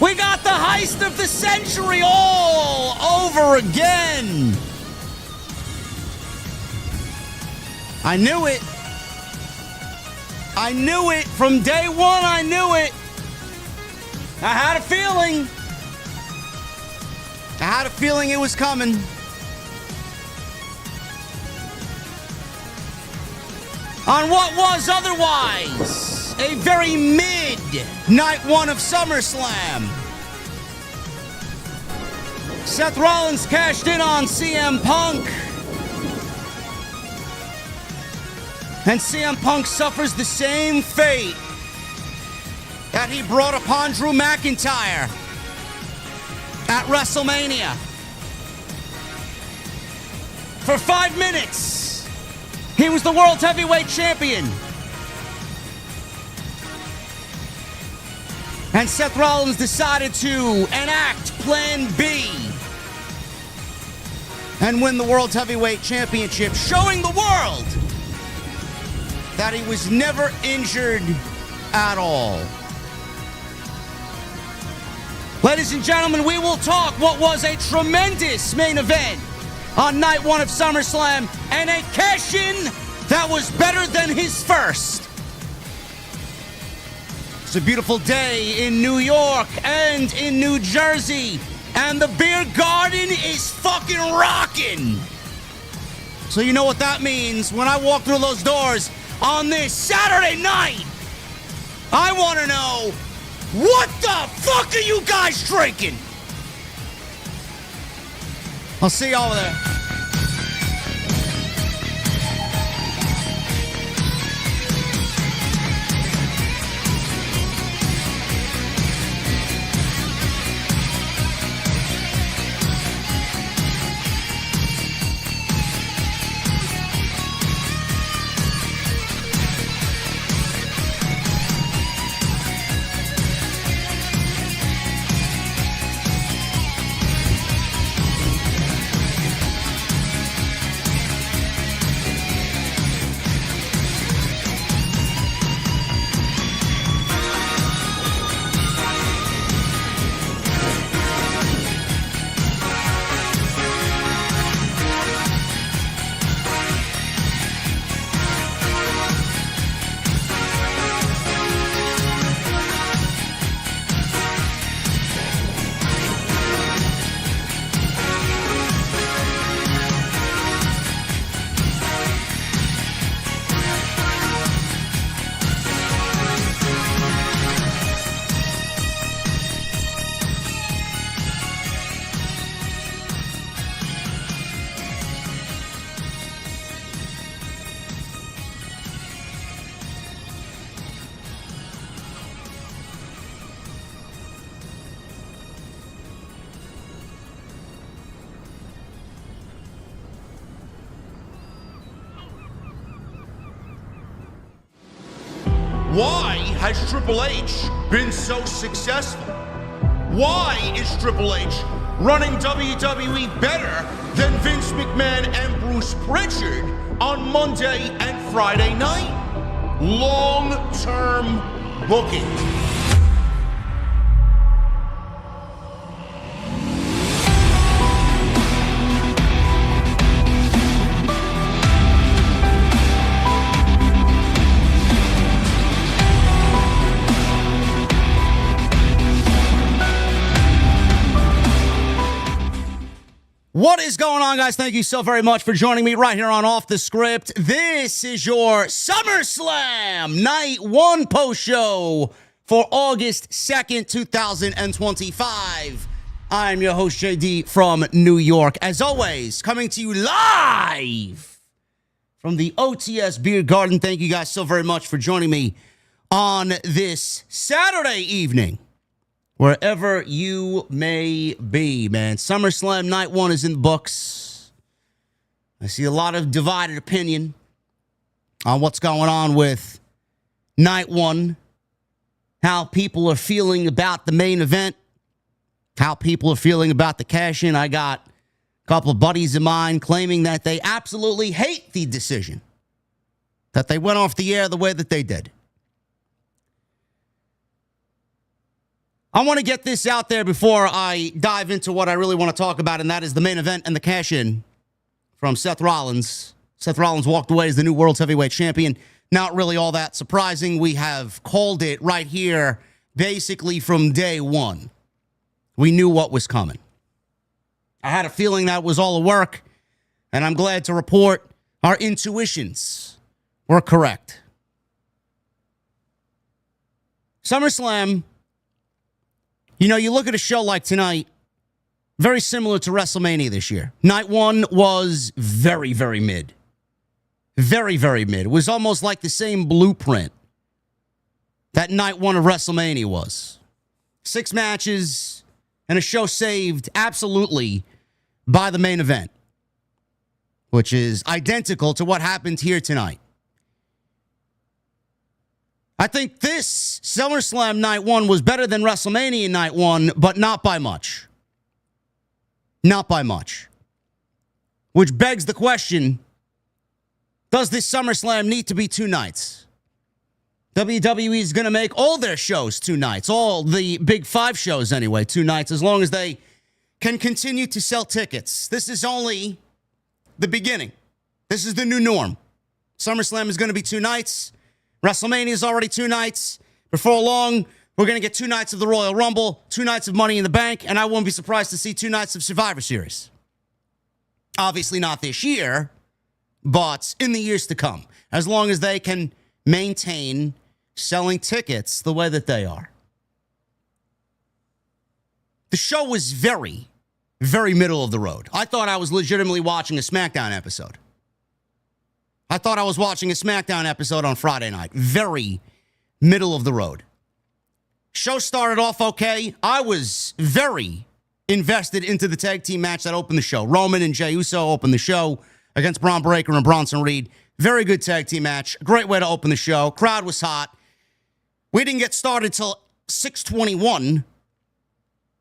We got the heist of the century all over again. I knew it. I knew it. From day one, I knew it. I had a feeling. I had a feeling it was coming. On what was otherwise a very mid night one of SummerSlam, Seth Rollins cashed in on CM Punk. And CM Punk suffers the same fate that he brought upon Drew McIntyre at WrestleMania. For 5 minutes, he was the World Heavyweight Champion. And Seth Rollins decided to enact Plan B and win the World Heavyweight Championship, showing the world that he was never injured at all. Ladies and gentlemen, we will talk what was a tremendous main event on night one of SummerSlam and a cash-in that was better than his first. It's a beautiful day in New York and in New Jersey, and the beer garden is fucking rocking. So you know what that means when I walk through those doors on this Saturday night. I want to know, what the fuck are you guys drinking? I'll see you over there. Why has Triple H been so successful? Why is Triple H running WWE better than Vince McMahon and Bruce Pritchard on Monday and Friday night? Long-term booking. What is going on, guys? Thank you so very much for joining me right here on Off the Script. This is your SummerSlam Night 1 post show for August 2nd, 2025. I'm your host, JD, from New York. As always, coming to you live from the OTS Beer Garden. Thank you guys so very much for joining me on this Saturday evening, wherever you may be, man. SummerSlam Night 1 is in the books. I see a lot of divided opinion on what's going on with Night 1, how people are feeling about the main event, how people are feeling about the cash-in. I got a couple of buddies of mine claiming that they absolutely hate the decision, that they went off the air the way that they did. I want to get this out there before I dive into what I really want to talk about, and that is the main event and the cash-in from Seth Rollins. Seth Rollins walked away as the new World's Heavyweight Champion. Not really all that surprising. We have called it right here basically from day one. We knew what was coming. I had a feeling that was all a work, and I'm glad to report our intuitions were correct. SummerSlam, you know, you look at a show like tonight, very similar to WrestleMania this year. Night one was very, very mid. Very, very mid. It was almost like the same blueprint that night one of WrestleMania was. 6 matches and a show saved absolutely by the main event, which is identical to what happened here tonight. I think this SummerSlam night one was better than WrestleMania night one, but not by much. Not by much. Which begs the question, does this SummerSlam need to be 2 nights? WWE is going to make all their shows 2 nights. All the big 5 shows anyway, 2 nights, as long as they can continue to sell tickets. This is only the beginning. This is the new norm. SummerSlam is going to be 2 nights. WrestleMania is already 2 nights. Before long, we're going to get 2 nights of the Royal Rumble, 2 nights of Money in the Bank, and I won't be surprised to see 2 nights of Survivor Series. Obviously not this year, but in the years to come, as long as they can maintain selling tickets the way that they are. The show was very, very middle of the road. I thought I was legitimately watching a SmackDown episode. I thought I was watching a SmackDown episode on Friday night. Very middle of the road. Show started off okay. I was very invested into the tag team match that opened the show. Roman and Jey Uso opened the show against Bron Breakker and Bronson Reed. Very good tag team match. Great way to open the show. Crowd was hot. We didn't get started till 6:21.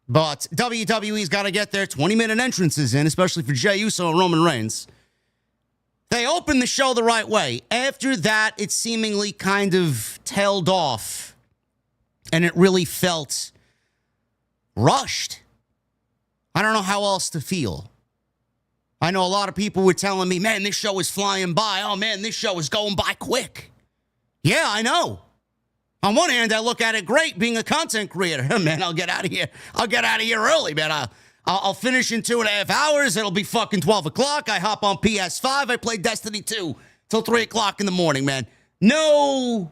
But WWE's got to get their 20-minute entrances in, especially for Jey Uso and Roman Reigns. They opened the show the right way. After that, it seemingly kind of tailed off, and it really felt rushed. I don't know how else to feel. I know a lot of people were telling me, man, this show is flying by. Oh, man, this show is going by quick. Yeah, I know. On one hand, I look at it great being a content creator. Man, I'll get out of here. I'll get out of here early, man. I'll finish in 2.5 hours. It'll be fucking 12 o'clock. I hop on PS5. I play Destiny 2 till 3 o'clock in the morning, man. No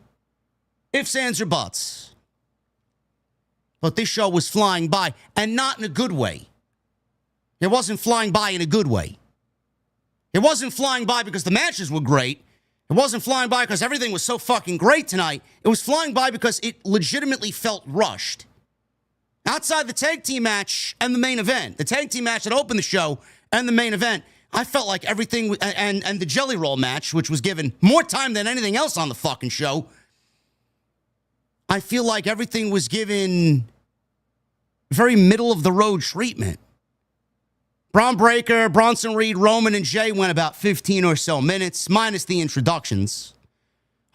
ifs, ands, or buts. But this show was flying by, and not in a good way. It wasn't flying by in a good way. It wasn't flying by because the matches were great. It wasn't flying by because everything was so fucking great tonight. It was flying by because it legitimately felt rushed. Outside the tag team match and the main event, the tag team match that opened the show and the main event, I felt like everything, and the Jelly Roll match, which was given more time than anything else on the fucking show, I feel like everything was given very middle-of-the-road treatment. Bron Breakker, Bronson Reed, Roman, and Jey went about 15 or so minutes, minus the introductions.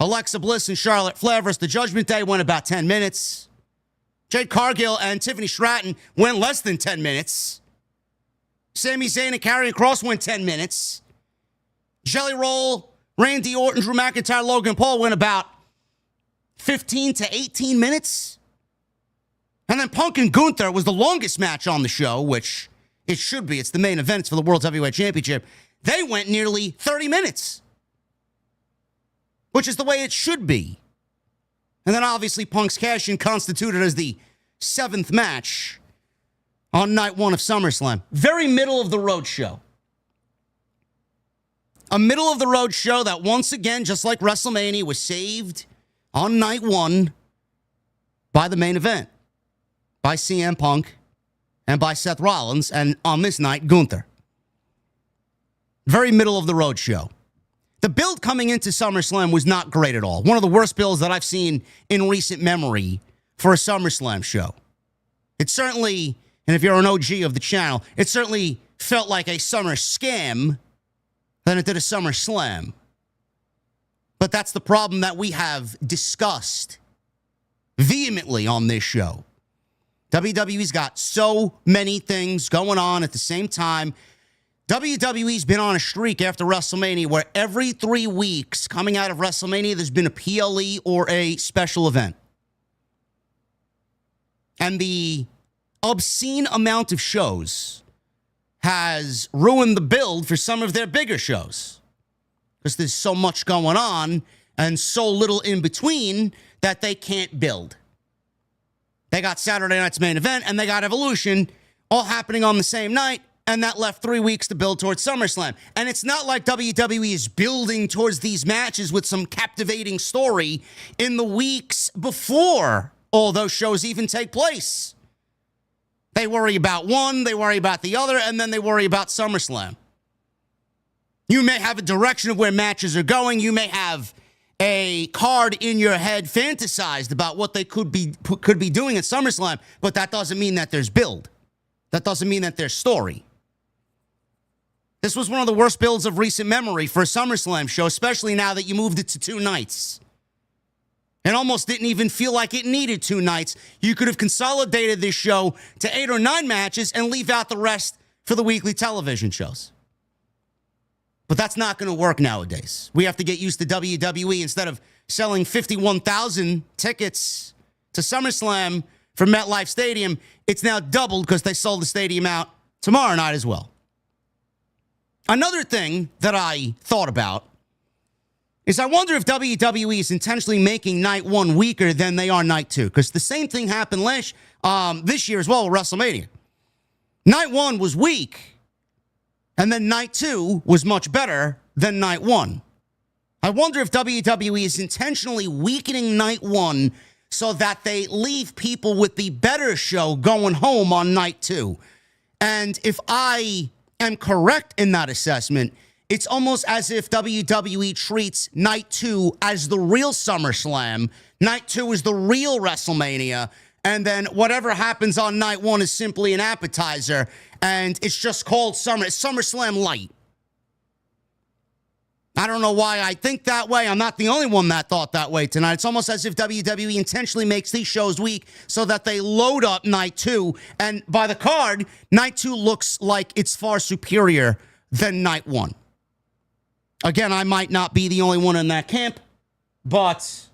Alexa Bliss and Charlotte Flair versus the Judgment Day went about 10 minutes. Jade Cargill and Tiffany Stratton went less than 10 minutes. Sami Zayn and Karrion Kross went 10 minutes. Jelly Roll, Randy Orton, Drew McIntyre, Logan Paul went about 15 to 18 minutes. And then Punk and Gunther was the longest match on the show, which it should be. It's the main event. It's for the World's Heavyweight Championship. They went nearly 30 minutes, which is the way it should be. And then obviously Punk's cash-in constituted as the 7th match on night 1 of SummerSlam. Very middle-of-the-road show. A middle-of-the-road show that once again, just like WrestleMania, was saved on night 1 by the main event, by CM Punk and by Seth Rollins, and on this night, Gunther. Very middle-of-the-road show. The build coming into SummerSlam was not great at all. One of the worst builds that I've seen in recent memory for a SummerSlam show. It certainly, and if you're an OG of the channel, it certainly felt like a Summer Scam than it did a SummerSlam. But that's the problem that we have discussed vehemently on this show. WWE's got so many things going on at the same time. WWE's been on a streak after WrestleMania where every 3 weeks coming out of WrestleMania, there's been a PLE or a special event. And the obscene amount of shows has ruined the build for some of their bigger shows. Because there's so much going on and so little in between that they can't build. They got Saturday night's main event and they got Evolution all happening on the same night, and that left 3 weeks to build towards SummerSlam. And it's not like WWE is building towards these matches with some captivating story in the weeks before all those shows even take place. They worry about one, they worry about the other, and then they worry about SummerSlam. You may have a direction of where matches are going. You may have a card in your head fantasized about what they could be doing at SummerSlam, but that doesn't mean that there's build. That doesn't mean that there's story. This was one of the worst builds of recent memory for a SummerSlam show, especially now that you moved it to 2 nights. It almost didn't even feel like it needed 2 nights. You could have consolidated this show to 8 or 9 matches and leave out the rest for the weekly television shows. But that's not going to work nowadays. We have to get used to WWE. Instead of selling 51,000 tickets to SummerSlam for MetLife Stadium, it's now doubled because they sold the stadium out tomorrow night as well. Another thing that I thought about is I wonder if WWE is intentionally making night 1 weaker than they are night 2. Because the same thing happened this year as well with WrestleMania. Night 1 was weak. And then night 2 was much better than night 1. I wonder if WWE is intentionally weakening night 1 so that they leave people with the better show going home on night 2. And if I am correct in that assessment, it's almost as if WWE treats night 2 as the real SummerSlam. Night 2 is the real WrestleMania. And then whatever happens on night 1 is simply an appetizer. And it's just called SummerSlam Light. I don't know why I think that way. I'm not the only one that thought that way tonight. It's almost as if WWE intentionally makes these shows weak so that they load up night 2. And by the card, night 2 looks like it's far superior than night 1. Again, I might not be the only one in that camp, but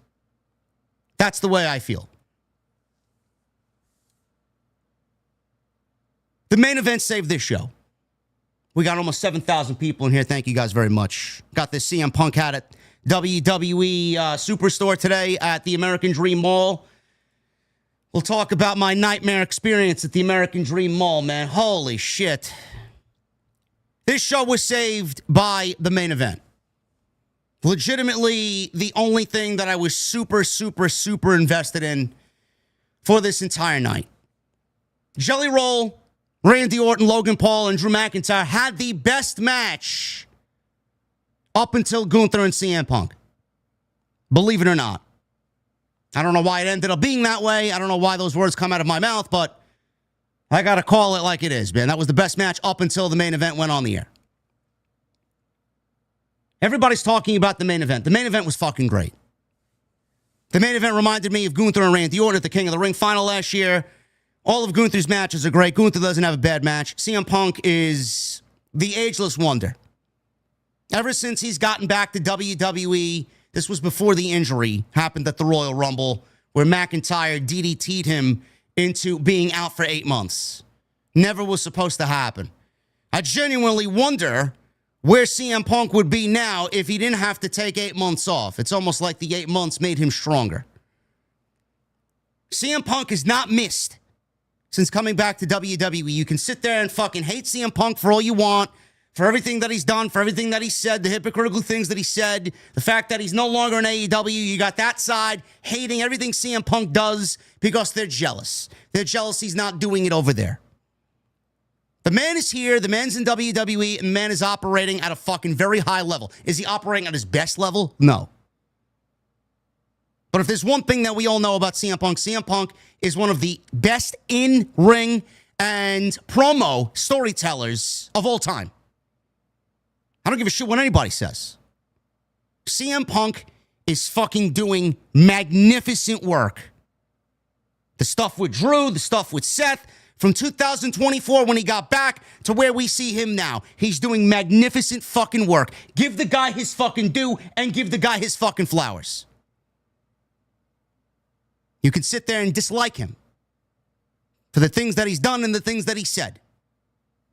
that's the way I feel. The main event saved this show. We got almost 7,000 people in here. Thank you guys very much. Got this CM Punk hat at WWE Superstore today at the American Dream Mall. We'll talk about my nightmare experience at the American Dream Mall, man. Holy shit. This show was saved by the main event. Legitimately, the only thing that I was super invested in for this entire night. Jelly Roll, Randy Orton, Logan Paul, and Drew McIntyre had the best match up until Gunther and CM Punk. Believe it or not. I don't know why it ended up being that way. I don't know why those words come out of my mouth, but I got to call it like it is, man. That was the best match up until the main event went on the air. Everybody's talking about the main event. The main event was fucking great. The main event reminded me of Gunther and Randy Orton at the King of the Ring final last year. All of Gunther's matches are great. Gunther doesn't have a bad match. CM Punk is the ageless wonder. Ever since he's gotten back to WWE, this was before the injury happened at the Royal Rumble, where McIntyre DDT'd him into being out for 8 months. Never was supposed to happen. I genuinely wonder where CM Punk would be now if he didn't have to take 8 months off. It's almost like the 8 months made him stronger. CM Punk has not missed since coming back to WWE. You can sit there and fucking hate CM Punk for all you want, for everything that he's done, for everything that he said, the hypocritical things that he said, the fact that he's no longer in AEW. You got that side hating everything CM Punk does because they're jealous. They're jealous he's not doing it over there. The man is here, the man's in WWE, and the man is operating at a fucking very high level. Is he operating at his best level? No. But if there's one thing that we all know about CM Punk is one of the best in-ring and promo storytellers of all time. I don't give a shit what anybody says. CM Punk is fucking doing magnificent work. The stuff with Drew, the stuff with Seth, from 2024 when he got back to where we see him now. He's doing magnificent fucking work. Give the guy his fucking due and give the guy his fucking flowers. You can sit there and dislike him for the things that he's done and the things that he said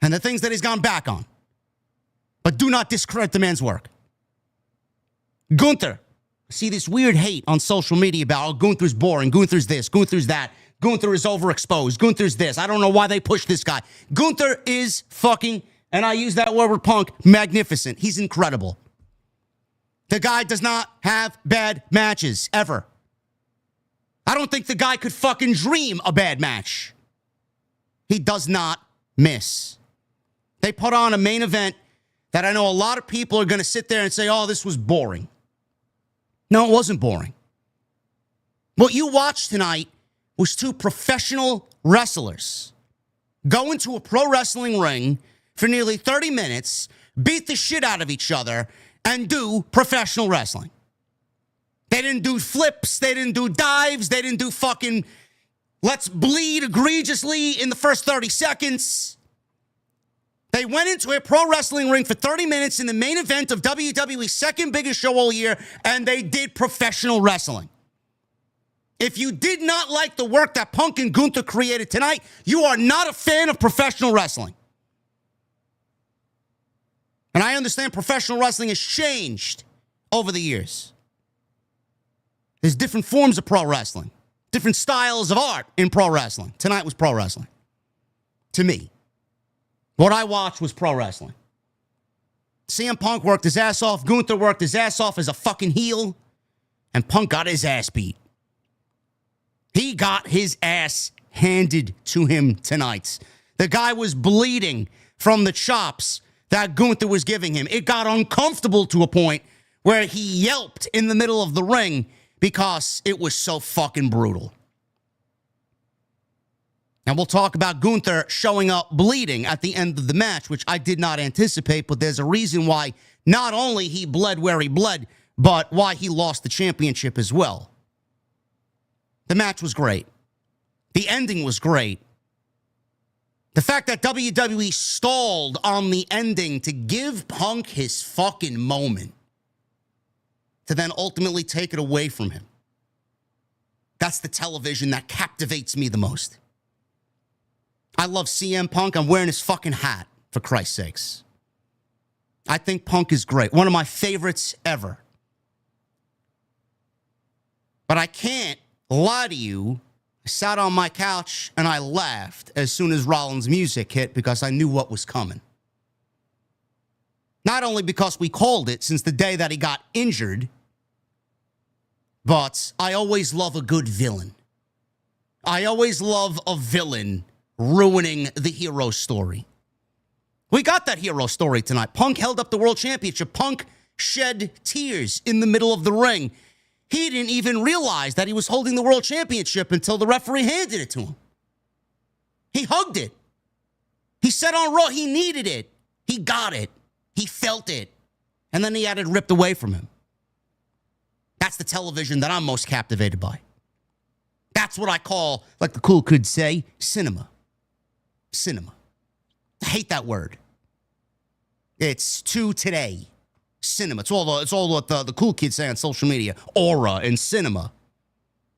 and the things that he's gone back on. But do not discredit the man's work. Gunther. See this weird hate on social media about, oh, Gunther's boring, Gunther's this, Gunther's that, Gunther is overexposed, Gunther's this. I don't know why they push this guy. Gunther is fucking, and I use that word with Punk, magnificent. He's incredible. The guy does not have bad matches, ever. I don't think the guy could fucking dream a bad match. He does not miss. They put on a main event that I know a lot of people are going to sit there and say, oh, this was boring. No, it wasn't boring. What you watched tonight was two professional wrestlers go into a pro wrestling ring for nearly 30 minutes, beat the shit out of each other, and do professional wrestling. They didn't do flips. They didn't do dives. They didn't do fucking let's bleed egregiously in the first 30 seconds. They went into a pro wrestling ring for 30 minutes in the main event of WWE's second biggest show all year, and they did professional wrestling. If you did not like the work that Punk and Gunther created tonight, you are not a fan of professional wrestling. And I understand professional wrestling has changed over the years. There's different forms of pro wrestling, different styles of art in pro wrestling. Tonight was pro wrestling. To me. What I watched was pro wrestling. CM Punk worked his ass off. Gunther worked his ass off as a fucking heel. And Punk got his ass beat. He got his ass handed to him tonight. The guy was bleeding from the chops that Gunther was giving him. It got uncomfortable to a point where he yelped in the middle of the ring because it was so fucking brutal. And we'll talk about Gunther showing up bleeding at the end of the match, which I did not anticipate, but there's a reason why not only he bled where he bled, but why he lost the championship as well. The match was great. The ending was great. The fact that WWE stalled on the ending to give Punk his fucking moment, to then ultimately take it away from him. That's the television that captivates me the most. I love CM Punk. I'm wearing his fucking hat, for Christ's sakes. I think Punk is great. One of my favorites ever. But I can't lie to you. I sat on my couch and I laughed as soon as Rollins' music hit because I knew what was coming. Not only because we called it since the day that he got injured, but I always love a good villain. I always love a villain ruining the hero story. We got that hero story tonight. Punk held up the world championship. Punk shed tears in the middle of the ring. He didn't even realize that he was holding the world championship until the referee handed it to him. He hugged it. He said on Raw he needed it. He got it. He felt it. And then he had it ripped away from him. That's the television that I'm most captivated by. That's what I call, like the cool kids say, cinema. Cinema. I hate that word. It's to today. Cinema. It's all what the cool kids say on social media. Aura and cinema.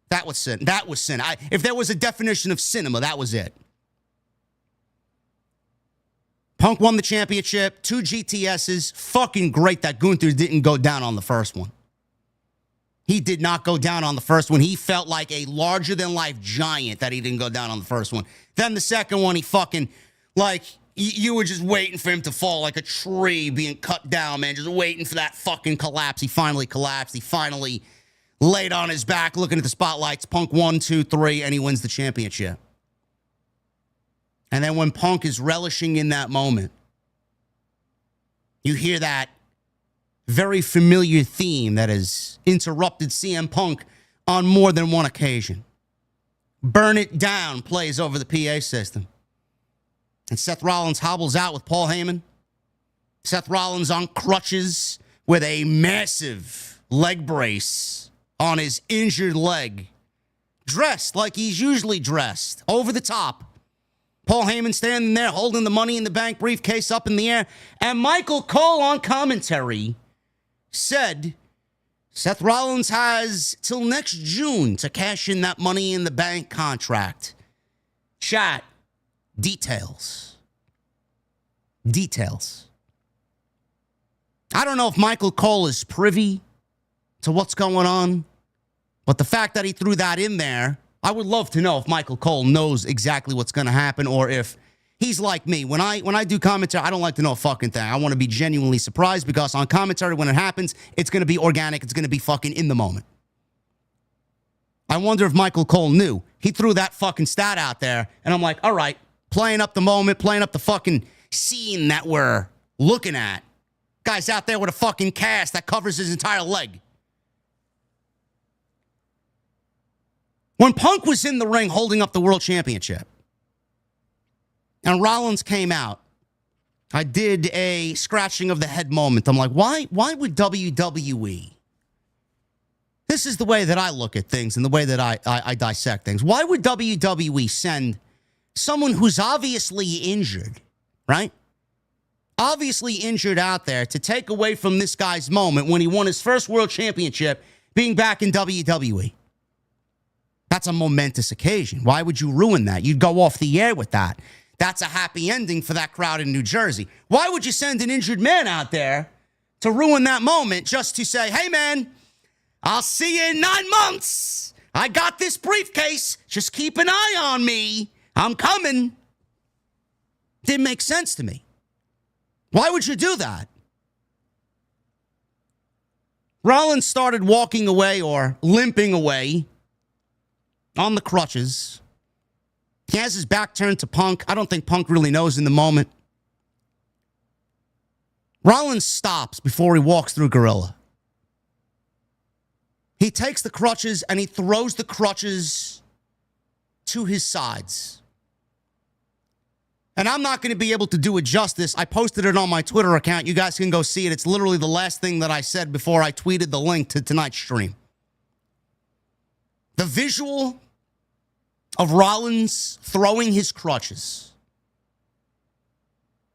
That was sin. That was sin. If there was a definition of cinema, that was it. Punk won the championship. 2 GTSs. Fucking great that Gunther didn't go down on the first one. He did not go down on the first one. He felt like a larger-than-life giant that he didn't go down on the first one. Then the second one, he fucking, like, you were just waiting for him to fall like a tree being cut down, man. Just waiting for that fucking collapse. He finally collapsed. He finally laid on his back, looking at the spotlights. Punk 1, 2, 3, and he wins the championship. And then when Punk is relishing in that moment, you hear that very familiar theme that has interrupted CM Punk on more than one occasion. Burn It Down plays over the PA system. And Seth Rollins hobbles out with Paul Heyman. Seth Rollins on crutches with a massive leg brace on his injured leg, dressed like he's usually dressed, over the top. Paul Heyman standing there holding the Money in the Bank briefcase up in the air. And Michael Cole on commentary said Seth Rollins has till next June to cash in that Money in the Bank contract. Chat, details. Details. I don't know if Michael Cole is privy to what's going on, but the fact that he threw that in there, I would love to know if Michael Cole knows exactly what's going to happen, or if he's like me. When I do commentary, I don't like to know a fucking thing. I want to be genuinely surprised, because on commentary, when it happens, it's going to be organic. It's going to be fucking in the moment. I wonder if Michael Cole knew. He threw that fucking stat out there, and I'm like, all right, playing up the moment, playing up the fucking scene that we're looking at. Guy's out there with a fucking cast that covers his entire leg. When Punk was in the ring holding up the world championship and Rollins came out, I did a scratching of the head moment. I'm like, why would WWE? This is the way that I look at things and the way that I dissect things. Why would WWE send someone who's obviously injured, right? Obviously injured out there to take away from this guy's moment when he won his first world championship being back in WWE? That's a momentous occasion. Why would you ruin that? You'd go off the air with that. That's a happy ending for that crowd in New Jersey. Why would you send an injured man out there to ruin that moment just to say, hey, man, I'll see you in 9 months. I got this briefcase. Just keep an eye on me. I'm coming. Didn't make sense to me. Why would you do that? Rollins started walking away or limping away on the crutches. He has his back turned to Punk. I don't think Punk really knows in the moment. Rollins stops before he walks through Gorilla. He takes the crutches and he throws the crutches to his sides. And I'm not going to be able to do it justice. I posted it on my Twitter account. You guys can go see it. It's literally the last thing that I said before I tweeted the link to tonight's stream. The visual of Rollins throwing his crutches,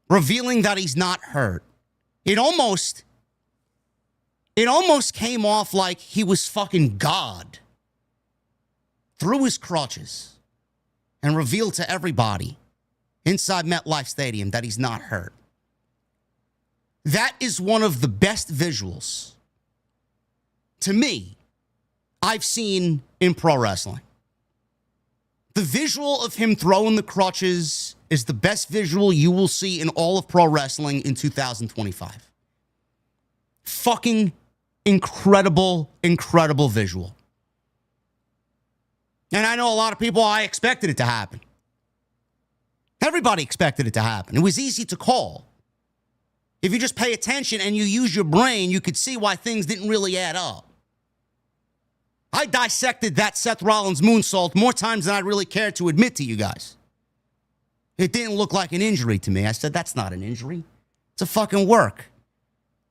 revealing that he's not hurt, it almost came off like he was fucking God. Threw his crutches and revealed to everybody inside MetLife Stadium that he's not hurt. That is one of the best visuals, to me, I've seen in pro wrestling. The visual of him throwing the crutches is the best visual you will see in all of pro wrestling in 2025. Fucking incredible, incredible visual. And I know a lot of people, I expected it to happen. Everybody expected it to happen. It was easy to call. If you just pay attention and you use your brain, you could see why things didn't really add up. I dissected that Seth Rollins moonsault more times than I really cared to admit to you guys. It didn't look like an injury to me. I said, that's not an injury. It's a fucking work.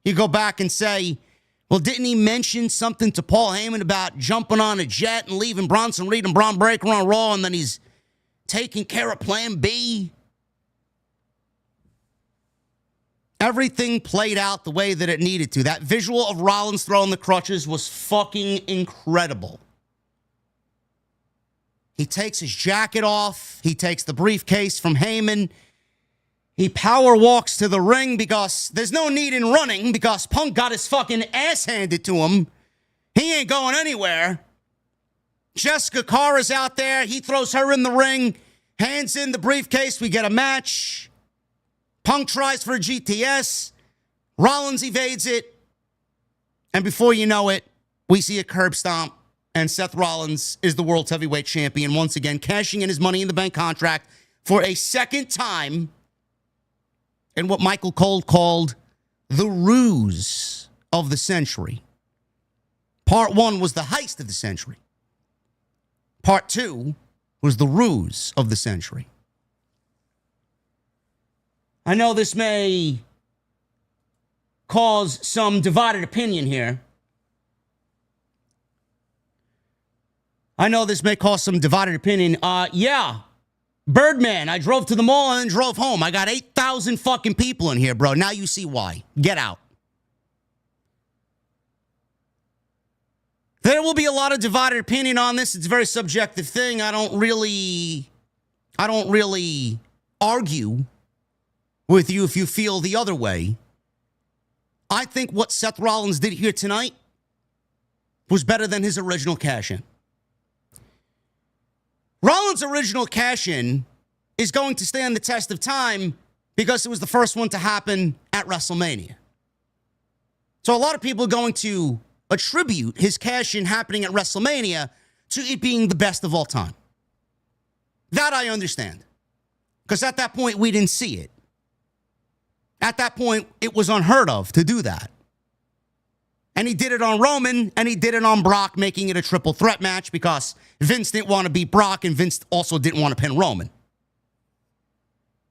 You go back and say, well, didn't he mention something to Paul Heyman about jumping on a jet and leaving Bronson Reed and Bron Breakker on Raw, and then he's taking care of Plan B? Everything played out the way that it needed to. That visual of Rollins throwing the crutches was fucking incredible. He takes his jacket off. He takes the briefcase from Heyman. He power walks to the ring because there's no need in running because Punk got his fucking ass handed to him. He ain't going anywhere. Jessica Carr is out there. He throws her in the ring, hands in the briefcase. We get a match. Punk tries for a GTS. Rollins evades it. And before you know it, we see a curb stomp. And Seth Rollins is the World Heavyweight Champion once again, cashing in his Money in the Bank contract for a second time in what Michael Cole called the ruse of the century. Part 1 was the heist of the century. Part 2 was the ruse of the century. I know this may cause some divided opinion here. I know this may cause some divided opinion. Yeah. Birdman, I drove to the mall and then drove home. I got 8,000 fucking people in here, bro. Now you see why. Get out. There will be a lot of divided opinion on this. It's a very subjective thing. I don't really argue with you if you feel the other way. I think what Seth Rollins did here tonight was better than his original cash-in. Rollins' original cash-in is going to stand the test of time because it was the first one to happen at WrestleMania. So a lot of people are going to attribute his cash-in happening at WrestleMania to it being the best of all time. That I understand. Because at that point, we didn't see it. At that point, it was unheard of to do that. And he did it on Roman, and he did it on Brock, making it a triple threat match because Vince didn't want to beat Brock, and Vince also didn't want to pin Roman.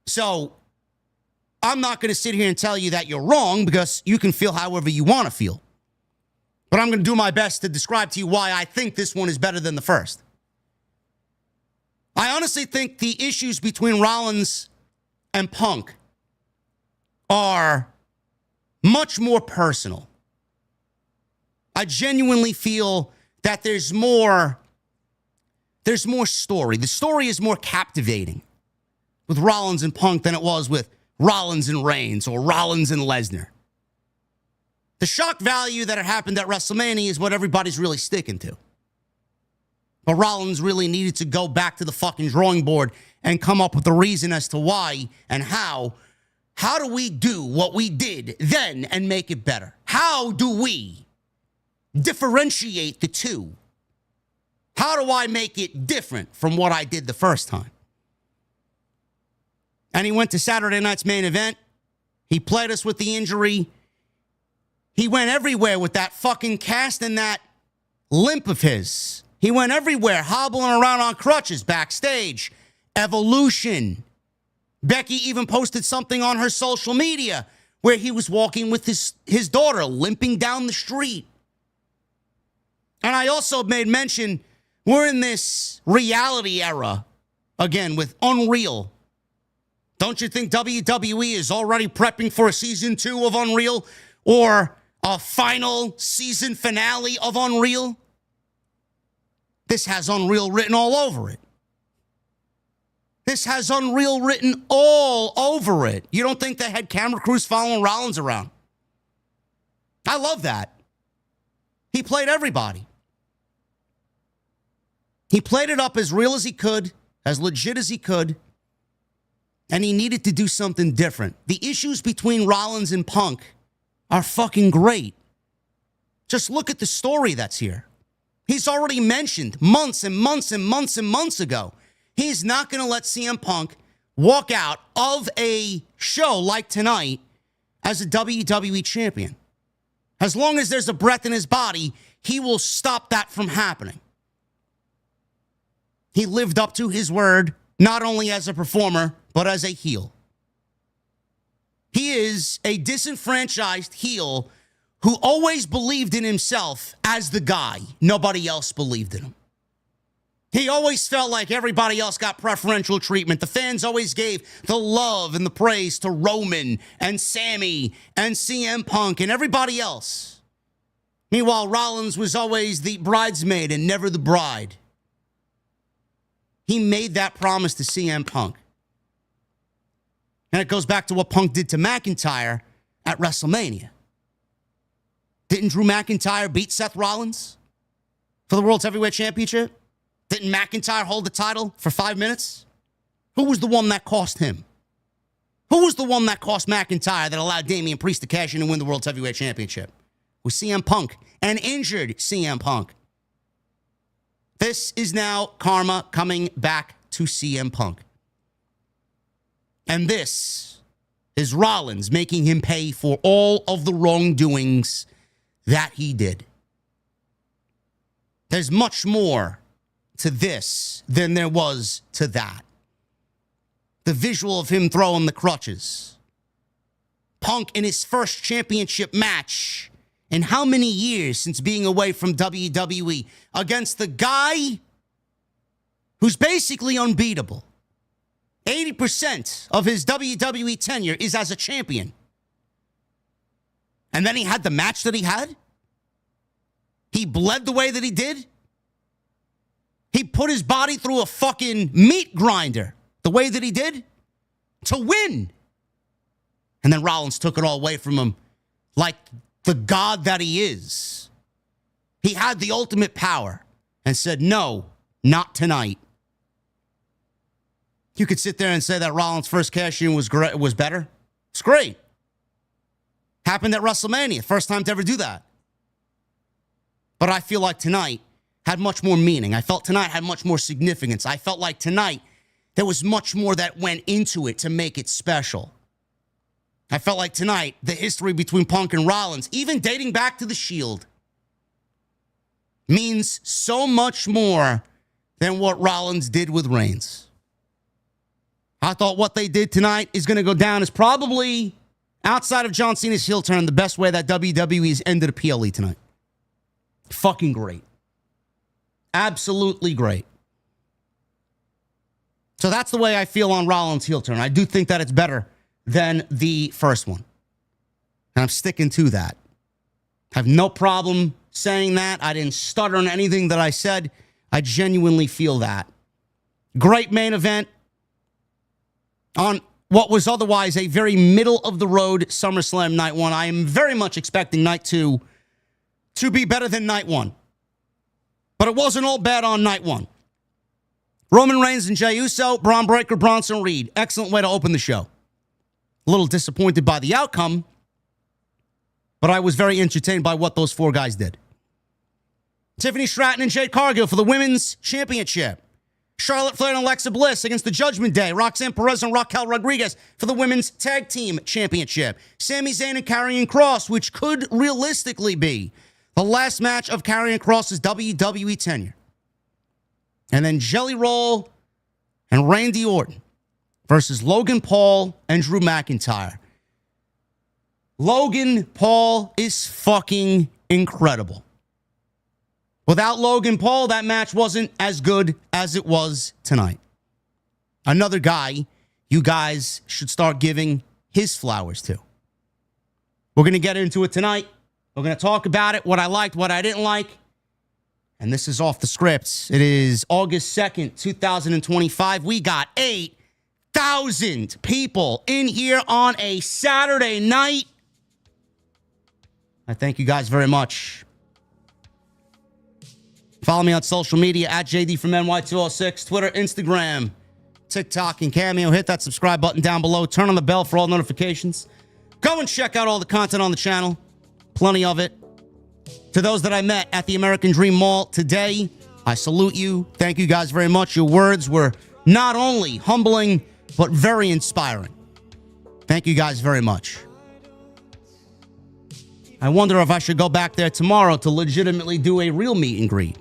So, I'm not going to sit here and tell you that you're wrong because you can feel however you want to feel. But I'm going to do my best to describe to you why I think this one is better than the first. I honestly think the issues between Rollins and Punk are much more personal. I genuinely feel that there's more story. The story is more captivating with Rollins and Punk than it was with Rollins and Reigns or Rollins and Lesnar. The shock value that it happened at WrestleMania is what everybody's really sticking to. But Rollins really needed to go back to the fucking drawing board and come up with a reason as to why and how. How do we do what we did then and make it better? How do we differentiate the two? How do I make it different from what I did the first time? And he went to Saturday night's main event. He played us with the injury. He went everywhere with that fucking cast and that limp of his. He went everywhere, hobbling around on crutches backstage. Evolution. Becky even posted something on her social media where he was walking with his daughter, limping down the street. And I also made mention, we're in this reality era, again, with Unreal. Don't you think WWE is already prepping for a season 2 of Unreal or a final season finale of Unreal? This has Unreal written all over it. This has Unreal written all over it. You don't think they had camera crews following Rollins around? I love that. He played everybody. He played it up as real as he could, as legit as he could, and he needed to do something different. The issues between Rollins and Punk are fucking great. Just look at the story that's here. He's already mentioned months and months and months and months ago. He's not going to let CM Punk walk out of a show like tonight as a WWE champion. As long as there's a breath in his body, he will stop that from happening. He lived up to his word, not only as a performer, but as a heel. He is a disenfranchised heel who always believed in himself as the guy. Nobody else believed in him. He always felt like everybody else got preferential treatment. The fans always gave the love and the praise to Roman and Sami and CM Punk and everybody else. Meanwhile, Rollins was always the bridesmaid and never the bride. He made that promise to CM Punk. And it goes back to what Punk did to McIntyre at WrestleMania. Didn't Drew McIntyre beat Seth Rollins for the World's Heavyweight Championship? Didn't McIntyre hold the title for 5 minutes? Who was the one that cost him? Who was the one that cost McIntyre that allowed Damian Priest to cash in and win the World's Heavyweight Championship? It was CM Punk, an injured CM Punk. This is now karma coming back to CM Punk. And this is Rollins making him pay for all of the wrongdoings that he did. There's much more to this than there was to that. The visual of him throwing the crutches. Punk in his first championship match in how many years since being away from WWE against the guy who's basically unbeatable. 80% of his WWE tenure is as a champion. And then he had the match that he had. He bled the way that he did. He put his body through a fucking meat grinder the way that he did to win. And then Rollins took it all away from him like the god that he is. He had the ultimate power and said, no, not tonight. You could sit there and say that Rollins' first cash-in was better. It's great. Happened at WrestleMania. First time to ever do that. But I feel like tonight had much more meaning. I felt tonight had much more significance. I felt like tonight there was much more that went into it to make it special. I felt like tonight the history between Punk and Rollins, even dating back to the Shield, means so much more than what Rollins did with Reigns. I thought what they did tonight is going to go down as probably, outside of John Cena's heel turn, the best way that WWE has ended a PLE tonight. Fucking great. Absolutely great. So that's the way I feel on Rollins' heel turn. I do think that it's better than the first one. And I'm sticking to that. I have no problem saying that. I didn't stutter on anything that I said. I genuinely feel that. Great main event on what was otherwise a very middle-of-the-road SummerSlam Night 1. I am very much expecting Night 2 to be better than Night 1. But it wasn't all bad on Night 1. Roman Reigns and Jey Uso, Bron Breakker, Bronson Reed. Excellent way to open the show. A little disappointed by the outcome, but I was very entertained by what those four guys did. Tiffany, Stratton, and Jade Cargill for the Women's Championship. Charlotte Flair and Alexa Bliss against the Judgment Day. Roxanne, Perez, and Raquel Rodriguez for the Women's Tag Team Championship. Sami Zayn and Karrion Kross, which could realistically be the last match of Karrion Kross's WWE tenure. And then Jelly Roll and Randy Orton versus Logan Paul and Drew McIntyre. Logan Paul is fucking incredible. Without Logan Paul, that match wasn't as good as it was tonight. Another guy you guys should start giving his flowers to. We're going to get into it tonight. We're going to talk about it, what I liked, what I didn't like. And this is off the scripts. It is August 2nd, 2025. We got 8,000 people in here on a Saturday night. I thank you guys very much. Follow me on social media at JD from NY206, Twitter, Instagram, TikTok, and Cameo. Hit that subscribe button down below. Turn on the bell for all notifications. Go and check out all the content on the channel. Plenty of it. To those that I met at the American Dream Mall today, I salute you. Thank you guys very much. Your words were not only humbling, but very inspiring. Thank you guys very much. I wonder if I should go back there tomorrow to legitimately do a real meet and greet.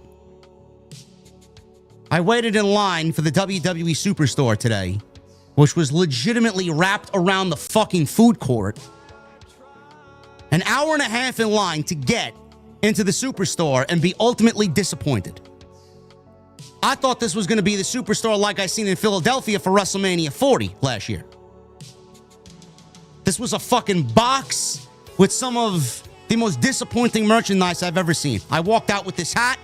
I waited in line for the WWE Superstore today, which was legitimately wrapped around the fucking food court. An hour and a half in line to get into the Superstore and be ultimately disappointed. I thought this was going to be the Superstore like I seen in Philadelphia for WrestleMania 40 last year. This was a fucking box with some of the most disappointing merchandise I've ever seen. I walked out with this hat,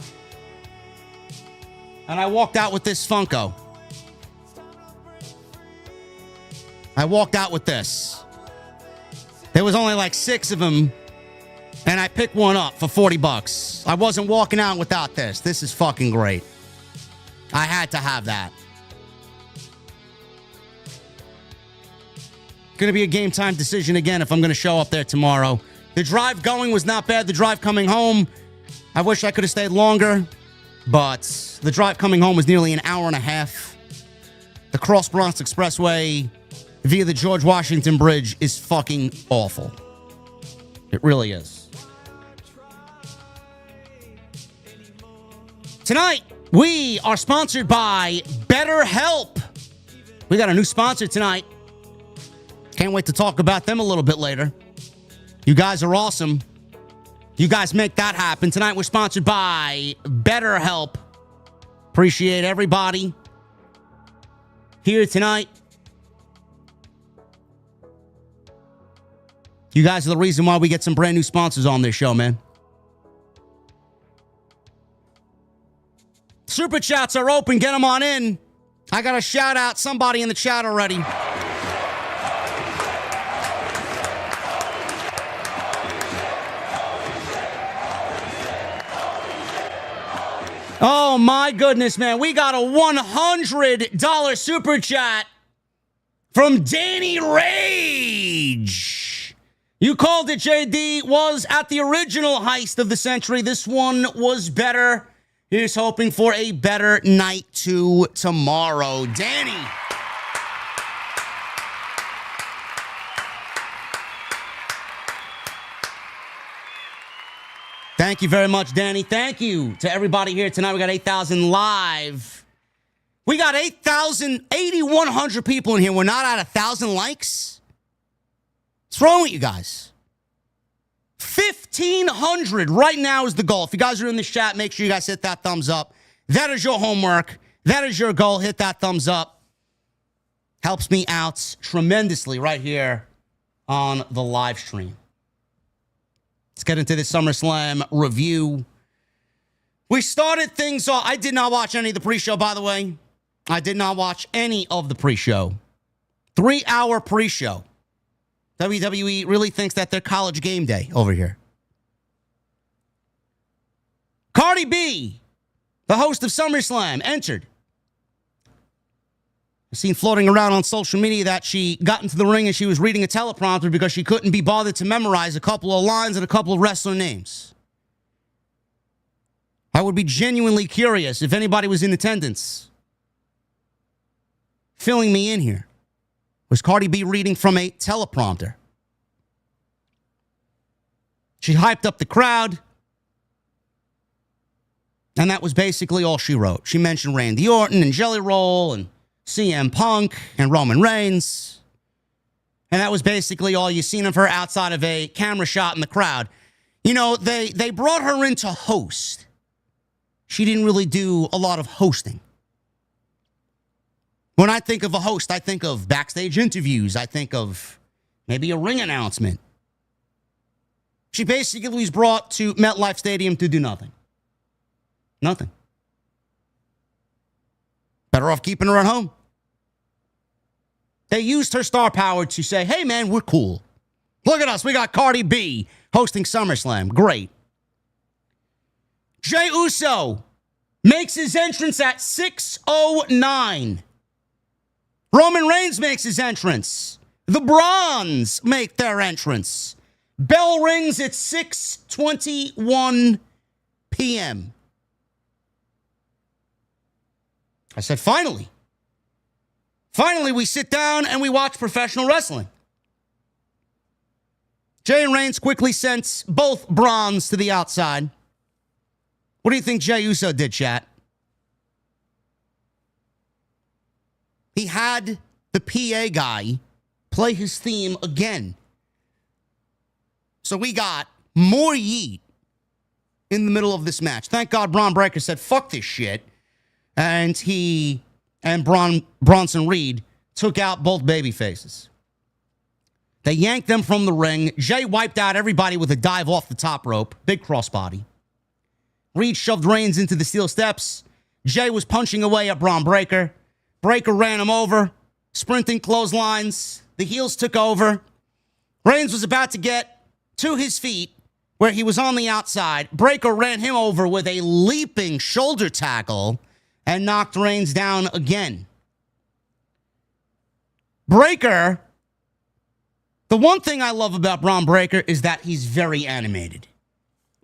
and I walked out with this Funko. I walked out with this. There was only like 6 of them, and I picked one up for $40. I wasn't walking out without this. This is fucking great. I had to have that. Going to be a game time decision again if I'm going to show up there tomorrow. The drive going was not bad. The drive coming home, I wish I could have stayed longer, but the drive coming home was nearly an hour and a half. The Cross Bronx Expressway via the George Washington Bridge is fucking awful. It really is. Tonight, we are sponsored by BetterHelp. We got a new sponsor tonight. Can't wait to talk about them a little bit later. You guys are awesome. You guys make that happen. Tonight, we're sponsored by BetterHelp. Appreciate everybody here tonight. You guys are the reason why we get some brand new sponsors on this show, man. Super chats are open. Get them on in. I got to shout out somebody in the chat already. Oh, my goodness, man. We got a $100 super chat from Danny Rage. You called it, JD. Was at the original heist of the century. This one was better. Here's hoping for a better night to tomorrow. Danny. Thank you very much, Danny. Thank you to everybody here tonight. We got 8,000 live. We got 8,100 people in here. We're not at 1,000 likes. What's wrong with you guys? 1,500 right now is the goal. If you guys are in this chat, make sure you guys hit that thumbs up. That is your homework. That is your goal. Hit that thumbs up. Helps me out tremendously right here on the live stream. Let's get into this SummerSlam review. We started things off. I did not watch any of the pre-show, by the way. I did not watch any of the pre-show. 3-hour pre-show. WWE really thinks that they're college game day over here. Cardi B, the host of SummerSlam, entered. I've seen floating around on social media that she got into the ring and she was reading a teleprompter because she couldn't be bothered to memorize a couple of lines and a couple of wrestler names. I would be genuinely curious if anybody was in attendance filling me in here. Was Cardi B reading from a teleprompter? She hyped up the crowd. And that was basically all she wrote. She mentioned Randy Orton and Jelly Roll and CM Punk and Roman Reigns. And that was basically all you seen of her outside of a camera shot in the crowd. You know, they brought her in to host. She didn't really do a lot of hosting. When I think of a host, I think of backstage interviews. I think of maybe a ring announcement. She basically was brought to MetLife Stadium to do nothing. Nothing. Better off keeping her at home. They used her star power to say, hey, man, we're cool. Look at us. We got Cardi B hosting SummerSlam. Great. Jey Uso makes his entrance at 6:09. Roman Reigns makes his entrance. The Brons make their entrance. Bell rings at 6:21 p.m. I said, finally. Finally, we sit down and we watch professional wrestling. Jey and Reigns quickly sent both Brons to the outside. What do you think Jey Uso did, chat? He had the PA guy play his theme again. So we got more yeet in the middle of this match. Thank God Bron Breakker said, fuck this shit. And he and Bronson Reed took out both baby faces. They yanked them from the ring. Jey wiped out everybody with a dive off the top rope. Big crossbody. Reed shoved Reigns into the steel steps. Jey was punching away at Bron Breakker. Breakker ran him over. Sprinting clotheslines. The heels took over. Reigns was about to get to his feet where he was on the outside. Breakker ran him over with a leaping shoulder tackle and knocked Reigns down again. Breakker, the one thing I love about Bron Breakker is that he's very animated.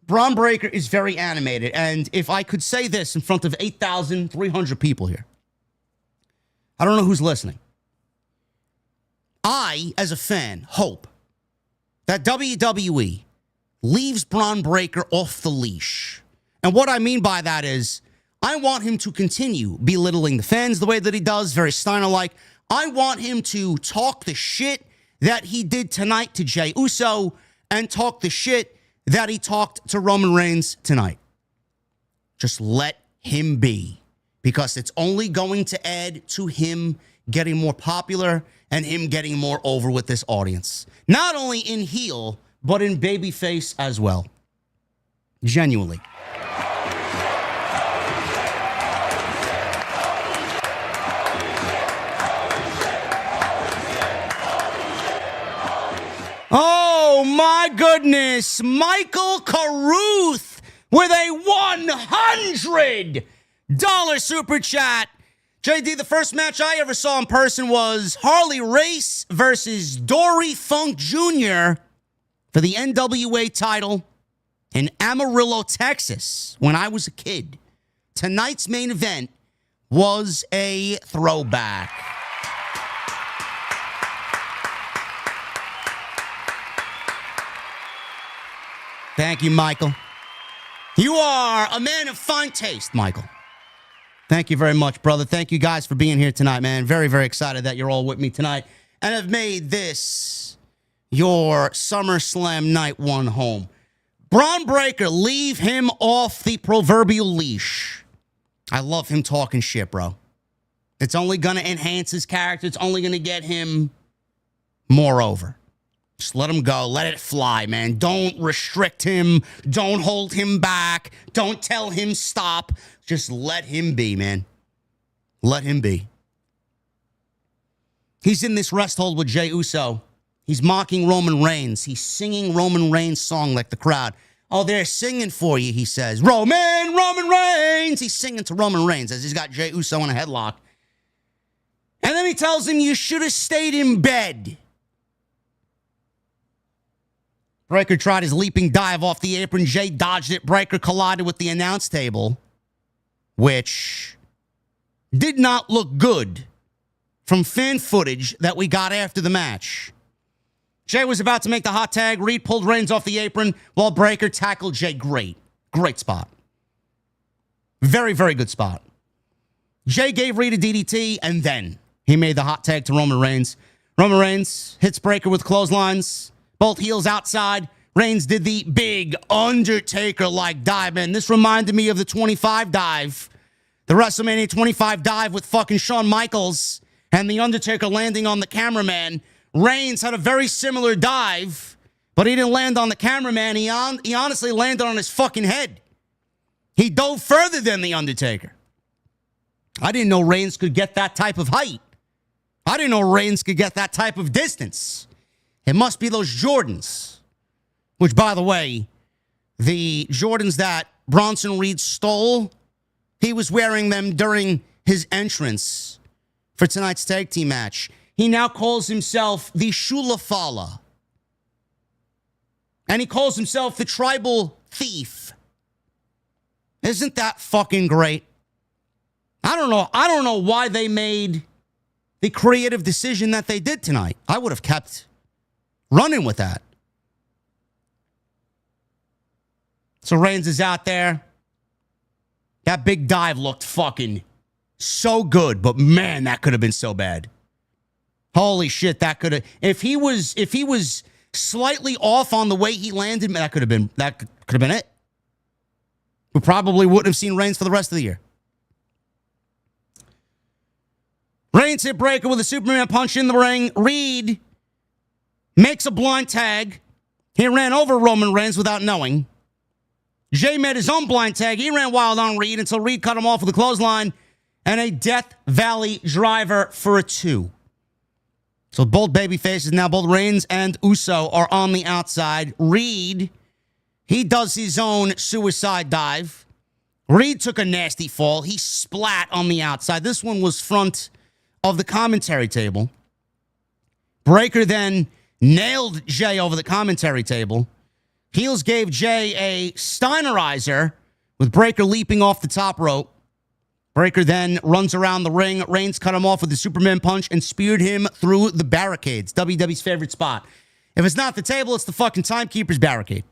Bron Breakker is very animated. And if I could say this in front of 8,300 people here, I don't know who's listening. I, as a fan, hope that WWE leaves Bron Breakker off the leash. And what I mean by that is, I want him to continue belittling the fans the way that he does, very Steiner-like. I want him to talk the shit that he did tonight to Jey Uso and talk the shit that he talked to Roman Reigns tonight. Just let him be, because it's only going to add to him getting more popular and him getting more over with this audience. Not only in heel, but in babyface as well. Genuinely. Oh my goodness, Michael Carruth with a $100 super chat. JD, the first match I ever saw in person was Harley Race versus Dory Funk Jr. for the NWA title in Amarillo, Texas, when I was a kid. Tonight's main event was a throwback. Thank you, Michael. You are a man of fine taste, Michael. Thank you very much, brother. Thank you guys for being here tonight, man. Very, very excited that you're all with me tonight and have made this your SummerSlam Night 1 home. Bron Breakker, leave him off the proverbial leash. I love him talking shit, bro. It's only going to enhance his character. It's only going to get him more over. Just let him go. Let it fly, man. Don't restrict him. Don't hold him back. Don't tell him stop. Just let him be, man. Let him be. He's in this rest hold with Jey Uso. He's mocking Roman Reigns. He's singing Roman Reigns' song like the crowd. Oh, they're singing for you, he says. Roman Reigns. He's singing to Roman Reigns as he's got Jey Uso in a headlock. And then he tells him, you should have stayed in bed. Breakker tried his leaping dive off the apron. Jey dodged it. Breakker collided with the announce table, which did not look good from fan footage that we got after the match. Jey was about to make the hot tag. Reed pulled Reigns off the apron while Breakker tackled Jey. Great spot. Very, very good spot. Jey gave Reed a DDT, and then he made the hot tag to Roman Reigns. Roman Reigns hits Breakker with clotheslines. Both heels outside. Reigns did the big Undertaker-like dive, man. This reminded me of the 25 dive. The WrestleMania 25 dive with fucking Shawn Michaels and the Undertaker landing on the cameraman. Reigns had a very similar dive, but he didn't land on the cameraman. He honestly landed on his fucking head. He dove further than the Undertaker. I didn't know Reigns could get that type of height. I didn't know Reigns could get that type of distance. It must be those Jordans, which, by the way, the Jordans that Bronson Reed stole, he was wearing them during his entrance for tonight's tag team match. He now calls himself the Shula Fala. And he calls himself the Tribal Thief. Isn't that fucking great? I don't know why they made the creative decision that they did tonight. I would have kept running with that. So Reigns is out there. That big dive looked fucking so good, but man, that could have been so bad. Holy shit, that could have. If he was slightly off on the way he landed, that could have been it. We probably wouldn't have seen Reigns for the rest of the year. Reigns hit Breakker with a Superman punch in the ring. Reed makes a blind tag. He ran over Roman Reigns without knowing. Jey made his own blind tag. He ran wild on Reed until Reed cut him off with a clothesline and a Death Valley driver for a 2. So both baby faces, now both Reigns and Uso, are on the outside. Reed, he does his own suicide dive. Reed took a nasty fall. He splat on the outside. This one was front of the commentary table. Breakker then nailed Jey over the commentary table. Heels gave Jey a Steinerizer with Breakker leaping off the top rope. Breakker then runs around the ring. Reigns cut him off with the Superman punch and speared him through the barricades. WWE's favorite spot. If it's not the table, it's the fucking timekeeper's barricade.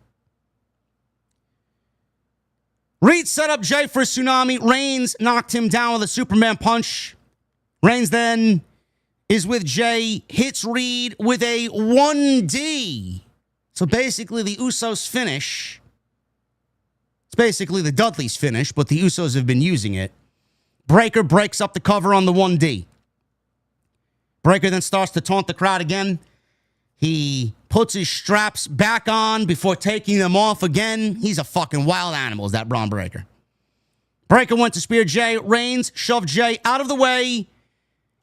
Reed set up Jey for a tsunami. Reigns knocked him down with a Superman punch. Reigns then is with Jey, hits Reed with a 1D. So basically the Usos finish. It's basically the Dudleys finish, but the Usos have been using it. Breakker breaks up the cover on the 1D. Breakker then starts to taunt the crowd again. He puts his straps back on before taking them off again. He's a fucking wild animal, is that Bron Breakker. Breakker went to spear Jey. Reigns shoved Jey out of the way,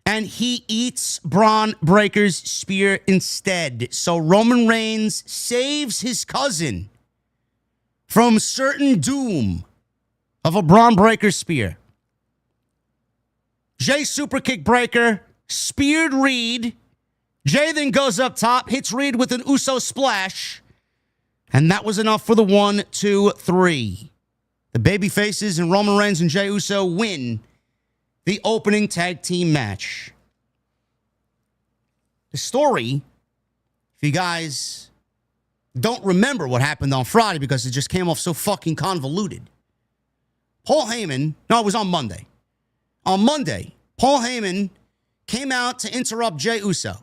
and he eats Bron Breakker's spear instead. So Roman Reigns saves his cousin from certain doom of a Bron Breakker spear. Jey superkick Breakker, speared Reed. Jey then goes up top, hits Reed with an Uso splash, and that was enough for the 1, 2, 3. The babyfaces and Roman Reigns and Jey Uso win the opening tag team match. The story, if you guys don't remember what happened on Friday because it just came off so fucking convoluted. Paul Heyman, no, it was on Monday. On Monday, Paul Heyman came out to interrupt Jey Uso.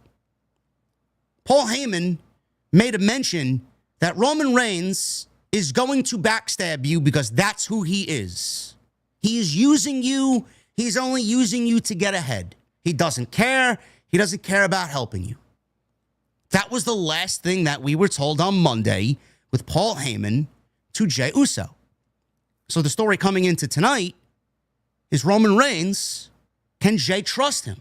Paul Heyman made a mention that Roman Reigns is going to backstab you because that's who he is. He is using you. He's only using you to get ahead. He doesn't care. He doesn't care about helping you. That was the last thing that we were told on Monday with Paul Heyman to Jey Uso. So the story coming into tonight is Roman Reigns. Can Jey trust him?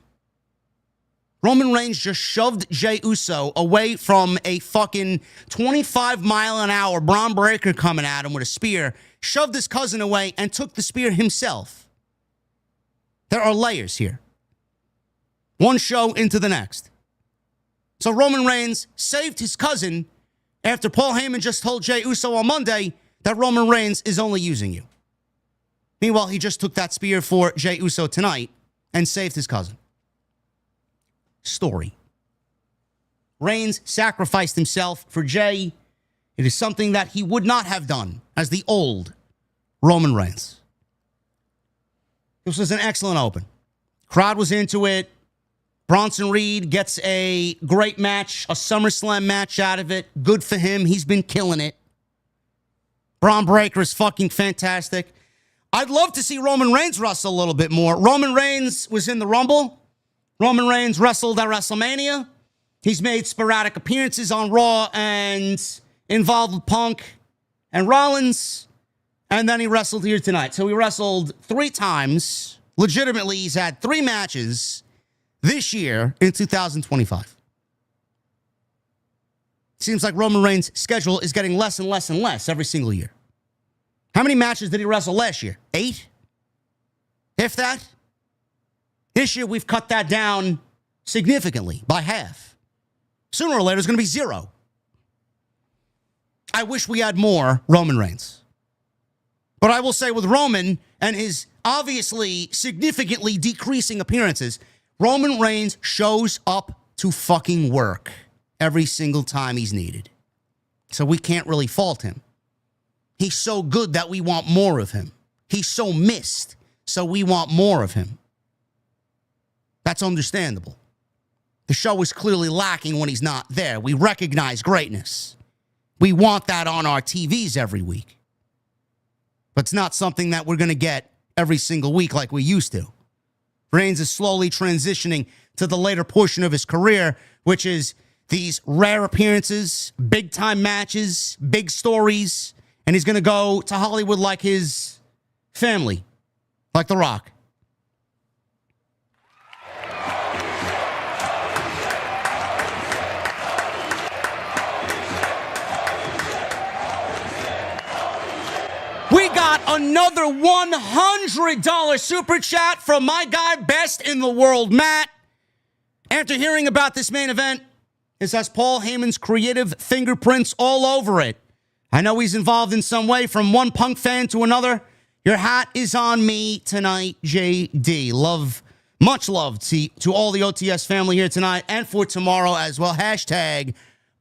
Roman Reigns just shoved Jey Uso away from a fucking 25-mile-an-hour Bron Breakker coming at him with a spear, shoved his cousin away, and took the spear himself. There are layers here. One show into the next. So Roman Reigns saved his cousin after Paul Heyman just told Jey Uso on Monday that Roman Reigns is only using you. Meanwhile, he just took that spear for Jey Uso tonight and saved his cousin. Story. Reigns sacrificed himself for Jey. It is something that he would not have done as the old Roman Reigns. This was an excellent open. Crowd was into it. Bronson Reed gets a great match, a SummerSlam match out of it. Good for him. He's been killing it. Bron Breakker is fucking fantastic. I'd love to see Roman Reigns wrestle a little bit more. Roman Reigns was in the Rumble. Roman Reigns wrestled at WrestleMania. He's made sporadic appearances on Raw and involved with Punk and Rollins. And then he wrestled here tonight. So he wrestled 3 times. Legitimately, he's had 3 matches this year in 2025. Seems like Roman Reigns' schedule is getting less and less and less every single year. How many matches did he wrestle last year? 8? If that? This year, we've cut that down significantly by half. Sooner or later, it's going to be 0. I wish we had more Roman Reigns. But I will say with Roman and his obviously significantly decreasing appearances, Roman Reigns shows up to fucking work every single time he's needed. So we can't really fault him. He's so good that we want more of him. He's so missed, so we want more of him. That's understandable. The show is clearly lacking when he's not there. We recognize greatness. We want that on our TVs every week. But it's not something that we're going to get every single week like we used to. Reigns is slowly transitioning to the later portion of his career, which is these rare appearances, big-time matches, big stories, and he's going to go to Hollywood like his family, like The Rock. We got another $100 super chat from my guy, Best in the World, Matt. After hearing about this main event, it says Paul Heyman's creative fingerprints all over it. I know he's involved in some way from one Punk fan to another. Your hat is on me tonight, JD. Love, much love to all the OTS family here tonight and for tomorrow as well. Hashtag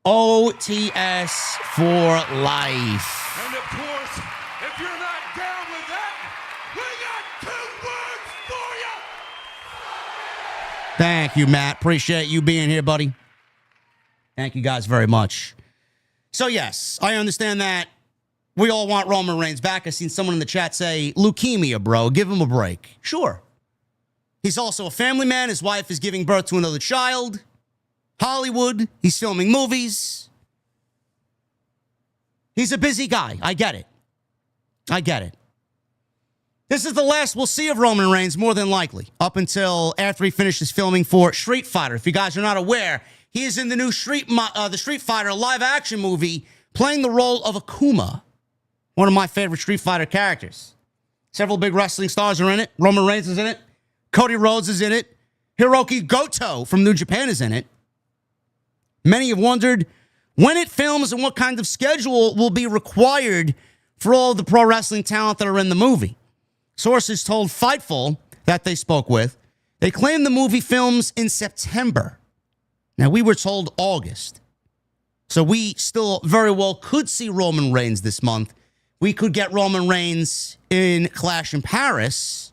OTS for life. And of course, if you're not down with that, we got 2 words for you. Thank you, Matt. Appreciate you being here, buddy. Thank you guys very much. So, yes, I understand that we all want Roman Reigns back. I've seen someone in the chat say, leukemia, bro. Give him a break. Sure. He's also a family man. His wife is giving birth to another child. Hollywood. He's filming movies. He's a busy guy. I get it. I get it. This is the last we'll see of Roman Reigns, more than likely, up until after he finishes filming for Street Fighter. If you guys are not aware, he is in the new Street Fighter live-action movie, playing the role of Akuma, one of my favorite Street Fighter characters. Several big wrestling stars are in it. Roman Reigns is in it. Cody Rhodes is in it. Hiroki Goto from New Japan is in it. Many have wondered when it films and what kind of schedule will be required for all of the pro wrestling talent that are in the movie. Sources told Fightful that they spoke with, they claim the movie films in September. Now, we were told August. So we still very well could see Roman Reigns this month. We could get Roman Reigns in Clash in Paris,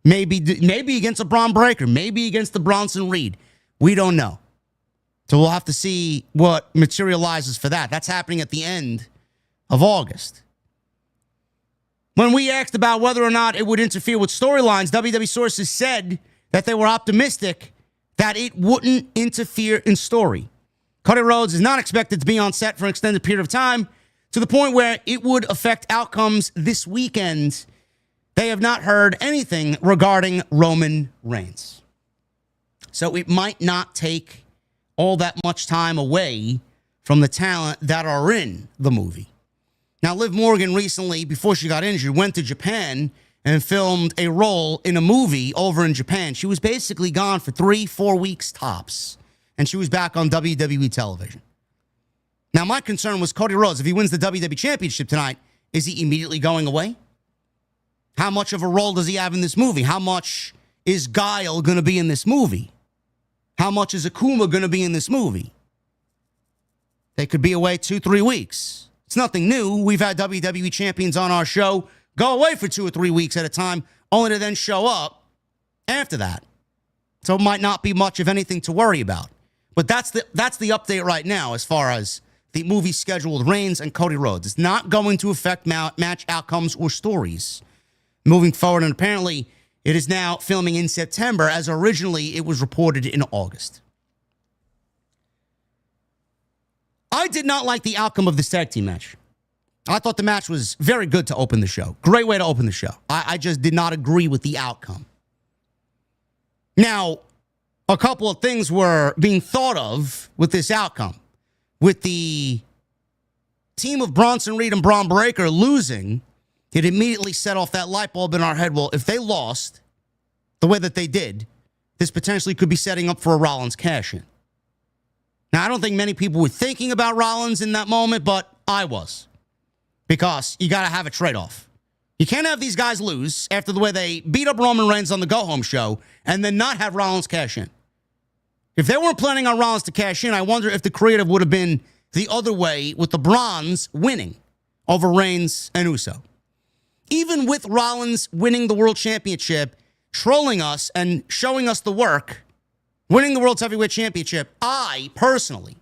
maybe against a Bron Breakker, maybe against the Bronson Reed. We don't know. So we'll have to see what materializes for that. That's happening at the end of August. When we asked about whether or not it would interfere with storylines, WWE sources said that they were optimistic that it wouldn't interfere in story. Cody Rhodes is not expected to be on set for an extended period of time, to the point where it would affect outcomes this weekend. They have not heard anything regarding Roman Reigns. So it might not take all that much time away from the talent that are in the movie. Now, Liv Morgan recently, before she got injured, went to Japan and filmed a role in a movie over in Japan. She was basically gone for 3-4 weeks tops, and she was back on WWE television. Now, my concern was Cody Rhodes. If he wins the WWE Championship tonight, is he immediately going away? How much of a role does he have in this movie? How much is Guile going to be in this movie? How much is Akuma going to be in this movie? They could be away 2-3 weeks. It's nothing new. We've had WWE champions on our show go away for 2 or 3 weeks at a time, only to then show up after that. So it might not be much of anything to worry about. But that's the update right now as far as the movie schedule with Reigns and Cody Rhodes. It's not going to affect match outcomes or stories moving forward. And apparently it is now filming in September, as originally it was reported in August. I did not like the outcome of this tag team match. I thought the match was very good to open the show. Great way to open the show. I just did not agree with the outcome. Now, a couple of things were being thought of with this outcome. With the team of Bronson Reed and Bron Breakker losing, it immediately set off that light bulb in our head. Well, if they lost the way that they did, this potentially could be setting up for a Rollins cash-in. Now, I don't think many people were thinking about Rollins in that moment, but I was. Because you got to have a trade-off. You can't have these guys lose after the way they beat up Roman Reigns on the go-home show and then not have Rollins cash in. If they weren't planning on Rollins to cash in, I wonder if the creative would have been the other way with the Brons winning over Reigns and Uso. Even with Rollins winning the World Championship, trolling us and showing us the work, winning the World Heavyweight Championship, I personally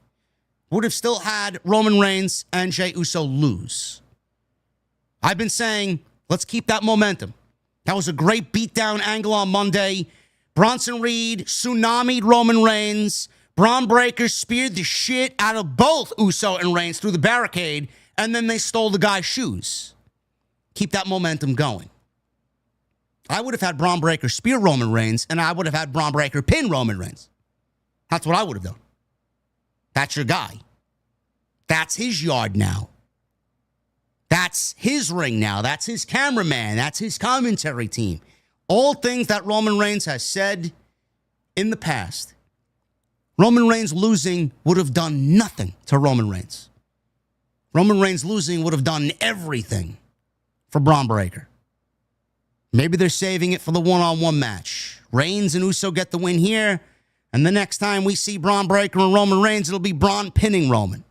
would have still had Roman Reigns and Jey Uso lose. I've been saying, let's keep that momentum. That was a great beatdown angle on Monday. Bronson Reed tsunami'd Roman Reigns. Bron Breakker speared the shit out of both Uso and Reigns through the barricade, and then they stole the guy's shoes. Keep that momentum going. I would have had Bron Breakker spear Roman Reigns, and I would have had Bron Breakker pin Roman Reigns. That's what I would have done. That's your guy. That's his yard now. That's his ring now. That's his cameraman. That's his commentary team. All things that Roman Reigns has said in the past. Roman Reigns losing would have done nothing to Roman Reigns. Roman Reigns losing would have done everything for Bron Breakker. Maybe they're saving it for the one-on-one match. Reigns and Uso get the win here, and the next time we see Bron Breakker and Roman Reigns, it'll be Bron pinning Roman.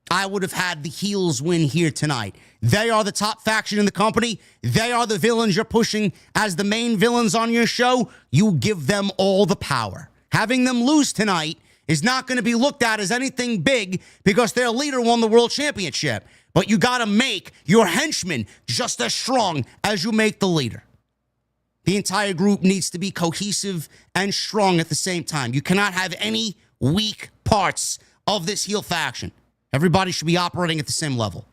I would have had the heels win here tonight. They are the top faction in the company. They are the villains you're pushing as the main villains on your show. You give them all the power. Having them lose tonight is not going to be looked at as anything big because their leader won the world championship. But you got to make your henchmen just as strong as you make the leader. The entire group needs to be cohesive and strong at the same time. You cannot have any weak parts of this heel faction. Everybody should be operating at the same level.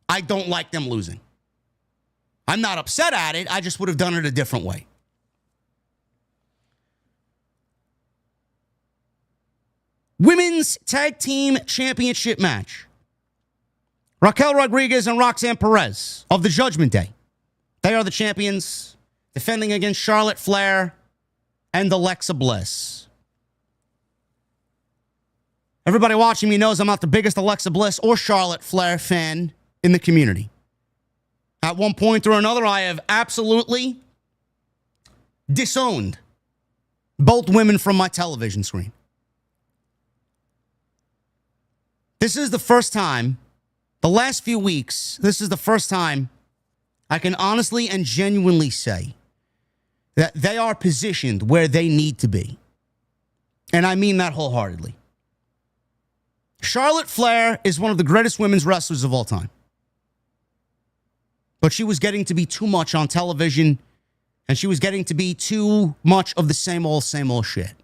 I don't like them losing. I'm not upset at it. I just would have done it a different way. Women's Tag Team Championship match. Raquel Rodriguez and Roxanne Perez of the Judgment Day. They are the champions, defending against Charlotte Flair and Alexa Bliss. Everybody watching me knows I'm not the biggest Alexa Bliss or Charlotte Flair fan in the community. At one point or another, I have absolutely disowned both women from my television screen. This is the first time, the last few weeks, this is the first time I can honestly and genuinely say that they are positioned where they need to be. And I mean that wholeheartedly. Charlotte Flair is one of the greatest women's wrestlers of all time. But she was getting to be too much on television, and she was getting to be too much of the same old shit.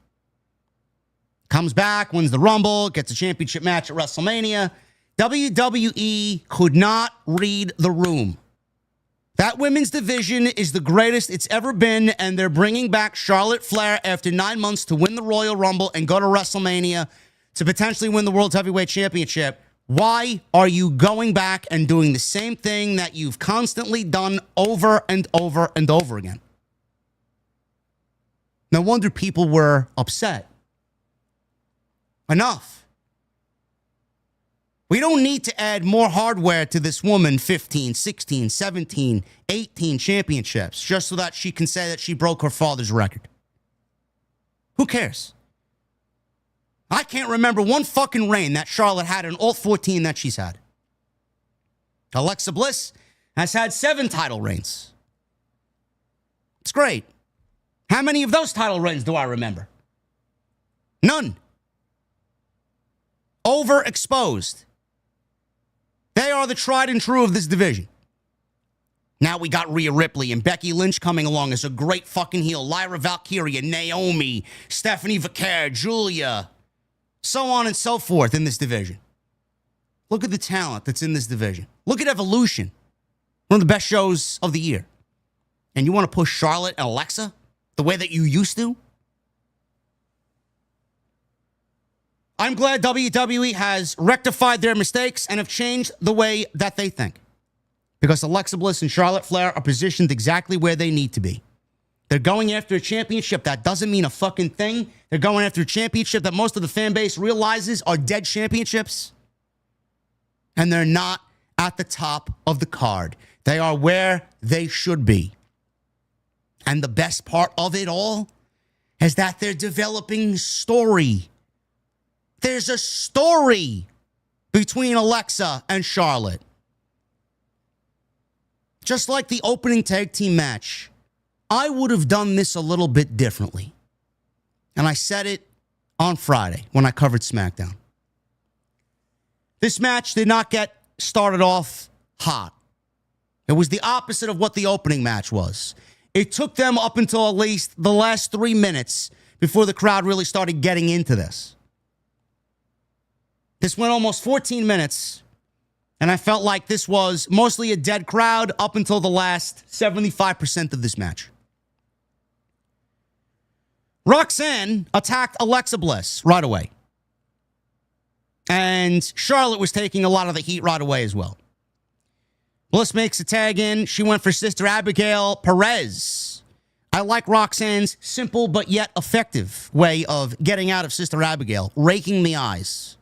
Comes back, wins the Rumble, gets a championship match at WrestleMania. WWE could not read the room. That women's division is the greatest it's ever been, and they're bringing back Charlotte Flair after 9 months to win the Royal Rumble and go to WrestleMania to potentially win the World Heavyweight Championship. Why are you going back and doing the same thing that you've constantly done over and over and over again? No wonder people were upset. Enough. We don't need to add more hardware to this woman, 15, 16, 17, 18 championships, just so that she can say that she broke her father's record. Who cares? I can't remember one fucking reign that Charlotte had in all 14 that she's had. Alexa Bliss has had 7 title reigns. It's great. How many of those title reigns do I remember? None. Overexposed. They are the tried and true of this division. Now we got Rhea Ripley and Becky Lynch coming along as a great fucking heel. Lyra Valkyria, Naomi, Stephanie Vaquer, Julia, so on and so forth in this division. Look at the talent that's in this division. Look at Evolution, one of the best shows of the year. And you want to push Charlotte and Alexa the way that you used to? I'm glad WWE has rectified their mistakes and have changed the way that they think. Because Alexa Bliss and Charlotte Flair are positioned exactly where they need to be. They're going after a championship that doesn't mean a fucking thing. They're going after a championship that most of the fan base realizes are dead championships. And they're not at the top of the card. They are where they should be. And the best part of it all is that they're developing story. There's a story between Alexa and Charlotte. Just like the opening tag team match, I would have done this a little bit differently. And I said it on Friday when I covered SmackDown. This match did not get started off hot. It was the opposite of what the opening match was. It took them up until at least the last 3 minutes before the crowd really started getting into this. This went almost 14 minutes, and I felt like this was mostly a dead crowd up until the last 75% of this match. Roxanne attacked Alexa Bliss right away. And Charlotte was taking a lot of the heat right away as well. Bliss makes a tag in. She went for Sister Abigail. Perez. I like Roxanne's simple but yet effective way of getting out of Sister Abigail, raking the eyes.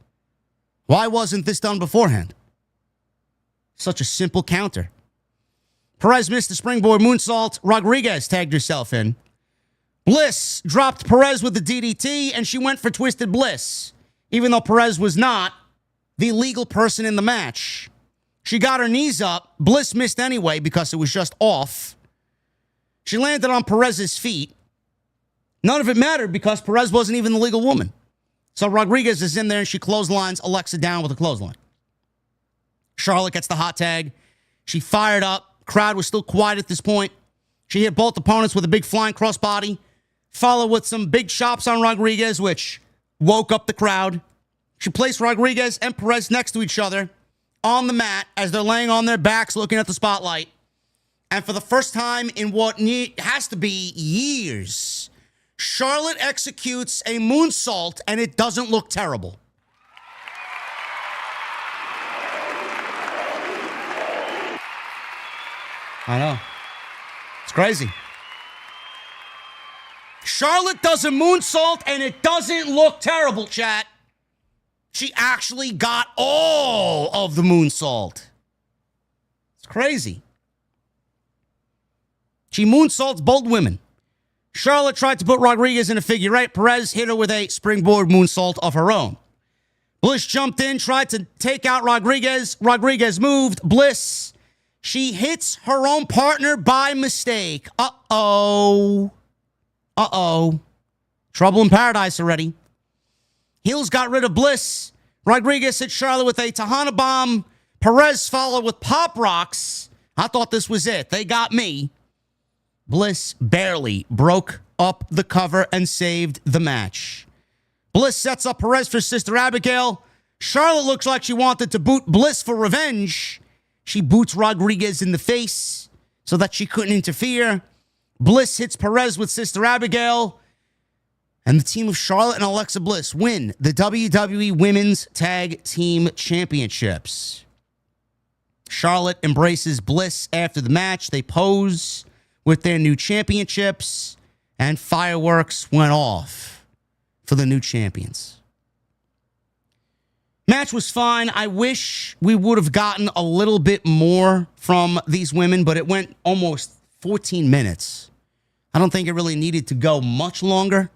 Why wasn't this done beforehand? Such a simple counter. Perez missed the springboard moonsault. Rodriguez tagged herself in. Bliss dropped Perez with the DDT, and she went for Twisted Bliss, even though Perez was not the legal person in the match. She got her knees up. Bliss missed anyway because it was just off. She landed on Perez's feet. None of it mattered because Perez wasn't even the legal woman. So Rodriguez is in there, and she clotheslines Alexa down with a clothesline. Charlotte gets the hot tag. She fired up. Crowd was still quiet at this point. She hit both opponents with a big flying crossbody, followed with some big chops on Rodriguez, which woke up the crowd. She placed Rodriguez and Perez next to each other on the mat as they're laying on their backs looking at the spotlight. And for the first time in what has to be years, Charlotte executes a moonsault, and it doesn't look terrible. I know. It's crazy. Charlotte does a moonsault, and it doesn't look terrible, chat. She actually got all of the moonsault. It's crazy. She moonsaults both women. Charlotte tried to put Rodriguez in a figure eight. Perez hit her with a springboard moonsault of her own. Bliss jumped in, tried to take out Rodriguez. Rodriguez moved. Bliss, she hits her own partner by mistake. Uh-oh. Trouble in paradise already. Heels got rid of Bliss. Rodriguez hit Charlotte with a Tejana bomb. Perez followed with Pop Rocks. I thought this was it. They got me. Bliss barely broke up the cover and saved the match. Bliss sets up Perez for Sister Abigail. Charlotte looks like she wanted to boot Bliss for revenge. She boots Rodriguez in the face so that she couldn't interfere. Bliss hits Perez with Sister Abigail. And the team of Charlotte and Alexa Bliss win the WWE Women's Tag Team Championships. Charlotte embraces Bliss after the match. They pose with their new championships, and fireworks went off for the new champions. Match was fine. I wish we would have gotten a little bit more from these women, but it went almost 14 minutes. I don't think it really needed to go much longer.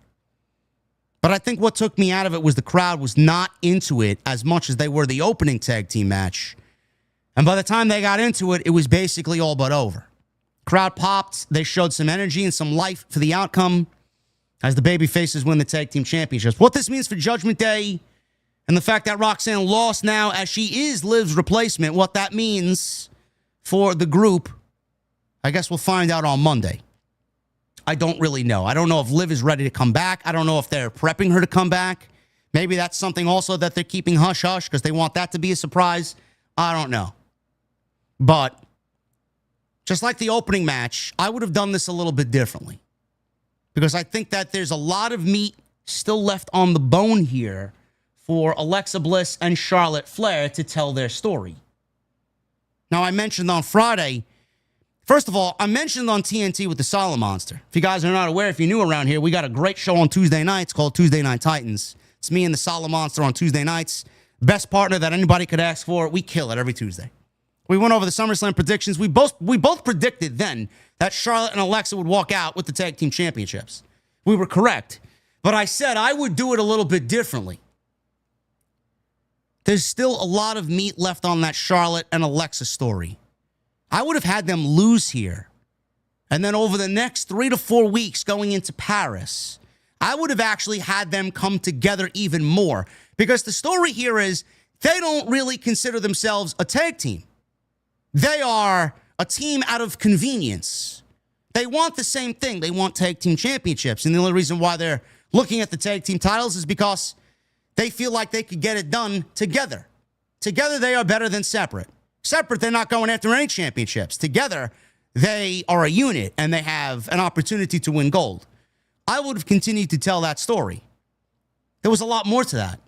But I think what took me out of it was the crowd was not into it as much as they were the opening tag team match. And by the time they got into it, it was basically all but over. Crowd popped. They showed some energy and some life for the outcome as the babyfaces win the tag team championships. What this means for Judgment Day and the fact that Roxanne lost now as she is Liv's replacement, what that means for the group, I guess we'll find out on Monday. I don't really know. I don't know if Liv is ready to come back. I don't know if they're prepping her to come back. Maybe that's something also that they're keeping hush-hush because they want that to be a surprise. I don't know. But just like the opening match, I would have done this a little bit differently because I think that there's a lot of meat still left on the bone here for Alexa Bliss and Charlotte Flair to tell their story. Now, I mentioned on Friday, first of all, I mentioned on TNT with the Solid Monster. If you guys are not aware, if you're new around here, we got a great show on Tuesday nights called Tuesday Night Titans. It's me and the Solid Monster on Tuesday nights. Best partner that anybody could ask for. We kill it every Tuesday. We went over the SummerSlam predictions. We both predicted then that Charlotte and Alexa would walk out with the tag team championships. We were correct. But I said I would do it a little bit differently. There's still a lot of meat left on that Charlotte and Alexa story. I would have had them lose here. And then over the next 3 to 4 weeks going into Paris, I would have actually had them come together even more. Because the story here is they don't really consider themselves a tag team. They are a team out of convenience. They want the same thing. They want tag team championships. And the only reason why they're looking at the tag team titles is because they feel like they could get it done together. Together, they are better than separate. Separate, they're not going after any championships. Together, they are a unit, and they have an opportunity to win gold. I would have continued to tell that story. There was a lot more to that.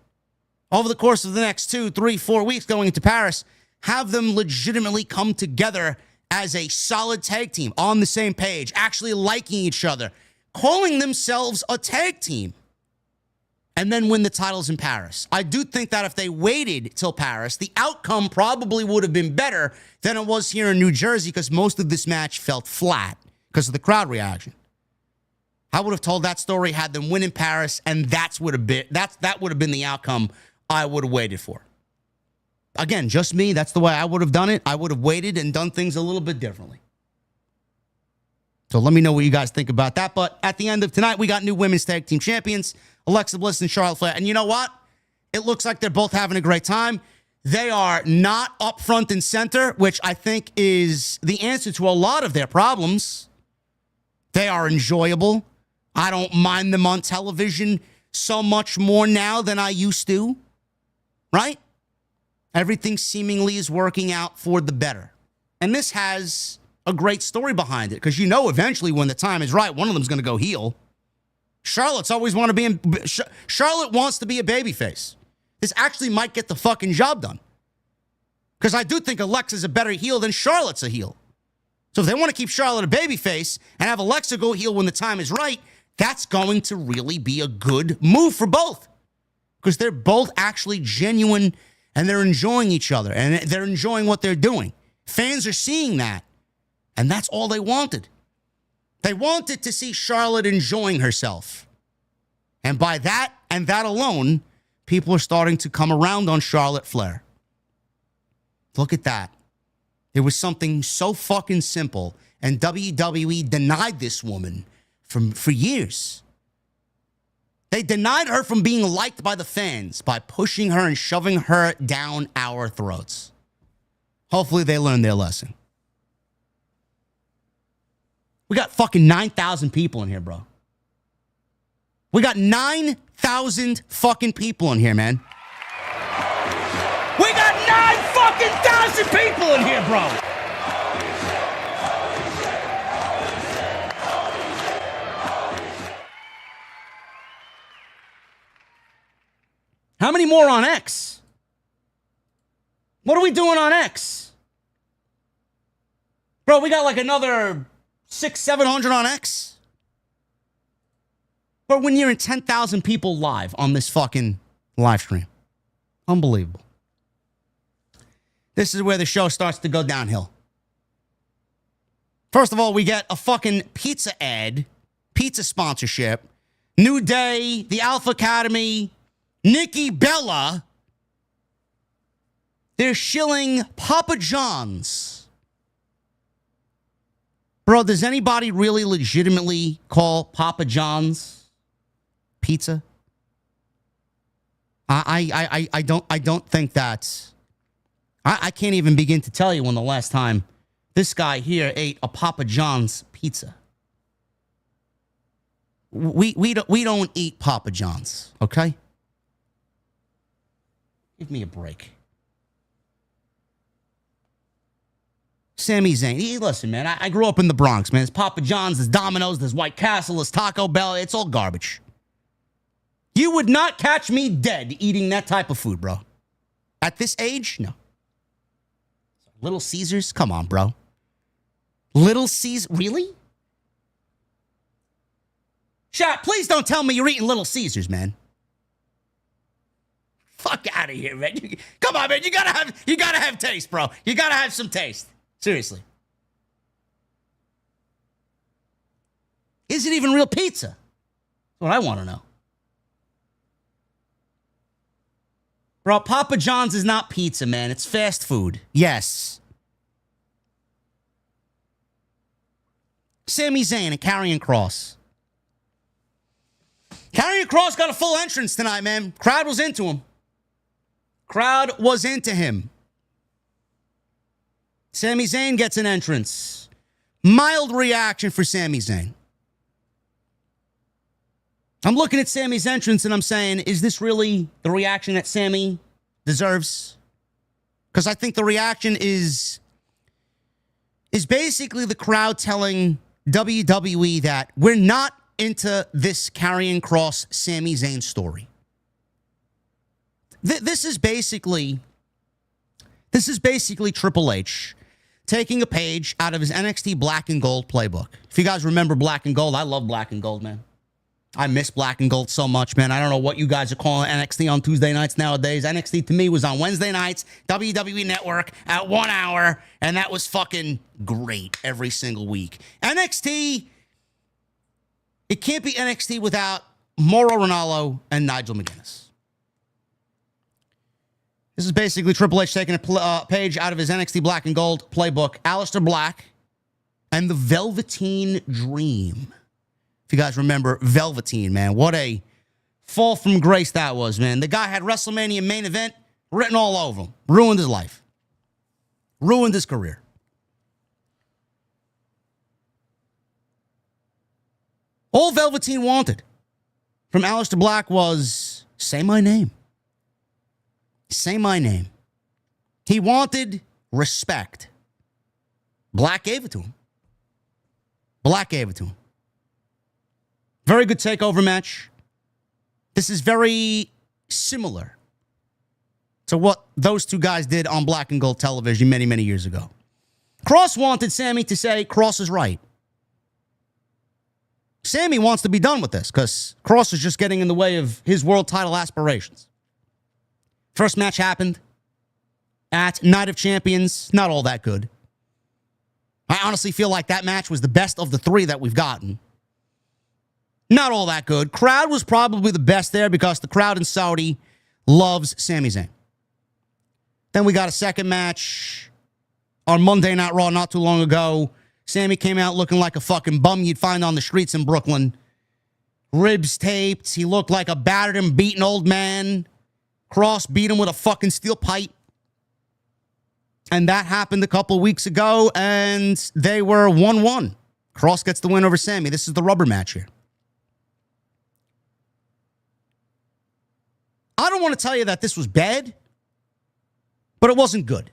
Over the course of the next 2, 3, 4 weeks going into Paris, have them legitimately come together as a solid tag team, on the same page, actually liking each other, calling themselves a tag team, and then win the titles in Paris. I do think that if they waited till Paris, the outcome probably would have been better than it was here in New Jersey because most of this match felt flat because of the crowd reaction. I would have told that story, had them win in Paris, and that would have been the outcome I would have waited for. Again, just me. That's the way I would have done it. I would have waited and done things a little bit differently. So let me know what you guys think about that. But at the end of tonight, we got new women's tag team champions, Alexa Bliss and Charlotte Flair. And you know what? It looks like they're both having a great time. They are not up front and center, which I think is the answer to a lot of their problems. are enjoyable. I don't mind them on television so much more now than I used to, right? Everything seemingly is working out for the better. And this has a great story behind it because you know eventually when the time is right, one of them's going to go heel. Charlotte wants to be a babyface. This actually might get the fucking job done. Because I do think Alexa's a better heel than Charlotte's a heel. So if they want to keep Charlotte a babyface and have Alexa go heel when the time is right, that's going to really be a good move for both. Because they're both actually genuine and they're enjoying each other and they're enjoying what they're doing. Fans are seeing that. And that's all they wanted. They wanted to see Charlotte enjoying herself. And by that and that alone, people are starting to come around on Charlotte Flair. Look at that. It was something so fucking simple. And WWE denied this woman for years. They denied her from being liked by the fans by pushing her and shoving her down our throats. Hopefully they learned their lesson. We got fucking 9,000 people in here, bro. We got 9,000 fucking people in here, man. We got 9,000 people in here, bro. How many more on X? What are we doing on X? Bro, we got like another 600-700 on X. But when you're in 10,000 people live on this fucking live stream. Unbelievable. This is where the show starts to go downhill. First of all, we get a fucking pizza ad, pizza sponsorship, New Day, the Alpha Academy, Nikki Bella. They're shilling Papa John's. Bro, does anybody really legitimately call Papa John's pizza? I don't think that's... I can't even begin to tell you when the last time this guy here ate a Papa John's pizza. We don't eat Papa John's, okay? Give me a break. Sami Zayn. Listen, man, I grew up in the Bronx, man. There's Papa John's, there's Domino's, there's White Castle, there's Taco Bell. It's all garbage. You would not catch me dead eating that type of food, bro. At this age, no. Little Caesars? Come on, bro. Little Caesars? Really? Chat, please don't tell me you're eating Little Caesars, man. Fuck out of here, man. Come on, man. You gotta have taste, bro. You gotta have some taste. Seriously. Is it even real pizza? That's what I want to know. Bro, Papa John's is not pizza, man. It's fast food. Yes. Sami Zayn and Karrion Kross. Karrion Kross got a full entrance tonight, man. Crowd was into him. Crowd was into him. Sami Zayn gets an entrance. Mild reaction for Sami Zayn. I'm looking at Sami's entrance and I'm saying, is this really the reaction that Sami deserves? Because I think the reaction is basically the crowd telling WWE that we're not into this Karrion Kross Sami Zayn story. This is basically Triple H taking a page out of his NXT Black and Gold playbook. If you guys remember Black and Gold, I love Black and Gold, man. I miss Black and Gold so much, man. I don't know what you guys are calling NXT on Tuesday nights nowadays. NXT to me was on Wednesday nights, WWE Network at 1 hour, and that was fucking great every single week. NXT, it can't be NXT without Mauro Ranallo and Nigel McGuinness. This is basically Triple H taking a page out of his NXT Black and Gold playbook. Aleister Black and the Velveteen Dream. If you guys remember Velveteen, man, what a fall from grace that was, man. The guy had WrestleMania main event written all over him. Ruined his life. Ruined his career. All Velveteen wanted from Aleister Black was, say my name. Say my name. He wanted respect. Black gave it to him. Black gave it to him. Very good takeover match. This is very similar to what those two guys did on Black and Gold television many, many years ago. Kross wanted Sami to say, Kross is right. Sami wants to be done with this because Kross is just getting in the way of his world title aspirations. First match happened at Night of Champions. Not all that good. I honestly feel like that match was the best of the three that we've gotten. Not all that good. Crowd was probably the best there because the crowd in Saudi loves Sami Zayn. Then we got a second match on Monday Night Raw not too long ago. Sami came out looking like a fucking bum you'd find on the streets in Brooklyn. Ribs taped. He looked like a battered and beaten old man. Kross beat him with a fucking steel pipe. And that happened a couple weeks ago, and they were 1-1. Kross gets the win over Sami. This is the rubber match here. I don't want to tell you that this was bad, but it wasn't good.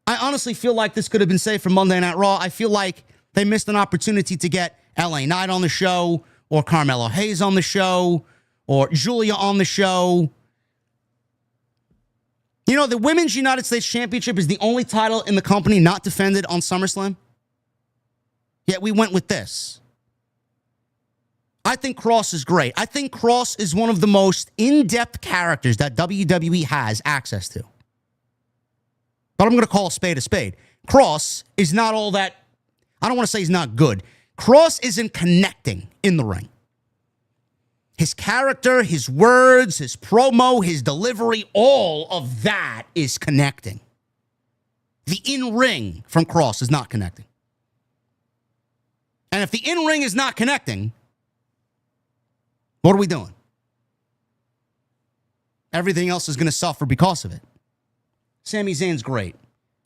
I honestly feel like this could have been saved for Monday Night Raw. I feel like they missed an opportunity to get LA Knight on the show, or Carmelo Hayes on the show, or Julia on the show. You know, the Women's United States Championship is the only title in the company not defended on SummerSlam. Yet we went with this. I think Kross is great. I think Kross is one of the most in-depth characters that WWE has access to. But I'm going to call a spade a spade. Kross is not all that, I don't want to say he's not good. Kross isn't connecting in the ring. His character, his words, his promo, his delivery, all of that is connecting. The in-ring from Kross is not connecting. And if the in-ring is not connecting, what are we doing? Everything else is going to suffer because of it. Sami Zayn's great.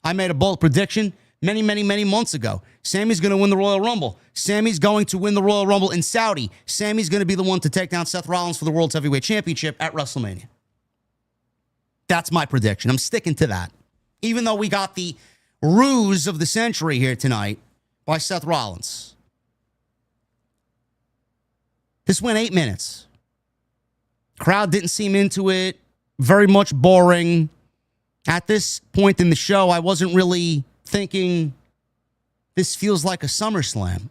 I made a bold prediction many, many, many months ago. Sami's going to win the Royal Rumble. Sami's going to win the Royal Rumble in Saudi. Sami's going to be the one to take down Seth Rollins for the World Heavyweight Championship at WrestleMania. That's my prediction. I'm sticking to that. Even though we got the ruse of the century here tonight by Seth Rollins. This went 8 minutes. Crowd didn't seem into it. Very much boring. At this point in the show, I wasn't really thinking this feels like a SummerSlam.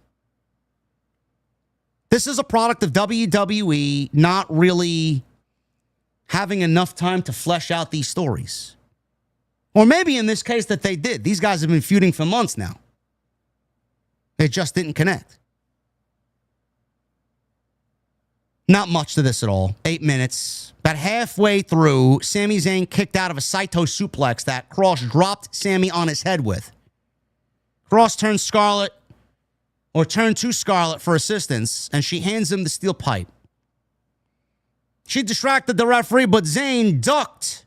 This is a product of WWE not really having enough time to flesh out these stories. Or maybe in this case that they did. These guys have been feuding for months now. They just didn't connect. Not much to this at all. 8 minutes. About halfway through, Sami Zayn kicked out of a Saito suplex that Kross dropped Sami on his head with. Kross turned to Scarlett for assistance, and she hands him the steel pipe. She distracted the referee, but Zayn ducked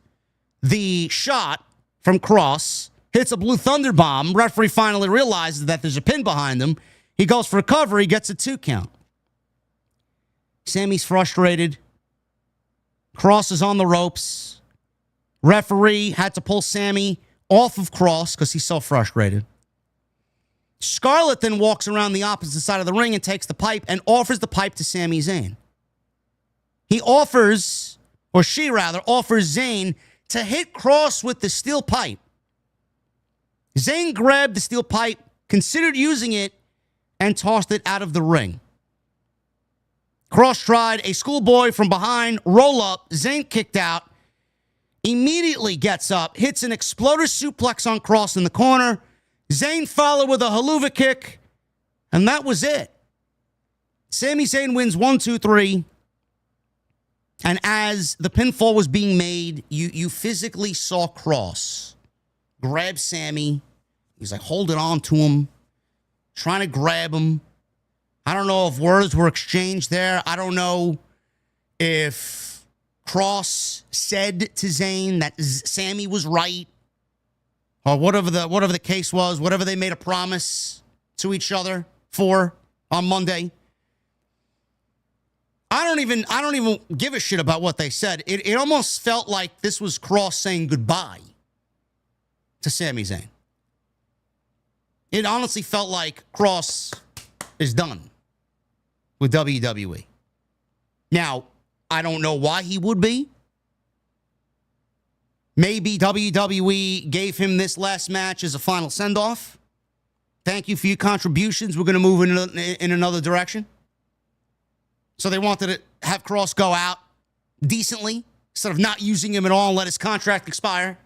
the shot from Kross, hits a Blue Thunder bomb. Referee finally realizes that there's a pin behind him. He goes for a cover. He gets a 2 count. Sami's frustrated. Kross is on the ropes. Referee had to pull Sami off of Kross because he's so frustrated. Scarlett then walks around the opposite side of the ring and takes the pipe and offers the pipe to Sami Zayn. She offers Zayn to hit Kross with the steel pipe. Zayn grabbed the steel pipe, considered using it, and tossed it out of the ring. Kross tried a schoolboy from behind, roll up. Zayn kicked out. Immediately gets up, hits an exploder suplex on Kross in the corner. Zayn followed with a haluva kick, and that was it. Sami Zayn wins 1, 2, 3. And as the pinfall was being made, you physically saw Kross grab Sami. He's like holding on to him, trying to grab him. I don't know if words were exchanged there. I don't know if Kross said to Zayn that Sami was right, or whatever the case was, whatever they made a promise to each other for on Monday. I don't even give a shit about what they said. It almost felt like this was Kross saying goodbye to Sami Zayn. It honestly felt like Kross is done with WWE. Now, I don't know why he would be. Maybe WWE gave him this last match as a final send-off. Thank you for your contributions. We're going to move in another direction. So they wanted to have Kross go out decently instead of not using him at all and let his contract expire.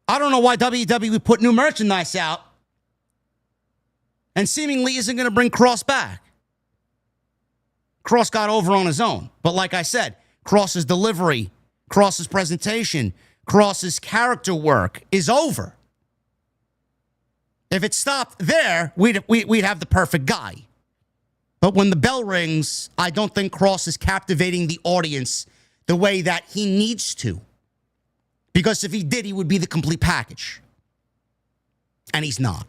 I don't know why WWE put new merchandise out and seemingly isn't going to bring Kross back. Kross got over on his own. But like I said, Kross's delivery, Kross's presentation, Kross's character work is over. If it stopped there, we'd have the perfect guy. But when the bell rings, I don't think Kross is captivating the audience the way that he needs to. Because if he did, he would be the complete package. And he's not.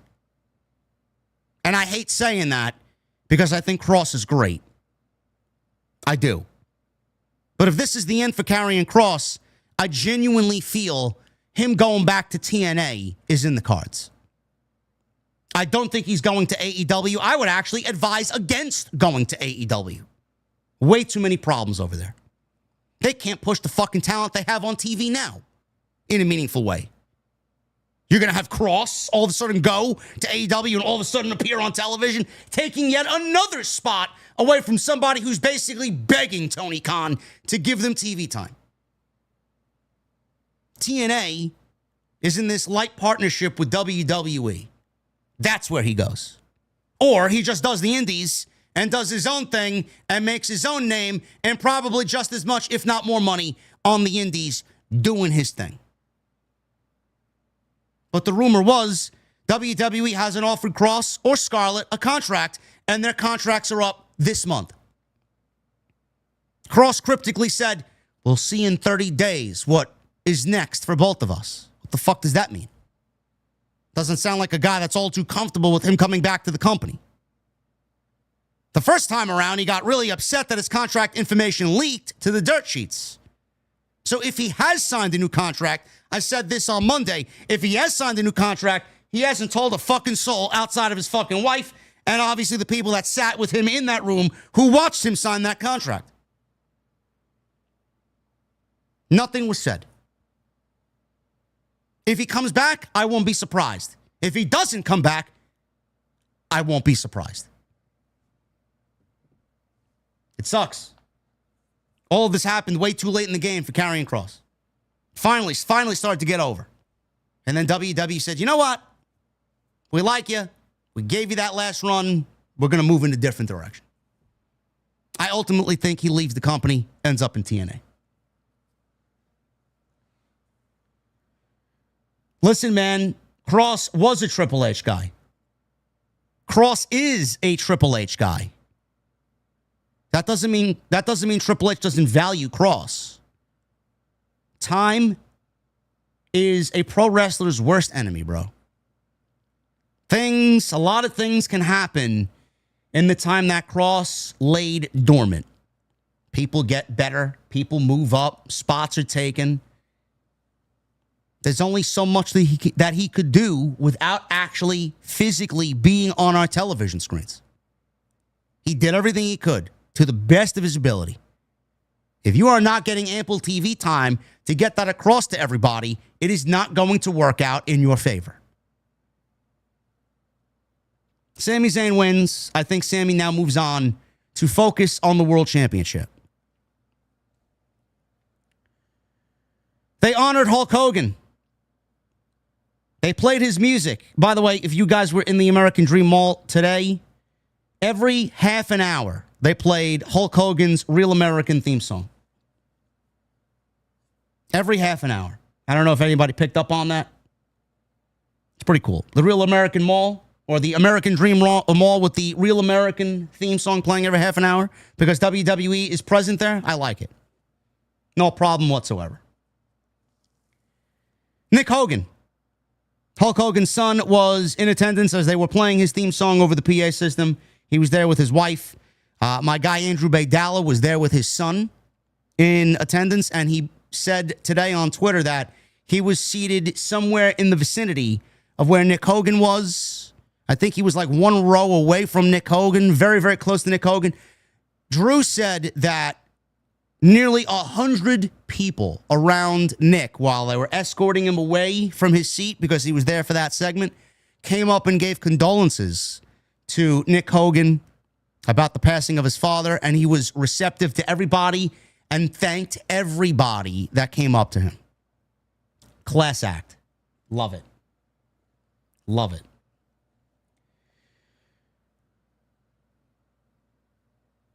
And I hate saying that because I think Kross is great. I do. But if this is the end for Karrion Kross, I genuinely feel him going back to TNA is in the cards. I don't think he's going to AEW. I would actually advise against going to AEW. Way too many problems over there. They can't push the fucking talent they have on TV now in a meaningful way. You're going to have Kross all of a sudden go to AEW and all of a sudden appear on television, taking yet another spot away from somebody who's basically begging Tony Khan to give them TV time. TNA is in this light partnership with WWE. That's where he goes. Or he just does the indies and does his own thing and makes his own name and probably just as much, if not more money, on the indies doing his thing. But the rumor was WWE hasn't offered Kross or Scarlett a contract, and their contracts are up this month. Kross cryptically said, "We'll see in 30 days what is next for both of us." What the fuck does that mean? Doesn't sound like a guy that's all too comfortable with him coming back to the company. The first time around, he got really upset that his contract information leaked to the dirt sheets. So if he has signed a new contract, I said this on Monday, if he has signed a new contract, he hasn't told a fucking soul outside of his fucking wife and obviously the people that sat with him in that room who watched him sign that contract. Nothing was said. If he comes back, I won't be surprised. If he doesn't come back, I won't be surprised. It sucks. All of this happened way too late in the game for Karrion Kross. Finally started to get over. And then WWE said, you know what? We like you. We gave you that last run. We're going to move in a different direction. I ultimately think he leaves the company, ends up in TNA. Listen, man, Kross was a Triple H guy. Kross is a Triple H guy. That doesn't mean Triple H doesn't value Kross. Time is a pro wrestler's worst enemy, bro. A lot of things can happen in the time that Kross laid dormant. People get better. People move up. Spots are taken. There's only so much that he could do without actually physically being on our television screens. He did everything he could to the best of his ability. If you are not getting ample TV time to get that across to everybody, it is not going to work out in your favor. Sami Zayn wins. I think Sami now moves on to focus on the World Championship. They honored Hulk Hogan. They played his music. By the way, if you guys were in the American Dream Mall today, every half an hour, they played Hulk Hogan's Real American theme song. Every half an hour. I don't know if anybody picked up on that. It's pretty cool. The Real American Mall, or the American Dream Mall with the Real American theme song playing every half an hour because WWE is present there. I like it. No problem whatsoever. Nick Hogan Hulk Hogan's son was in attendance as they were playing his theme song over the PA system. He was there with his wife. My guy Andrew Baydala was there with his son in attendance, and he said today on Twitter that he was seated somewhere in the vicinity of where Nick Hogan was. I think he was like one row away from Nick Hogan, very, very close to Nick Hogan. Drew said that nearly 100 people around Nick, while they were escorting him away from his seat because he was there for that segment, came up and gave condolences to Nick Hogan about the passing of his father, and he was receptive to everybody and thanked everybody that came up to him. Class act. Love it. Love it.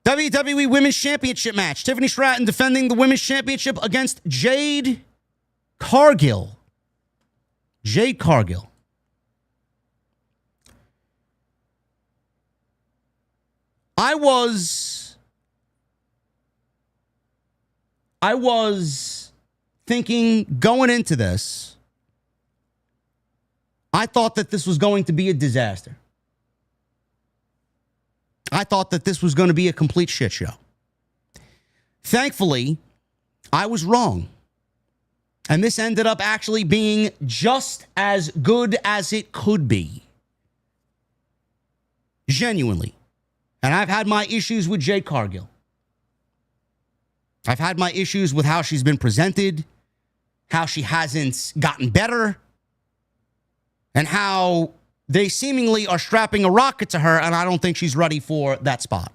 WWE Women's Championship match. Tiffany Stratton defending the Women's Championship against Jade Cargill. Jade Cargill. I was thinking going into this, I thought that this was going to be a disaster. I thought that this was going to be a complete shit show. Thankfully, I was wrong. And this ended up actually being just as good as it could be. Genuinely. And I've had my issues with Jade Cargill. I've had my issues with how she's been presented, how she hasn't gotten better, and how they seemingly are strapping a rocket to her, and I don't think she's ready for that spot.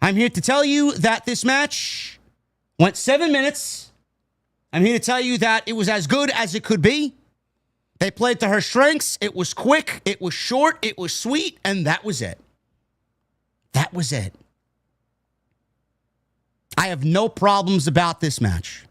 I'm here to tell you that this match went 7 minutes. I'm here to tell you that it was as good as it could be. They played to her strengths. It was quick. It was short. It was sweet. And that was it. That was it. I have no problems about this match.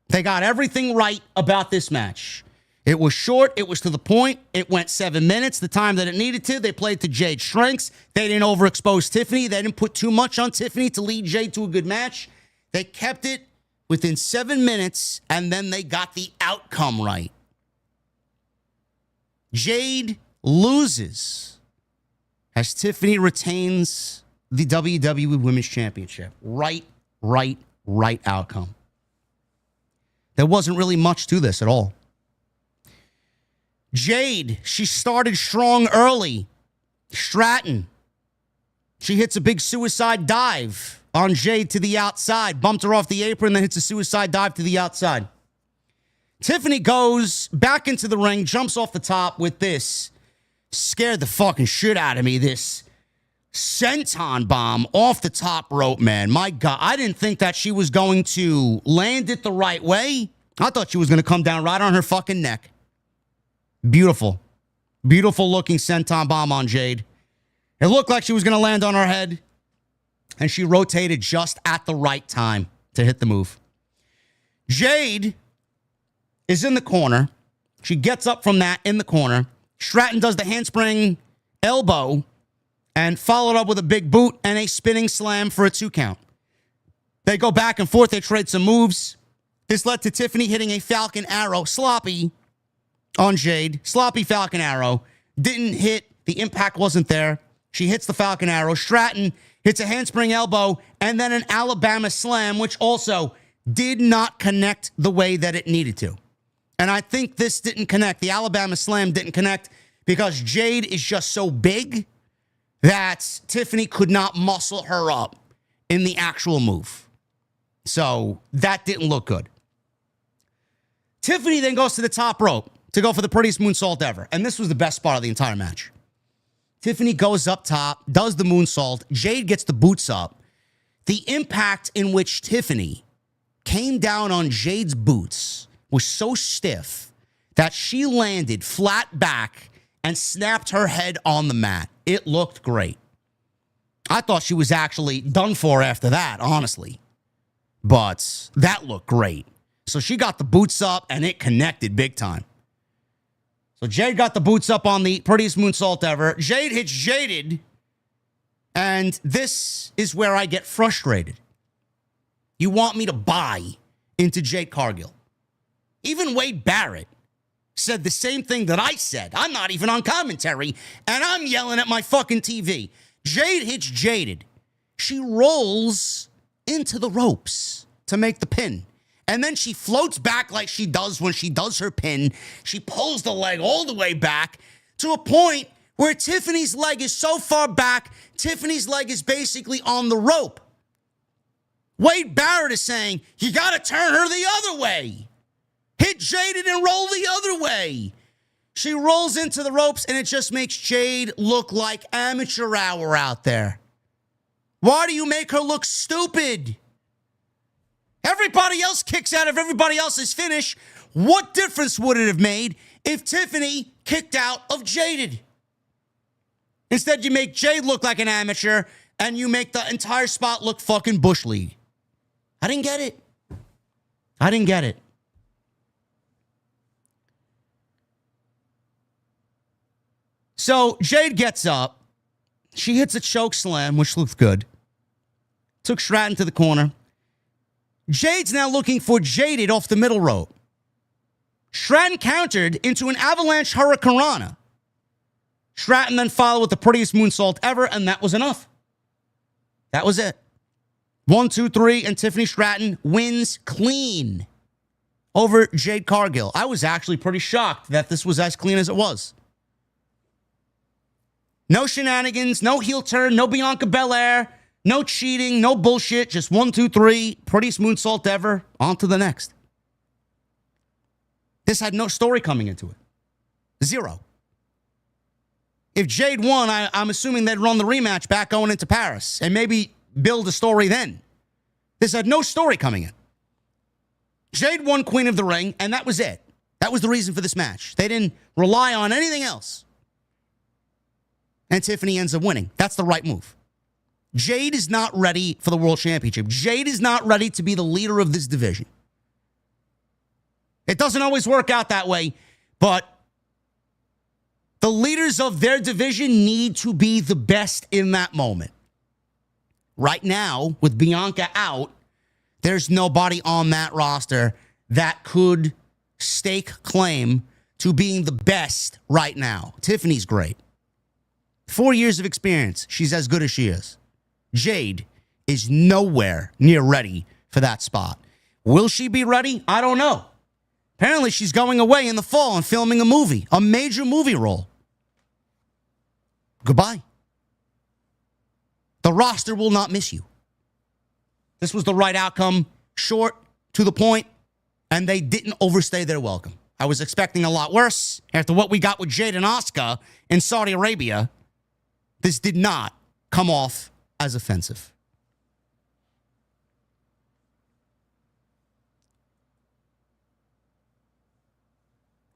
They got everything right about this match. It was short. It was to the point. It went 7 minutes, the time that it needed to. They played to Jade's strengths. They didn't overexpose Tiffany. They didn't put too much on Tiffany to lead Jade to a good match. They kept it within 7 minutes, and then they got the outcome right. Jade loses as Tiffany retains the WWE Women's Championship. Right outcome. There wasn't really much to this at all. Jade, she started strong early. Stratton, she hits a big suicide dive on Jade to the outside. Bumped her off the apron, then hits a suicide dive to the outside. Tiffany goes back into the ring, jumps off the top with this. Scared the fucking shit out of me. This senton bomb off the top rope, man. My God, I didn't think that she was going to land it the right way. I thought she was going to come down right on her fucking neck. Beautiful. Beautiful looking senton bomb on Jade. It looked like she was going to land on her head. And she rotated just at the right time to hit the move. Jade is in the corner. She gets up from that in the corner. Stratton does the handspring elbow and followed up with a big boot and a spinning slam for a 2 count. They go back and forth. They trade some moves. This led to Tiffany hitting a Falcon Arrow. Sloppy on Jade. Sloppy Falcon Arrow. Didn't hit. The impact wasn't there. She hits the Falcon Arrow. Stratton hits a handspring elbow and then an Alabama slam, which also did not connect the way that it needed to. And I think this didn't connect. The Alabama slam didn't connect because Jade is just so big that Tiffany could not muscle her up in the actual move. So that didn't look good. Tiffany then goes to the top rope to go for the prettiest moonsault ever. And this was the best part of the entire match. Tiffany goes up top, does the moonsault. Jade gets the boots up. The impact in which Tiffany came down on Jade's boots was so stiff that she landed flat back and snapped her head on the mat. It looked great. I thought she was actually done for after that, honestly. But that looked great. So she got the boots up and it connected big time. So Jade got the boots up on the prettiest moonsault ever. Jade hits Jaded. And this is where I get frustrated. You want me to buy into Jade Cargill. Even Wade Barrett said the same thing that I said. I'm not even on commentary, and I'm yelling at my fucking TV. Jade hits Jaded. She rolls into the ropes to make the pin. And then she floats back like she does when she does her pin. She pulls the leg all the way back to a point where Tiffany's leg is so far back, Tiffany's leg is basically on the rope. Wade Barrett is saying, you got to turn her the other way. Hit Jaded and roll the other way. She rolls into the ropes, and it just makes Jade look like amateur hour out there. Why do you make her look stupid? Everybody else kicks out of everybody else's finish. What difference would it have made if Tiffany kicked out of Jaded? Instead, you make Jade look like an amateur, and you make the entire spot look fucking Bush League. I didn't get it. I didn't get it. So Jade gets up. She hits a choke slam, which looked good. Took Stratton to the corner. Jade's now looking for Jaded off the middle rope. Stratton countered into an avalanche hurricanrana. Stratton then followed with the prettiest moonsault ever, and that was enough. That was it. 1, 2, 3, and Tiffany Stratton wins clean over Jade Cargill. I was actually pretty shocked that this was as clean as it was. No shenanigans, no heel turn, no Bianca Belair, no cheating, no bullshit. Just 1, 2, 3, prettiest moonsault ever. On to the next. This had no story coming into it. Zero. If Jade won, I'm assuming they'd run the rematch back going into Paris and maybe build a story then. This had no story coming in. Jade won Queen of the Ring, and that was it. That was the reason for this match. They didn't rely on anything else. And Tiffany ends up winning. That's the right move. Jade is not ready for the World Championship. Jade is not ready to be the leader of this division. It doesn't always work out that way, but the leaders of their division need to be the best in that moment. Right now, with Bianca out, there's nobody on that roster that could stake claim to being the best right now. Tiffany's great. 4 years of experience. She's as good as she is. Jade is nowhere near ready for that spot. Will she be ready? I don't know. Apparently, she's going away in the fall and filming a movie, a major movie role. Goodbye. The roster will not miss you. This was the right outcome, short, to the point, and they didn't overstay their welcome. I was expecting a lot worse after what we got with Jade and Asuka in Saudi Arabia. This did not come off as offensive.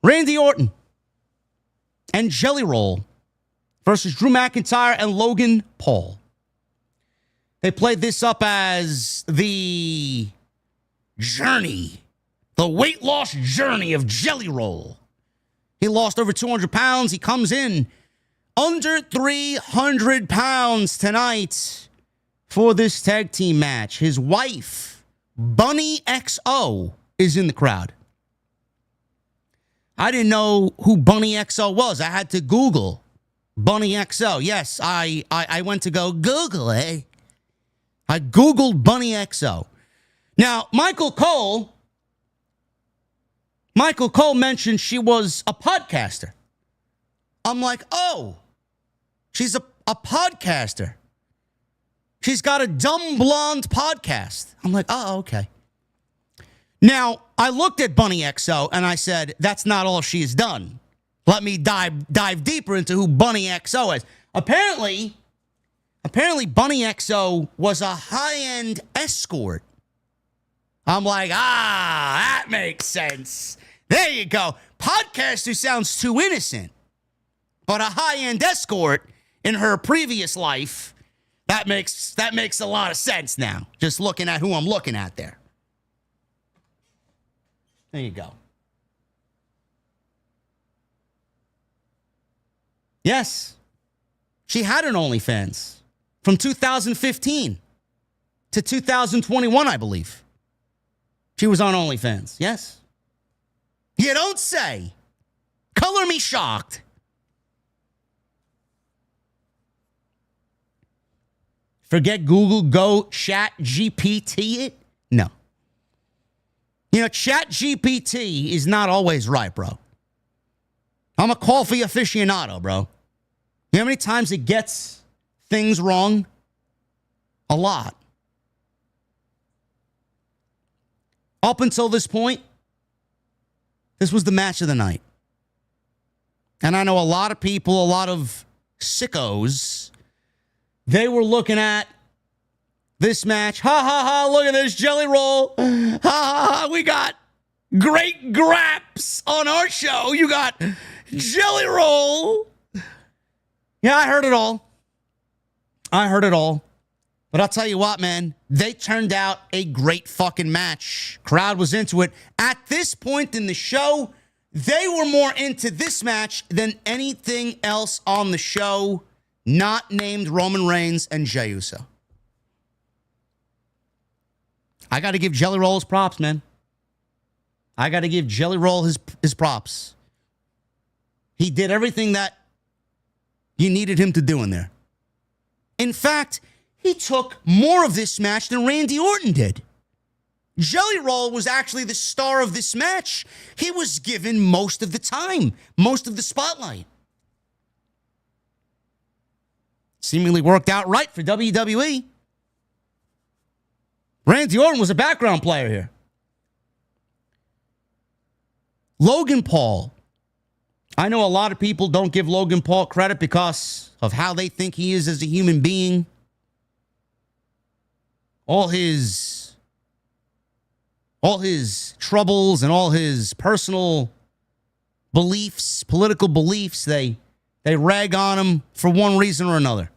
Randy Orton and Jelly Roll versus Drew McIntyre and Logan Paul. They played this up as the journey, the weight loss journey of Jelly Roll. He lost over 200 pounds. He comes in under 300 pounds tonight for this tag team match. His wife, Bunny XO, is in the crowd. I didn't know who Bunny XO was. I had to Google Bunny XO. Yes, I went to go Google it. I Googled Bunny XO. Now, Michael Cole mentioned she was a podcaster. I'm like, oh, she's a podcaster. She's got a Dumb Blonde podcast. I'm like, oh, okay. Now, I looked at Bunny XO and I said, that's not all she's done. Let me dive deeper into who Bunny XO is. Apparently Bunny XO was a high-end escort. I'm like, that makes sense. There you go. Podcaster sounds too innocent. But a high-end escort in her previous life, that makes a lot of sense now. Just looking at who I'm looking at there. There you go. Yes, she had an OnlyFans from 2015 to 2021, I believe. She was on OnlyFans, yes. You don't say. Color me shocked. Forget Google, go Chat GPT it? No. You know, Chat GPT is not always right, bro. I'm a coffee aficionado, bro. You know how many times it gets things wrong? A lot. Up until this point, this was the match of the night. And I know a lot of people, a lot of sickos, they were looking at this match. Ha, ha, ha, look at this Jelly Roll. Ha, ha, ha, we got great graps on our show. You got Jelly Roll. Yeah, I heard it all. But I'll tell you what, man, they turned out a great fucking match. Crowd was into it. At this point in the show, they were more into this match than anything else on the show, not named Roman Reigns and Jey Uso. I got to give Jelly Roll his props, man. I got to give Jelly Roll his props. He did everything that you needed him to do in there. In fact, he took more of this match than Randy Orton did. Jelly Roll was actually the star of this match. He was given most of the time, most of the spotlight. Seemingly worked out right for WWE. Randy Orton was a background player here. Logan Paul. I know a lot of people don't give Logan Paul credit because of how they think he is as a human being. All his troubles and all his personal beliefs, political beliefs, they rag on him for one reason or another.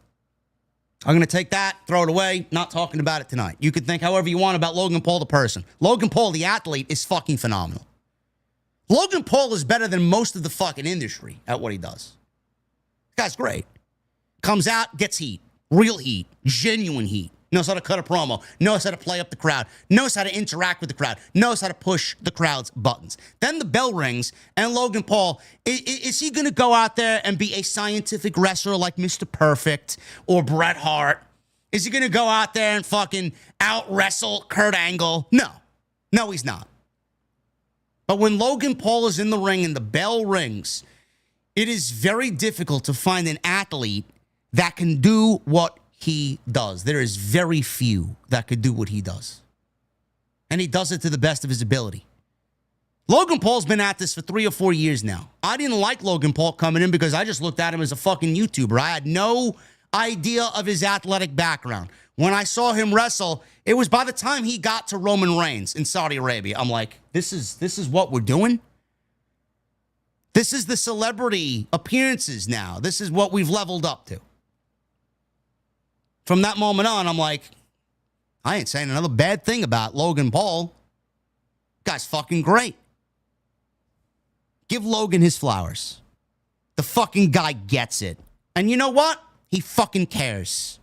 I'm going to take that, throw it away, not talking about it tonight. You could think however you want about Logan Paul the person. Logan Paul the athlete is fucking phenomenal. Logan Paul is better than most of the fucking industry at what he does. This guy's great. Comes out, gets heat. Real heat. Genuine heat. Knows how to cut a promo. Knows how to play up the crowd. Knows how to interact with the crowd. Knows how to push the crowd's buttons. Then the bell rings, and Logan Paul, is he going to go out there and be a scientific wrestler like Mr. Perfect or Bret Hart? Is he going to go out there and fucking out-wrestle Kurt Angle? No. No, he's not. But when Logan Paul is in the ring and the bell rings, it is very difficult to find an athlete that can do what he does. There is very few that could do what he does. And he does it to the best of his ability. Logan Paul's been at this for 3 or 4 years now. I didn't like Logan Paul coming in because I just looked at him as a fucking YouTuber. I had no idea of his athletic background. When I saw him wrestle, it was by the time he got to Roman Reigns in Saudi Arabia. I'm like, this is what we're doing? This is the celebrity appearances now. This is what we've leveled up to. From that moment on, I'm like, I ain't saying another bad thing about Logan Paul. Guy's fucking great. Give Logan his flowers. The fucking guy gets it. And you know what? He fucking cares.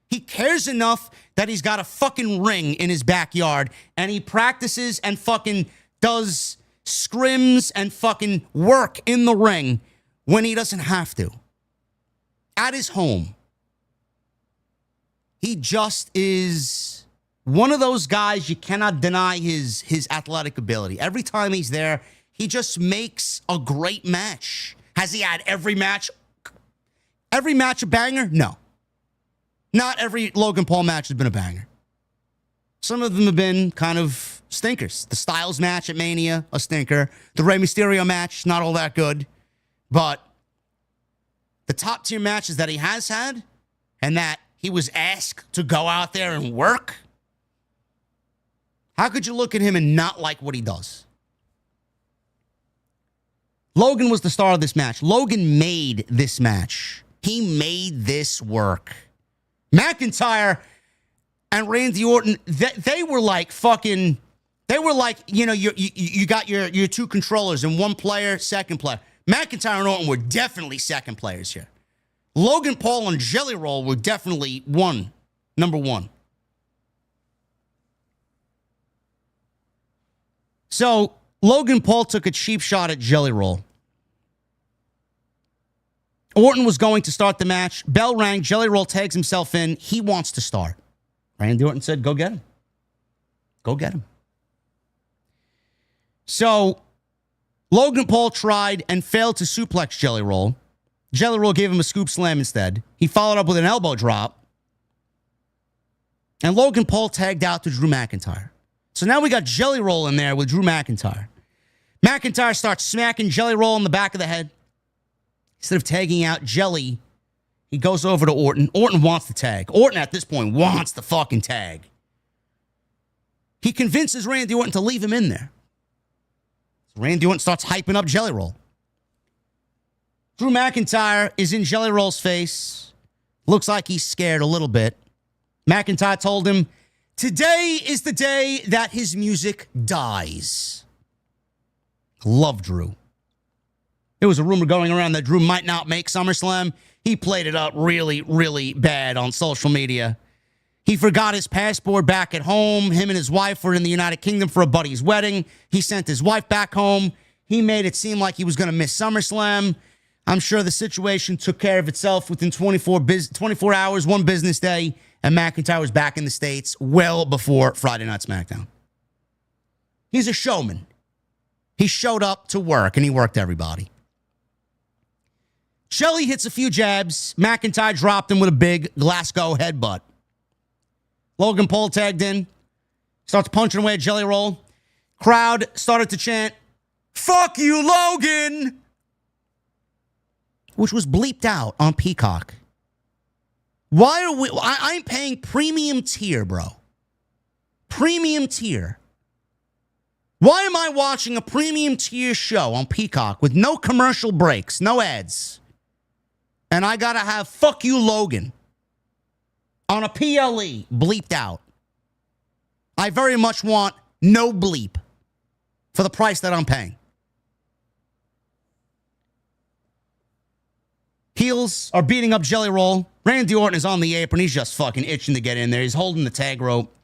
He cares enough that he's got a fucking ring in his backyard and he practices and fucking does scrims and fucking work in the ring when he doesn't have to. At his home. He just is one of those guys you cannot deny his athletic ability. Every time he's there, he just makes a great match. Has he had every match a banger? No. Not every Logan Paul match has been a banger. Some of them have been kind of stinkers. The Styles match at Mania, a stinker. The Rey Mysterio match, not all that good. But the top tier matches that he has had and that he was asked to go out there and work. How could you look at him and not like what he does? Logan was the star of this match. Logan made this match. He made this work. McIntyre and Randy Orton, they were like fucking, they were like, you know, you got your two controllers and one player, second player. McIntyre and Orton were definitely second players here. Logan Paul and Jelly Roll were definitely number one. So Logan Paul took a cheap shot at Jelly Roll. Orton was going to start the match. Bell rang. Jelly Roll tags himself in. He wants to start. Randy Orton said, go get him. Go get him. So Logan Paul tried and failed to suplex Jelly Roll. Jelly Roll gave him a scoop slam instead. He followed up with an elbow drop. And Logan Paul tagged out to Drew McIntyre. So now we got Jelly Roll in there with Drew McIntyre. McIntyre starts smacking Jelly Roll in the back of the head. Instead of tagging out Jelly, he goes over to Orton. Orton wants the tag. Orton at this point wants the fucking tag. He convinces Randy Orton to leave him in there. So Randy Orton starts hyping up Jelly Roll. Drew McIntyre is in Jelly Roll's face. Looks like he's scared a little bit. McIntyre told him, today is the day that his music dies. Love Drew. There was a rumor going around that Drew might not make SummerSlam. He played it up really, really bad on social media. He forgot his passport back at home. Him and his wife were in the United Kingdom for a buddy's wedding. He sent his wife back home. He made it seem like he was going to miss SummerSlam. I'm sure the situation took care of itself within 24 hours, one business day, and McIntyre was back in the States well before Friday Night SmackDown. He's a showman. He showed up to work, and he worked everybody. Jelly hits a few jabs. McIntyre dropped him with a big Glasgow headbutt. Logan Paul tagged in. Starts punching away at Jelly Roll. Crowd started to chant, "Fuck you, Logan!" which was bleeped out on Peacock. Why are we... I'm paying premium tier, bro. Premium tier. Why am I watching a premium tier show on Peacock with no commercial breaks, no ads? And I gotta have "Fuck you, Logan" on a PLE bleeped out. I very much want no bleep for the price that I'm paying. Heels are beating up Jelly Roll. Randy Orton is on the apron. He's just fucking itching to get in there. He's holding the tag rope.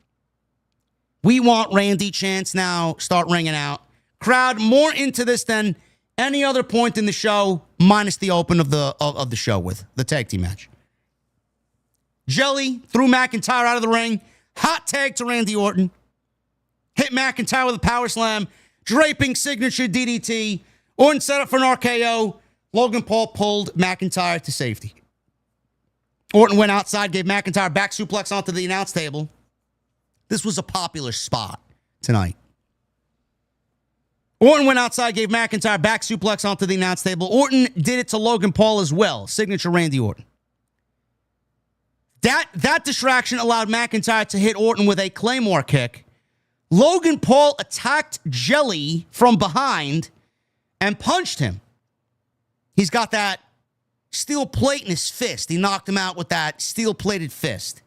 "We want Randy" chants now start ringing out. Crowd more into this than any other point in the show, minus the open of the show with the tag team match. Jelly threw McIntyre out of the ring. Hot tag to Randy Orton. Hit McIntyre with a power slam. Draping signature DDT. Orton set up for an RKO. Logan Paul pulled McIntyre to safety. Orton went outside, gave McIntyre back suplex onto the announce table. This was a popular spot tonight. Orton went outside, gave McIntyre back suplex onto the announce table. Orton did it to Logan Paul as well. Signature Randy Orton. That distraction allowed McIntyre to hit Orton with a Claymore kick. Logan Paul attacked Jelly from behind and punched him. He's got that steel plate in his fist. He knocked him out with that steel-plated fist.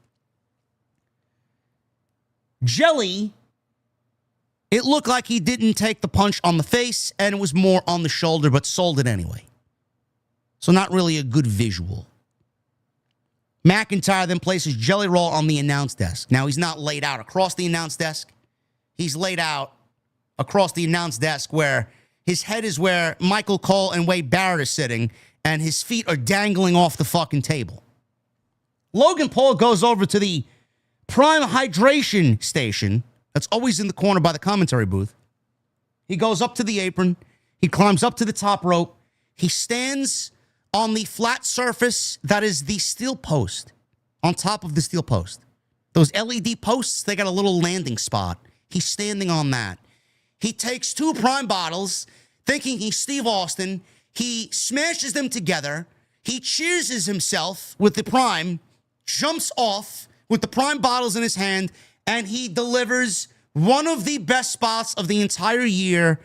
Jelly, it looked like he didn't take the punch on the face, and it was more on the shoulder, but sold it anyway. So not really a good visual. McIntyre then places Jelly Roll on the announce desk. Now, he's not laid out across the announce desk. He's laid out across the announce desk where his head is where Michael Cole and Wade Barrett are sitting, and his feet are dangling off the fucking table. Logan Paul goes over to the Prime Hydration station that's always in the corner by the commentary booth. He goes up to the apron. He climbs up to the top rope. He stands on the flat surface that is the steel post, on top of the steel post. Those LED posts, they got a little landing spot. He's standing on that. He takes two Prime bottles, thinking he's Steve Austin. He smashes them together. He cheerses himself with the Prime, jumps off with the Prime bottles in his hand, and he delivers one of the best spots of the entire year.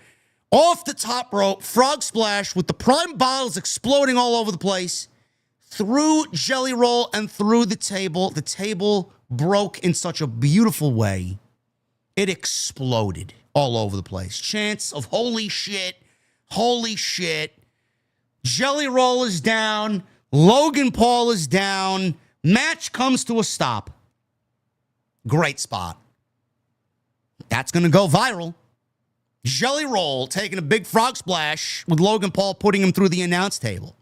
Off the top rope, frog splash with the Prime bottles exploding all over the place, through Jelly Roll and through the table. The table broke in such a beautiful way. It exploded all over the place. Chants of "holy shit, holy shit." Jelly Roll is down. Logan Paul is down. Match comes to a stop. Great spot. That's going to go viral. Jelly Roll taking a big frog splash with Logan Paul putting him through the announce table.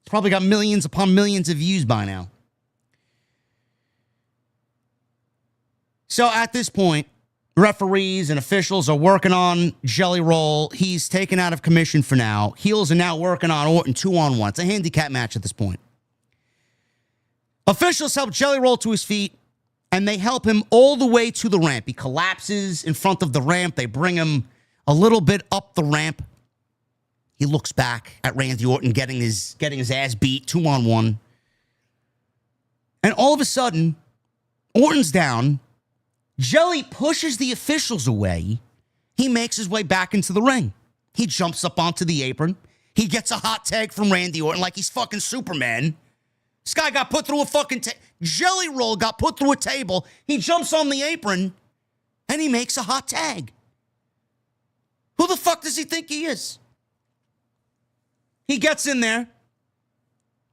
Probably got millions upon millions of views by now. So at this point, referees and officials are working on Jelly Roll. He's taken out of commission for now. Heels are now working on Orton 2-on-1. It's a handicap match at this point. Officials help Jelly Roll to his feet, and they help him all the way to the ramp. He collapses in front of the ramp. They bring him a little bit up the ramp. He looks back at Randy Orton getting his ass beat 2-on-1. And all of a sudden, Orton's down. Jelly pushes the officials away. He makes his way back into the ring. He jumps up onto the apron. He gets a hot tag from Randy Orton like he's fucking Superman. This guy got put through a fucking Jelly Roll got put through a table. He jumps on the apron, and he makes a hot tag. Who the fuck does he think he is? He gets in there.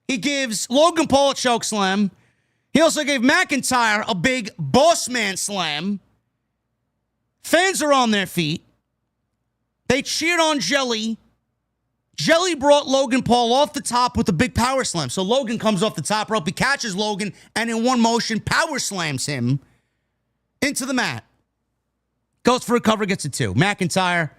He gives Logan Paul a choke slam. He also gave McIntyre a big boss man slam. Fans are on their feet. They cheered on Jelly. Jelly brought Logan Paul off the top with a big power slam. So Logan comes off the top rope. He catches Logan and in one motion power slams him into the mat. Goes for a cover, gets a 2. McIntyre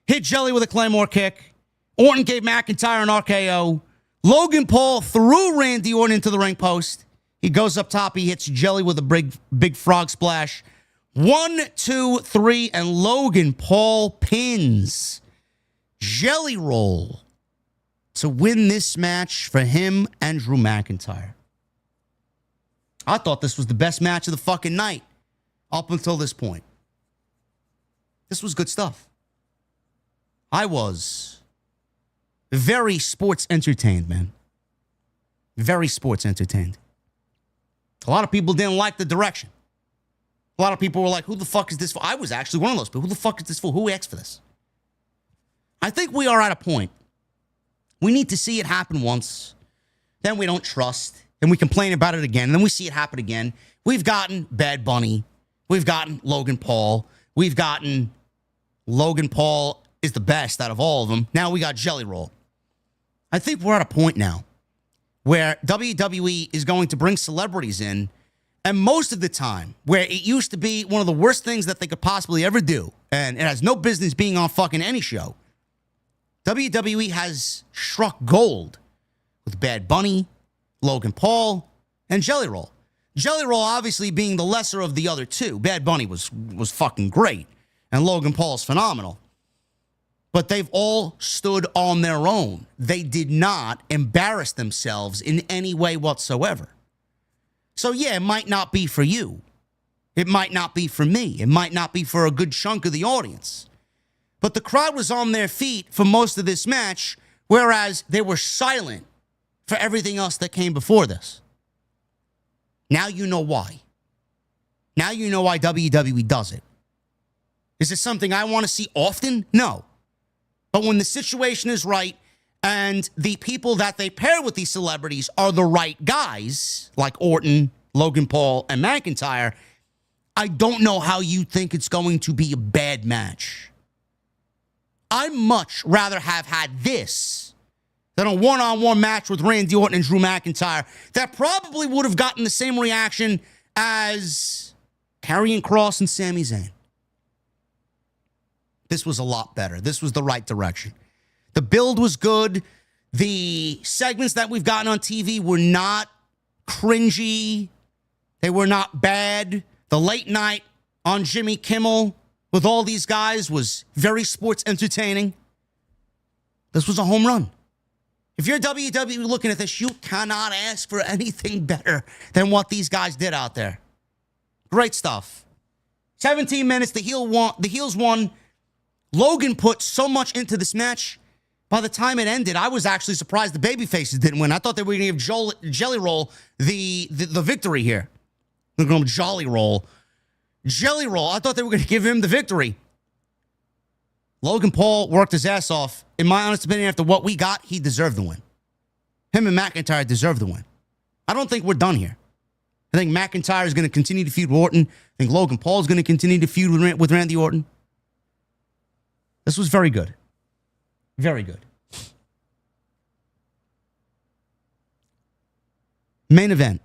hit Jelly with a Claymore kick. Orton gave McIntyre an RKO. Logan Paul threw Randy Orton into the ring post. He goes up top. He hits Jelly with a big frog splash. 1, 2, 3, and Logan Paul pins Jelly Roll to win this match for him and Drew McIntyre. I thought this was the best match of the fucking night up until this point. This was good stuff. I was very sports entertained, man. Very sports entertained. A lot of people didn't like the direction. A lot of people were like, who the fuck is this for? I was actually one of those people. Who the fuck is this for? Who asked for this? I think we are at a point. We need to see it happen once. Then we don't trust. And we complain about it again. And then we see it happen again. We've gotten Bad Bunny. We've gotten Logan Paul. We've gotten Logan Paul is the best out of all of them. Now we got Jelly Roll. I think we're at a point now where WWE is going to bring celebrities in, and most of the time, where it used to be one of the worst things that they could possibly ever do, and it has no business being on fucking any show, WWE has struck gold with Bad Bunny, Logan Paul, and Jelly Roll. Jelly Roll obviously being the lesser of the other two. Bad Bunny was fucking great, and Logan Paul is phenomenal. But they've all stood on their own. They did not embarrass themselves in any way whatsoever. So yeah, it might not be for you. It might not be for me. It might not be for a good chunk of the audience. But the crowd was on their feet for most of this match, whereas they were silent for everything else that came before this. Now you know why. Now you know why WWE does it. Is it something I want to see often? No. But when the situation is right and the people that they pair with these celebrities are the right guys, like Orton, Logan Paul, and McIntyre, I don't know how you think it's going to be a bad match. I'd much rather have had this than a one-on-one match with Randy Orton and Drew McIntyre that probably would have gotten the same reaction as Karrion Kross and Sami Zayn. This was a lot better. This was the right direction. The build was good. The segments that we've gotten on TV were not cringy. They were not bad. The late night on Jimmy Kimmel with all these guys was very sports entertaining. This was a home run. If you're WWE looking at this, you cannot ask for anything better than what these guys did out there. Great stuff. 17 minutes. The heels won. Logan put so much into this match. By the time it ended, I was actually surprised the babyfaces didn't win. I thought they were going to give Jelly Roll the victory here. They're going to Jolly Roll. Jelly Roll. I thought they were going to give him the victory. Logan Paul worked his ass off. In my honest opinion, after what we got, he deserved the win. Him and McIntyre deserve the win. I don't think we're done here. I think McIntyre is going to continue to feud with Orton. I think Logan Paul is going to continue to feud with Randy Orton. This was very good. Very good. Main event.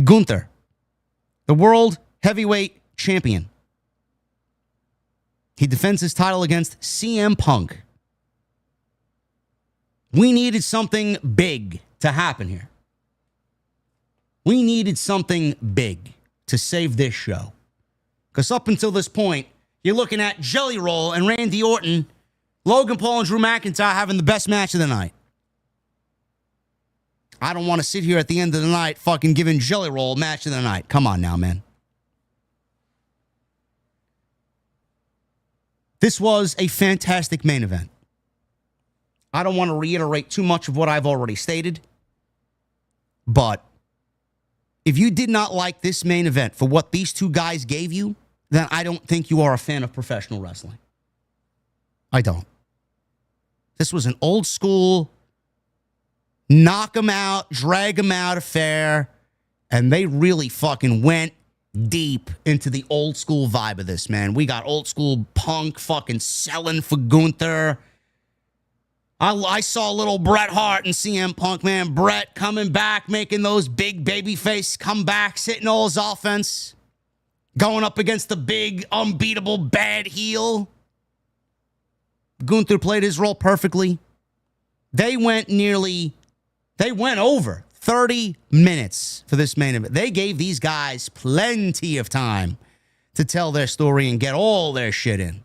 Gunther, the World Heavyweight Champion. He defends his title against CM Punk. We needed something big to happen here. We needed something big to save this show. Because up until this point, you're looking at Jelly Roll and Randy Orton, Logan Paul and Drew McIntyre having the best match of the night. I don't want to sit here at the end of the night fucking giving Jelly Roll match of the night. Come on now, man. This was a fantastic main event. I don't want to reiterate too much of what I've already stated, but if you did not like this main event for what these two guys gave you, then I don't think you are a fan of professional wrestling. I don't. This was an old school, knock them out, drag them out affair, and they really fucking went deep into the old school vibe of this, man. We got old school Punk fucking selling for Gunther. I saw little Bret Hart and CM Punk, man. Bret coming back, making those big babyface comebacks, hitting all his offense, going up against the big, unbeatable, bad heel. Gunther played his role perfectly. They went over 30 minutes for this main event. They gave these guys plenty of time to tell their story and get all their shit in.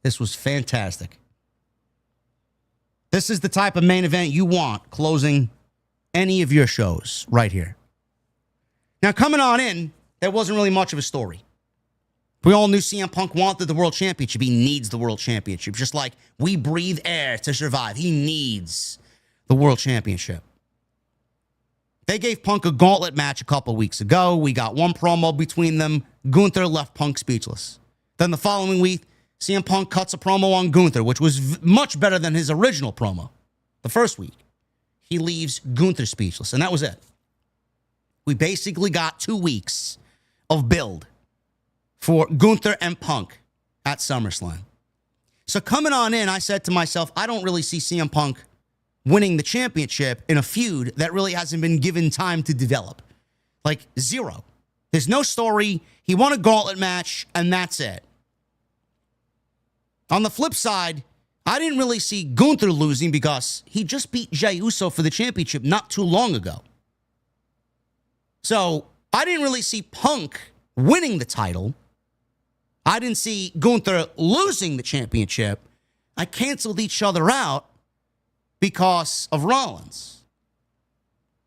This was fantastic. This is the type of main event you want closing any of your shows right here. Now, coming on in, there wasn't really much of a story. We all knew CM Punk wanted the world championship. He needs the world championship. Just like we breathe air to survive. He needs the world championship. They gave Punk a gauntlet match a couple weeks ago. We got one promo between them. Gunther left Punk speechless. Then the following week, CM Punk cuts a promo on Gunther, which was much better than his original promo. The first week, he leaves Gunther speechless, and that was it. We basically got 2 weeks of build for Gunther and Punk at SummerSlam. So coming on in, I said to myself, I don't really see CM Punk winning the championship in a feud that really hasn't been given time to develop. Like, zero. There's no story. He won a gauntlet match, and that's it. On the flip side, I didn't really see Gunther losing because he just beat Jey Uso for the championship not too long ago. So I didn't really see Punk winning the title. I didn't see Gunther losing the championship. I canceled each other out because of Rollins.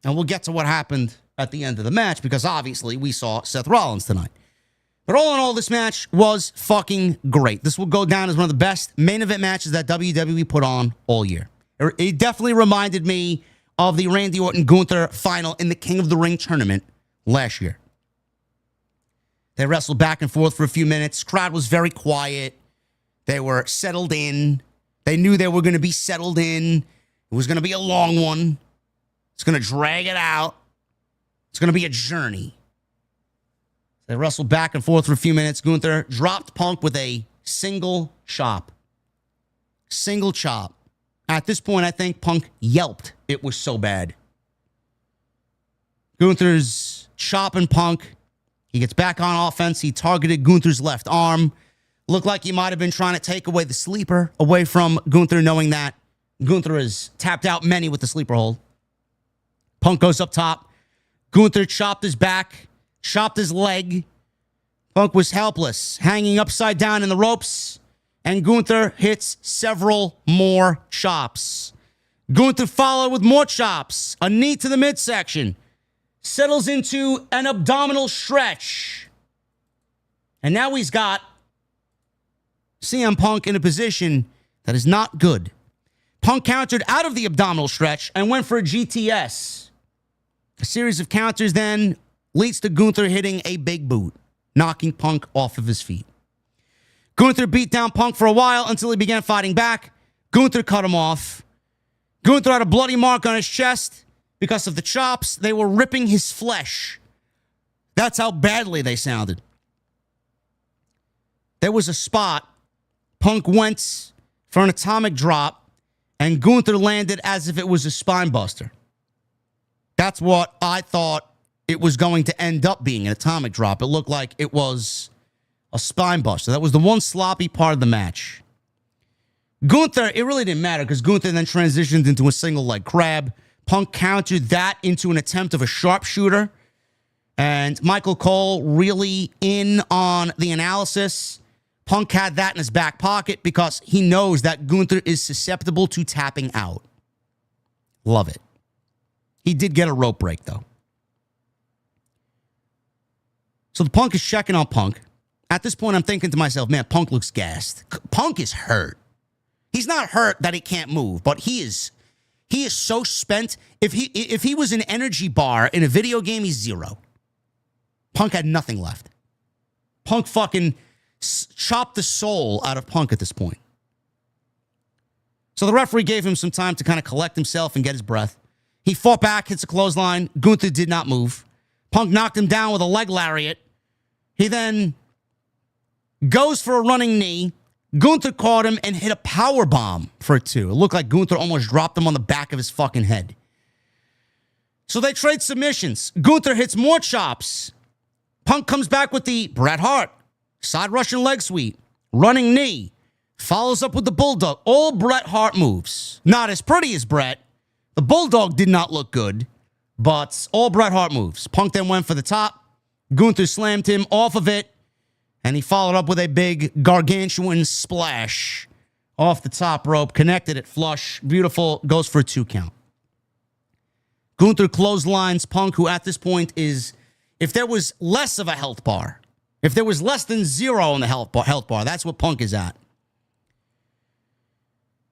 And we'll get to what happened at the end of the match because obviously we saw Seth Rollins tonight. But all in all, this match was fucking great. This will go down as one of the best main event matches that WWE put on all year. It definitely reminded me of the Randy Orton-Gunther final in the King of the Ring tournament last year. They wrestled back and forth for a few minutes. Crowd was very quiet. They were settled in. They knew they were going to be settled in. It was going to be a long one. It's going to drag it out. It's going to be a journey. They wrestled back and forth for a few minutes. Gunther dropped Punk with a single chop. Single chop. At this point, I think Punk yelped. It was so bad. Gunther's chopping Punk. He gets back on offense. He targeted Gunther's left arm. Looked like he might have been trying to take away the sleeper away from Gunther, knowing that Gunther has tapped out many with the sleeper hold. Punk goes up top. Gunther chopped his back. Chopped his leg. Punk was helpless, hanging upside down in the ropes, and Gunther hits several more chops. Gunther followed with more chops, a knee to the midsection, settles into an abdominal stretch. And now he's got CM Punk in a position that is not good. Punk countered out of the abdominal stretch and went for a GTS. A series of counters then leads to Gunther hitting a big boot, knocking Punk off of his feet. Gunther beat down Punk for a while until he began fighting back. Gunther cut him off. Gunther had a bloody mark on his chest because of the chops. They were ripping his flesh. That's how badly they sounded. There was a spot. Punk went for an atomic drop, and Gunther landed as if it was a spine buster. That's what I thought it was going to end up being, an atomic drop. It looked like it was a spine buster. That was the one sloppy part of the match. Gunther, it really didn't matter because Gunther then transitioned into a single leg crab. Punk countered that into an attempt of a sharpshooter. And Michael Cole really in on the analysis. Punk had that in his back pocket because he knows that Gunther is susceptible to tapping out. Love it. He did get a rope break, though. So the Punk is checking on Punk. At this point, I'm thinking to myself, man, Punk looks gassed. Punk is hurt. He's not hurt that he can't move, but he is so spent. If he was an energy bar in a video game, he's zero. Punk had nothing left. Punk fucking chopped the soul out of Punk at this point. So the referee gave him some time to kind of collect himself and get his breath. He fought back, hits a clothesline. Gunther did not move. Punk knocked him down with a leg lariat. He then goes for a running knee. Gunther caught him and hit a power bomb for a 2. It looked like Gunther almost dropped him on the back of his fucking head. So they trade submissions. Gunther hits more chops. Punk comes back with the Bret Hart side Russian leg sweep, running knee, follows up with the Bulldog. All Bret Hart moves. Not as pretty as Bret. The Bulldog did not look good, but all Bret Hart moves. Punk then went for the top. Gunther slammed him off of it, and he followed up with a big gargantuan splash off the top rope, connected it flush. Beautiful, goes for a 2 count. Gunther clotheslines Punk, who at this point is, if there was less of a health bar, if there was less than 0 on the health bar, that's what Punk is at.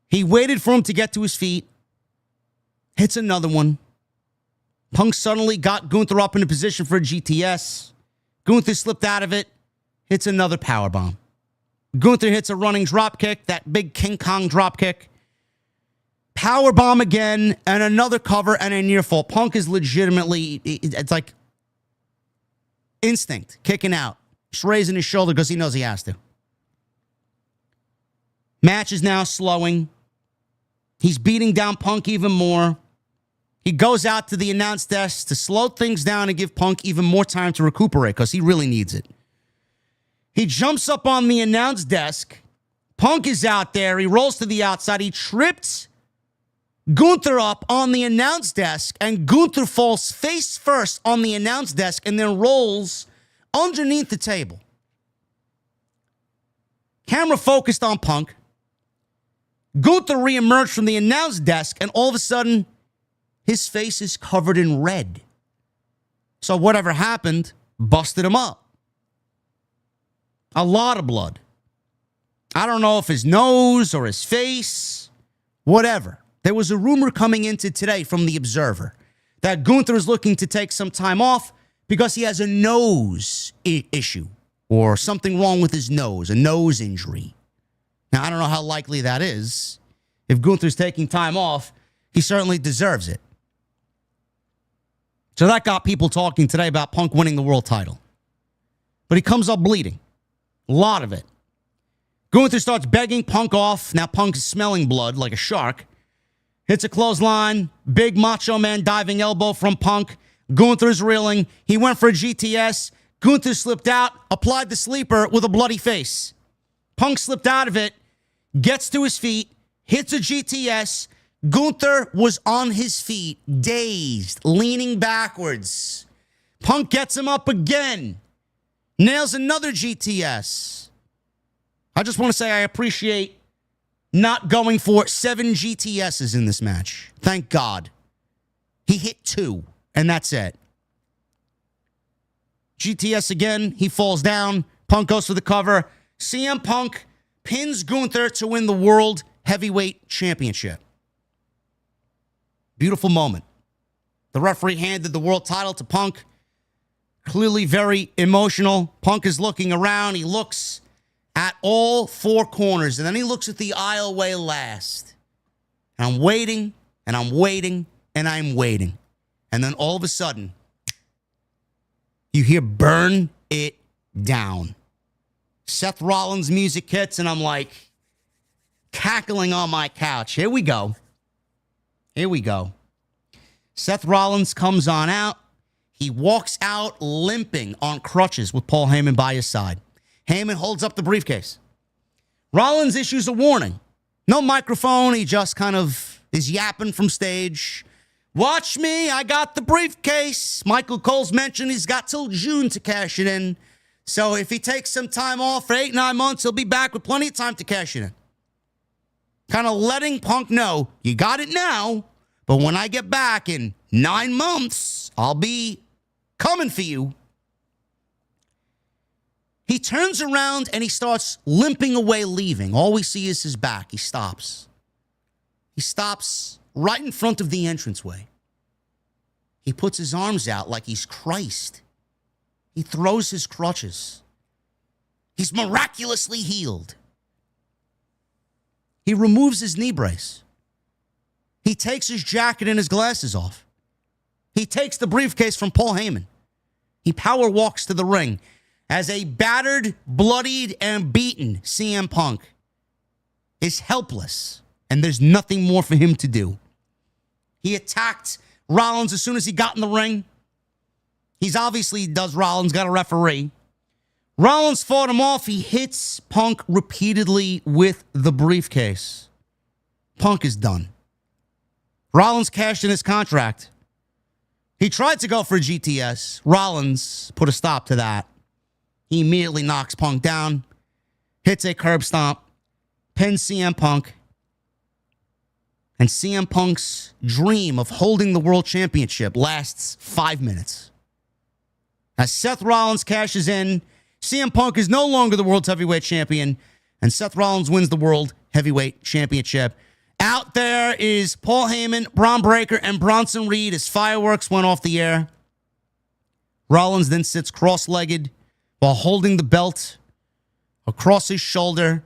He waited for him to get to his feet, hits another one. Punk suddenly got Gunther up in a position for a GTS. Gunther slipped out of it, hits another powerbomb. Gunther hits a running drop kick, that big King Kong drop kick. Powerbomb again, and another cover and a near fall. Punk is legitimately, it's like instinct, kicking out. Just raising his shoulder because he knows he has to. Match is now slowing. He's beating down Punk even more. He goes out to the announce desk to slow things down and give Punk even more time to recuperate because he really needs it. He jumps up on the announce desk. Punk is out there. He rolls to the outside. He trips Gunther up on the announce desk, and Gunther falls face first on the announce desk and then rolls underneath the table. Camera focused on Punk. Gunther reemerged from the announce desk, and all of a sudden, his face is covered in red. So whatever happened busted him up. A lot of blood. I don't know if his nose or his face, whatever. There was a rumor coming into today from The Observer that Gunther is looking to take some time off because he has a nose issue or something wrong with his nose, a nose injury. Now, I don't know how likely that is. If Gunther's taking time off, he certainly deserves it. So that got people talking today about Punk winning the world title. But he comes up bleeding. A lot of it. Gunther starts begging Punk off. Now Punk is smelling blood like a shark. Hits a clothesline. Big Macho Man diving elbow from Punk. Gunther's reeling. He went for a GTS. Gunther slipped out, applied the sleeper with a bloody face. Punk slipped out of it, gets to his feet, hits a GTS. Gunther was on his feet, dazed, leaning backwards. Punk gets him up again. Nails another GTS. I just want to say I appreciate not going for 7 GTSs in this match. Thank God. He hit 2, and that's it. GTS again. He falls down. Punk goes for the cover. CM Punk pins Gunther to win the World Heavyweight Championship. Beautiful moment. The referee handed the world title to Punk. Clearly very emotional. Punk is looking around. He looks at all 4 corners, and then he looks at the aisleway last. And I'm waiting, and I'm waiting, and I'm waiting. And then all of a sudden, you hear "Burn It Down." Seth Rollins music hits, and I'm like, cackling on my couch. Here we go. Here we go. Seth Rollins comes on out. He walks out limping on crutches with Paul Heyman by his side. Heyman holds up the briefcase. Rollins issues a warning. No microphone. He just kind of is yapping from stage. Watch me. I got the briefcase. Michael Cole's mentioned he's got till June to cash it in. So if he takes some time off for 8-9 months, he'll be back with plenty of time to cash it in. Kind of letting Punk know, you got it now, but when I get back in 9 months, I'll be coming for you. He turns around and he starts limping away, leaving. All we see is his back. He stops. He stops right in front of the entranceway. He puts his arms out like he's Christ. He throws his crutches. He's miraculously healed. He removes his knee brace. He takes his jacket and his glasses off. He takes the briefcase from Paul Heyman. He power walks to the ring as a battered, bloodied, and beaten CM Punk is helpless, and there's nothing more for him to do. He attacked Rollins as soon as he got in the ring. He's obviously does Rollins, got a referee. Rollins fought him off. He hits Punk repeatedly with the briefcase. Punk is done. Rollins cashed in his contract. He tried to go for a GTS. Rollins put a stop to that. He immediately knocks Punk down, hits a curb stomp, pins CM Punk. And CM Punk's dream of holding the world championship lasts 5 minutes. As Seth Rollins cashes in, CM Punk is no longer the world's heavyweight champion, and Seth Rollins wins the world heavyweight championship. Out there is Paul Heyman, Bron Breakker, and Bronson Reed as fireworks went off the air. Rollins then sits cross-legged while holding the belt across his shoulder,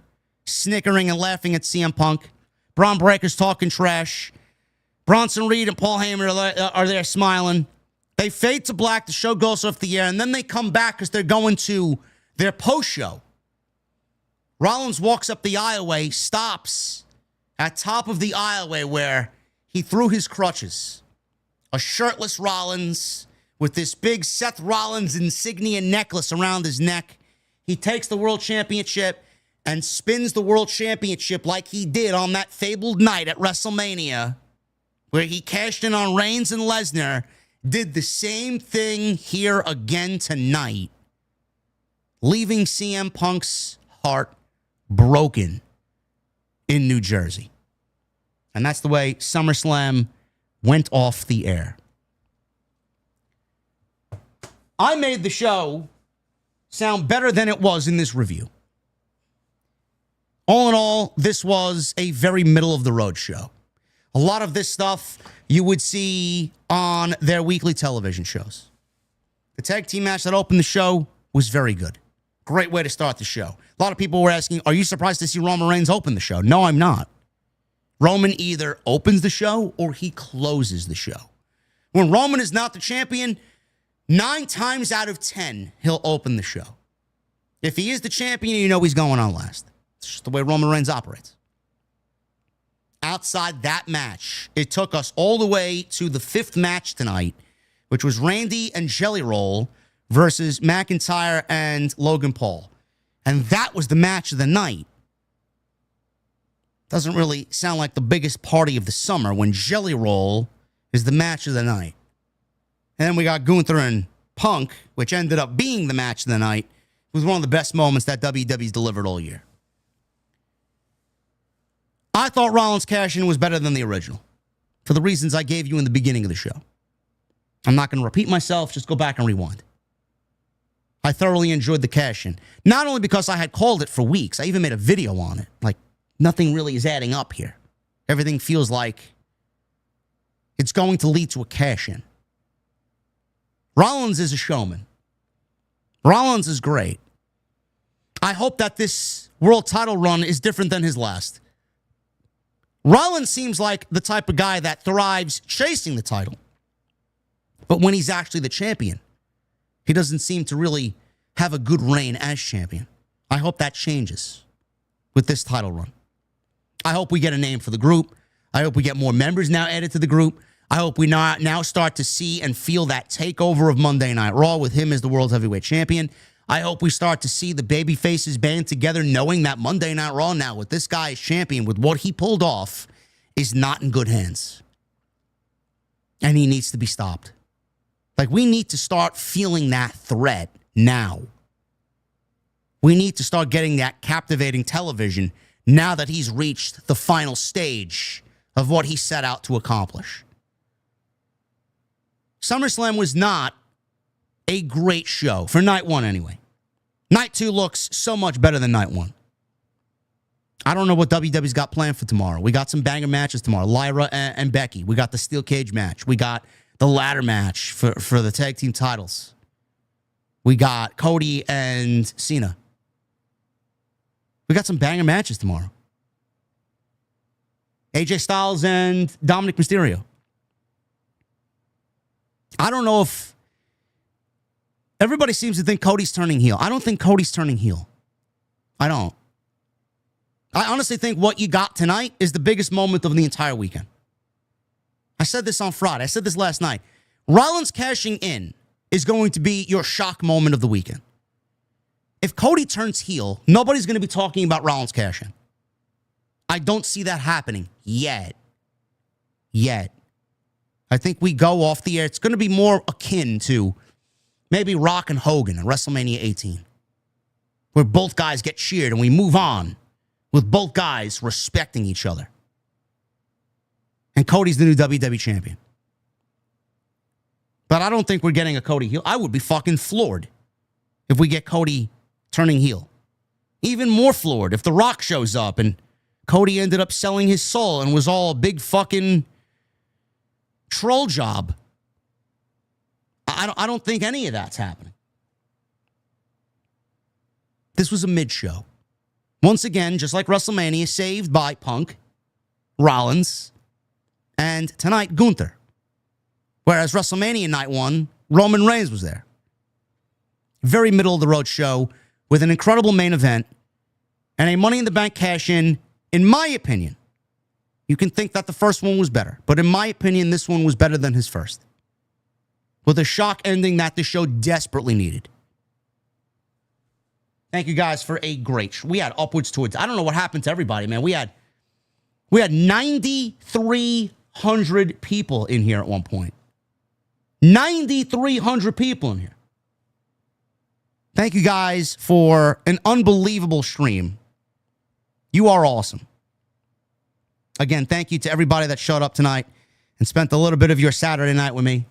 snickering and laughing at CM Punk. Bron Breakker's talking trash. Bronson Reed and Paul Heyman are there smiling. They fade to black. The show goes off the air, and then they come back because they're going to their post-show. Rollins walks up the aisleway, stops at top of the aisleway where he threw his crutches. A shirtless Rollins with this big Seth Rollins insignia necklace around his neck. He takes the world championship and spins the world championship like he did on that fabled night at WrestleMania, where he cashed in on Reigns and Lesnar, did the same thing here again tonight, leaving CM Punk's heart broken in New Jersey. And that's the way SummerSlam went off the air. I made the show sound better than it was in this review. All in all, this was a very middle-of-the-road show. A lot of this stuff you would see on their weekly television shows. The tag team match that opened the show was very good. Great way to start the show. A lot of people were asking, are you surprised to see Roman Reigns open the show? No, I'm not. Roman either opens the show or he closes the show. When Roman is not the champion, 9 times out of 10, he'll open the show. If he is the champion, you know he's going on last. It's just the way Roman Reigns operates. Outside that match, it took us all the way to the 5th match tonight, which was Randy and Jelly Roll versus McIntyre and Logan Paul. And that was the match of the night. Doesn't really sound like the biggest party of the summer when Jelly Roll is the match of the night. And then we got Gunther and Punk, which ended up being the match of the night. It was one of the best moments that WWE's delivered all year. I thought Rollins cash-in was better than the original, for the reasons I gave you in the beginning of the show. I'm not going to repeat myself, just go back and rewind. I thoroughly enjoyed the cash-in. Not only because I had called it for weeks, I even made a video on it. Like, nothing really is adding up here. Everything feels like it's going to lead to a cash-in. Rollins is a showman. Rollins is great. I hope that this world title run is different than his last. Rollins seems like the type of guy that thrives chasing the title. But when he's actually the champion, he doesn't seem to really have a good reign as champion. I hope that changes with this title run. I hope we get a name for the group. I hope we get more members now added to the group. I hope we now start to see and feel that takeover of Monday Night Raw with him as the World Heavyweight Champion. I hope we start to see the baby faces band together, knowing that Monday Night Raw now, with this guy as champion, with what he pulled off, is not in good hands. And he needs to be stopped. Like, we need to start feeling that threat now. We need to start getting that captivating television now that he's reached the final stage of what he set out to accomplish. SummerSlam was not a great show, for night one anyway. Night two looks so much better than night one. I don't know what WWE's got planned for tomorrow. We got some banger matches tomorrow. Lyra and Becky. We got the steel cage match. We got the ladder match for the tag team titles. We got Cody and Cena. We got some banger matches tomorrow. AJ Styles and Dominic Mysterio. I don't know if... Everybody seems to think Cody's turning heel. I don't think Cody's turning heel. I don't. I honestly think what you got tonight is the biggest moment of the entire weekend. I said this on Friday. I said this last night. Rollins cashing in is going to be your shock moment of the weekend. If Cody turns heel, nobody's going to be talking about Rollins cashing. I don't see that happening yet. I think we go off the air. It's going to be more akin to maybe Rock and Hogan at WrestleMania 18, where both guys get cheered and we move on with both guys respecting each other. And Cody's the new WWE champion. But I don't think we're getting a Cody heel. I would be fucking floored if we get Cody turning heel. Even more floored if The Rock shows up and Cody ended up selling his soul and was all a big fucking troll job. I don't think any of that's happening. This was a mid-show. Once again, just like WrestleMania, saved by Punk, Rollins, and tonight, Gunther. Whereas WrestleMania night one, Roman Reigns was there. Very middle-of-the-road show with an incredible main event and a Money in the Bank cash-in, in my opinion. You can think that the first one was better, but in my opinion, this one was better than his first. With a shock ending that the show desperately needed. Thank you guys for a great show. We had upwards towards, I don't know what happened to everybody, man. We had 9,300 people in here at one point. 9,300 people in here. Thank you guys for an unbelievable stream. You are awesome. Again, thank you to everybody that showed up tonight and spent a little bit of your Saturday night with me.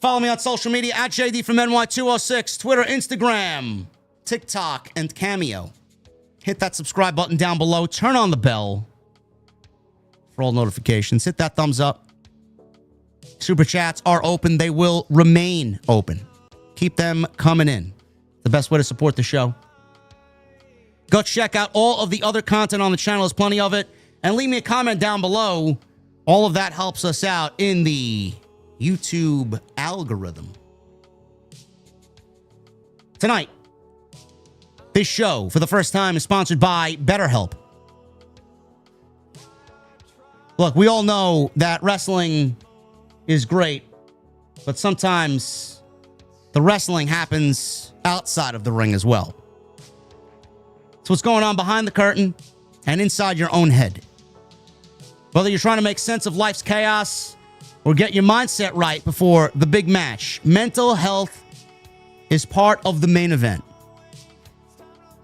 Follow me on social media at JD from NY206, Twitter, Instagram, TikTok, and Cameo. Hit that subscribe button down below. Turn on the bell for all notifications. Hit that thumbs up. Super chats are open. They will remain open. Keep them coming in. The best way to support the show. Go check out all of the other content on the channel. There's plenty of it. And leave me a comment down below. All of that helps us out in the YouTube algorithm. Tonight, this show, for the first time, is sponsored by BetterHelp. Look, we all know that wrestling is great, but sometimes the wrestling happens outside of the ring as well. It's what's going on behind the curtain and inside your own head. Whether you're trying to make sense of life's chaos or get your mindset right before the big match, mental health is part of the main event.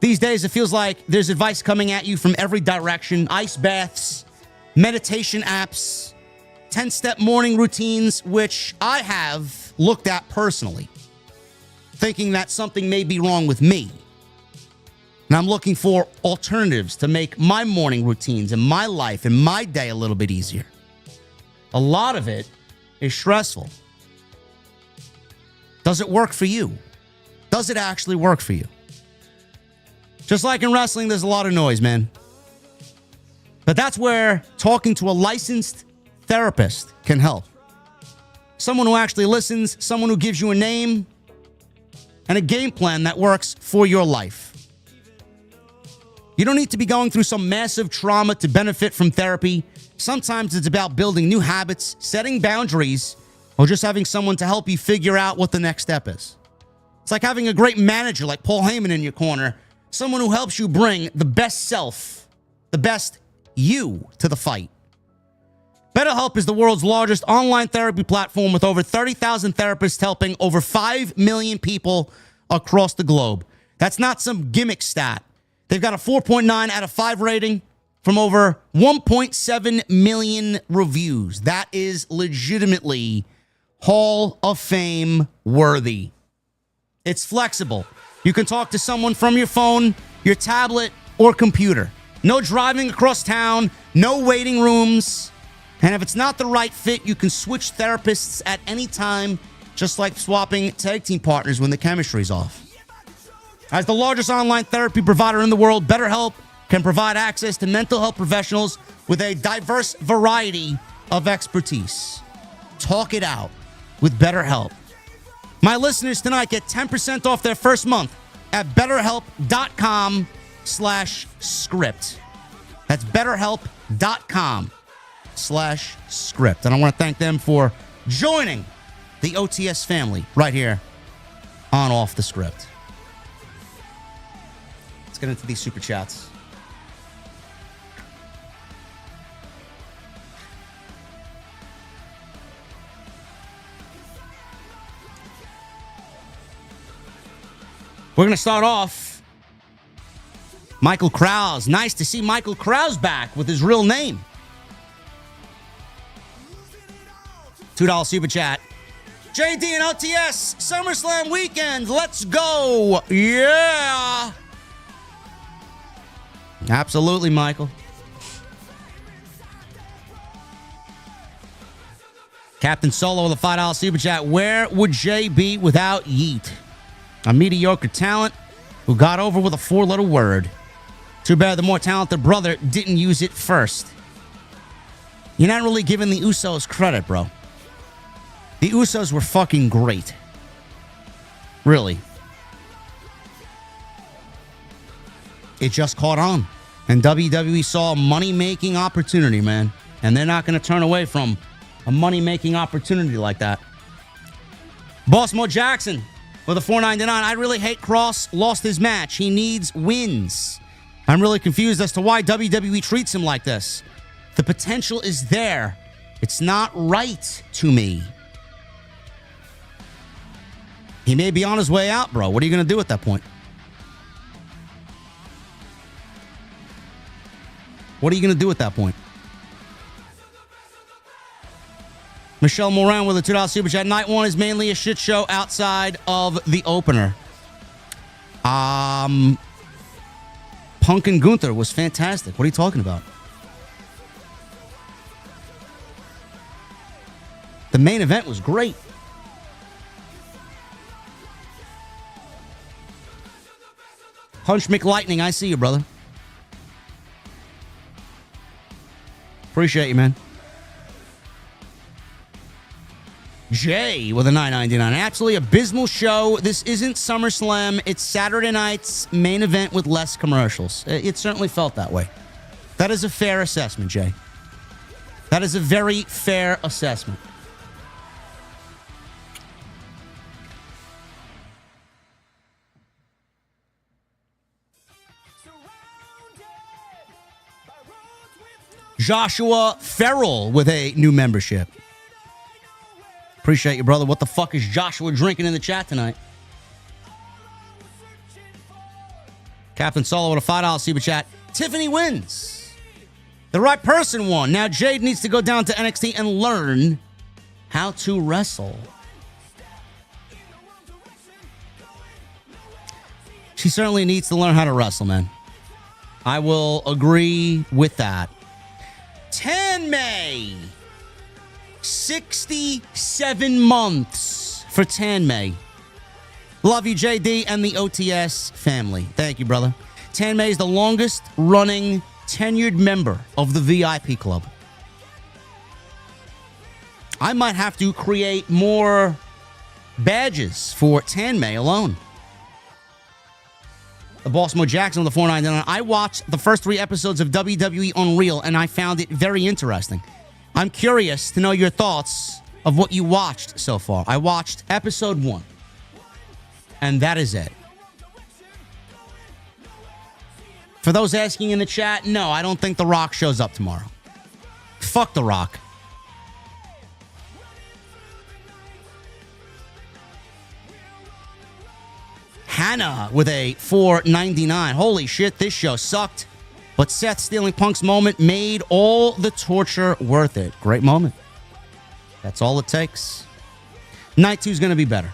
These days, it feels like there's advice coming at you from every direction. Ice baths, meditation apps, 10-step morning routines, which I have looked at personally, thinking that something may be wrong with me. And I'm looking for alternatives to make my morning routines and my life and my day a little bit easier. A lot of it is stressful. Does it work for you? Does it actually work for you? Just like in wrestling, there's a lot of noise, man. But that's where talking to a licensed therapist can help. Someone who actually listens, someone who gives you a name and a game plan that works for your life. You don't need to be going through some massive trauma to benefit from therapy. Sometimes it's about building new habits, setting boundaries, or just having someone to help you figure out what the next step is. It's like having a great manager like Paul Heyman in your corner, someone who helps you bring the best self, the best you to the fight. BetterHelp is the world's largest online therapy platform with over 30,000 therapists helping over 5 million people across the globe. That's not some gimmick stat. They've got a 4.9 out of 5 rating from over 1.7 million reviews. That is legitimately Hall of Fame worthy. It's flexible. You can talk to someone from your phone, your tablet, or computer. No driving across town, no waiting rooms. And if it's not the right fit, you can switch therapists at any time, just like swapping tag team partners when the chemistry's off. As the largest online therapy provider in the world, BetterHelp can provide access to mental health professionals with a diverse variety of expertise. Talk it out with BetterHelp. My listeners tonight get 10% off their first month at BetterHelp.com/script. That's BetterHelp.com/script. And I want to thank them for joining the OTS family right here on Off the Script. Let's get into these super chats. We're going to start off. Michael Krause. Nice to see Michael Krause back with his real name. $2 super chat. JD and OTS SummerSlam weekend. Let's go. Yeah. Absolutely, Michael. Captain Solo with a $5 super chat. Where would Jay be without Yeet? A mediocre talent who got over with a 4-letter word. Too bad the more talented brother didn't use it first. You're not really giving the Usos credit, bro. The Usos were fucking great. Really. It just caught on. And WWE saw a money-making opportunity, man. And they're not going to turn away from a money-making opportunity like that. Boss Mo Jackson with a $4.99. I really hate Kross lost his match. He needs wins. I'm really confused as to why WWE treats him like this. The potential is there. It's not right to me. He may be on his way out, bro. What are you going to do at that point? What are you going to do at that point? Michelle Moran with a $2 super chat. Night 1 is mainly a shit show outside of the opener. Punk and Gunther was fantastic. What are you talking about? The main event was great. Punch McLightning, I see you, brother. Appreciate you, man. Jay with a $9.99. Absolutely abysmal show. This isn't SummerSlam. It's Saturday night's main event with less commercials. It certainly felt that way. That is a fair assessment, Jay. That is a very fair assessment. Joshua Farrell with a new membership. Appreciate you, brother. What the fuck is Joshua drinking in the chat tonight? Captain Solo with a $5 super chat. Tiffany wins. The right person won. Now Jade needs to go down to NXT and learn how to wrestle. She certainly needs to learn how to wrestle, man. I will agree with that. 10 May. 67 months for Tanmay. Love you, JD, and the OTS family. Thank you, brother. Tanmay is the longest running tenured member of the VIP club. I might have to create more badges for Tanmay alone. The Baltimore Jackson with the $4.99. I watched the first 3 episodes of WWE Unreal, and I found it very interesting. I'm curious to know your thoughts of what you watched so far. I watched episode 1, and that is it. For those asking in the chat, no, I don't think The Rock shows up tomorrow. Fuck The Rock. Hannah with a $4.99. Holy shit, this show sucked. But Seth stealing Punk's moment made all the torture worth it. Great moment. That's all it takes. Night 2 is going to be better.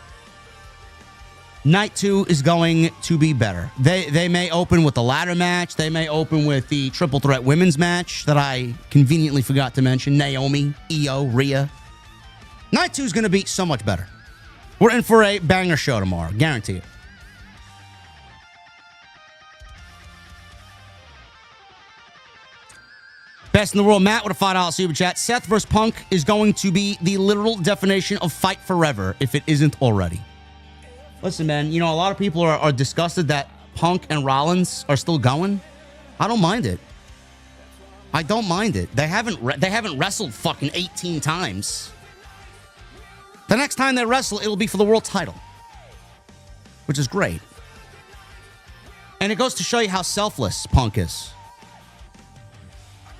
Night 2 is going to be better. They may open with the ladder match. They may open with the triple threat women's match that I conveniently forgot to mention. Naomi, Io, Rhea. Night 2 is going to be so much better. We're in for a banger show tomorrow. Guarantee it. Best in the world, Matt, with a $5 super chat. Seth versus Punk is going to be the literal definition of fight forever if it isn't already. Listen, man, you know, a lot of people are disgusted that Punk and Rollins are still going. I don't mind it. I don't mind it. They haven't wrestled fucking 18 times. The next time they wrestle, it'll be for the world title, which is great. And it goes to show you how selfless Punk is.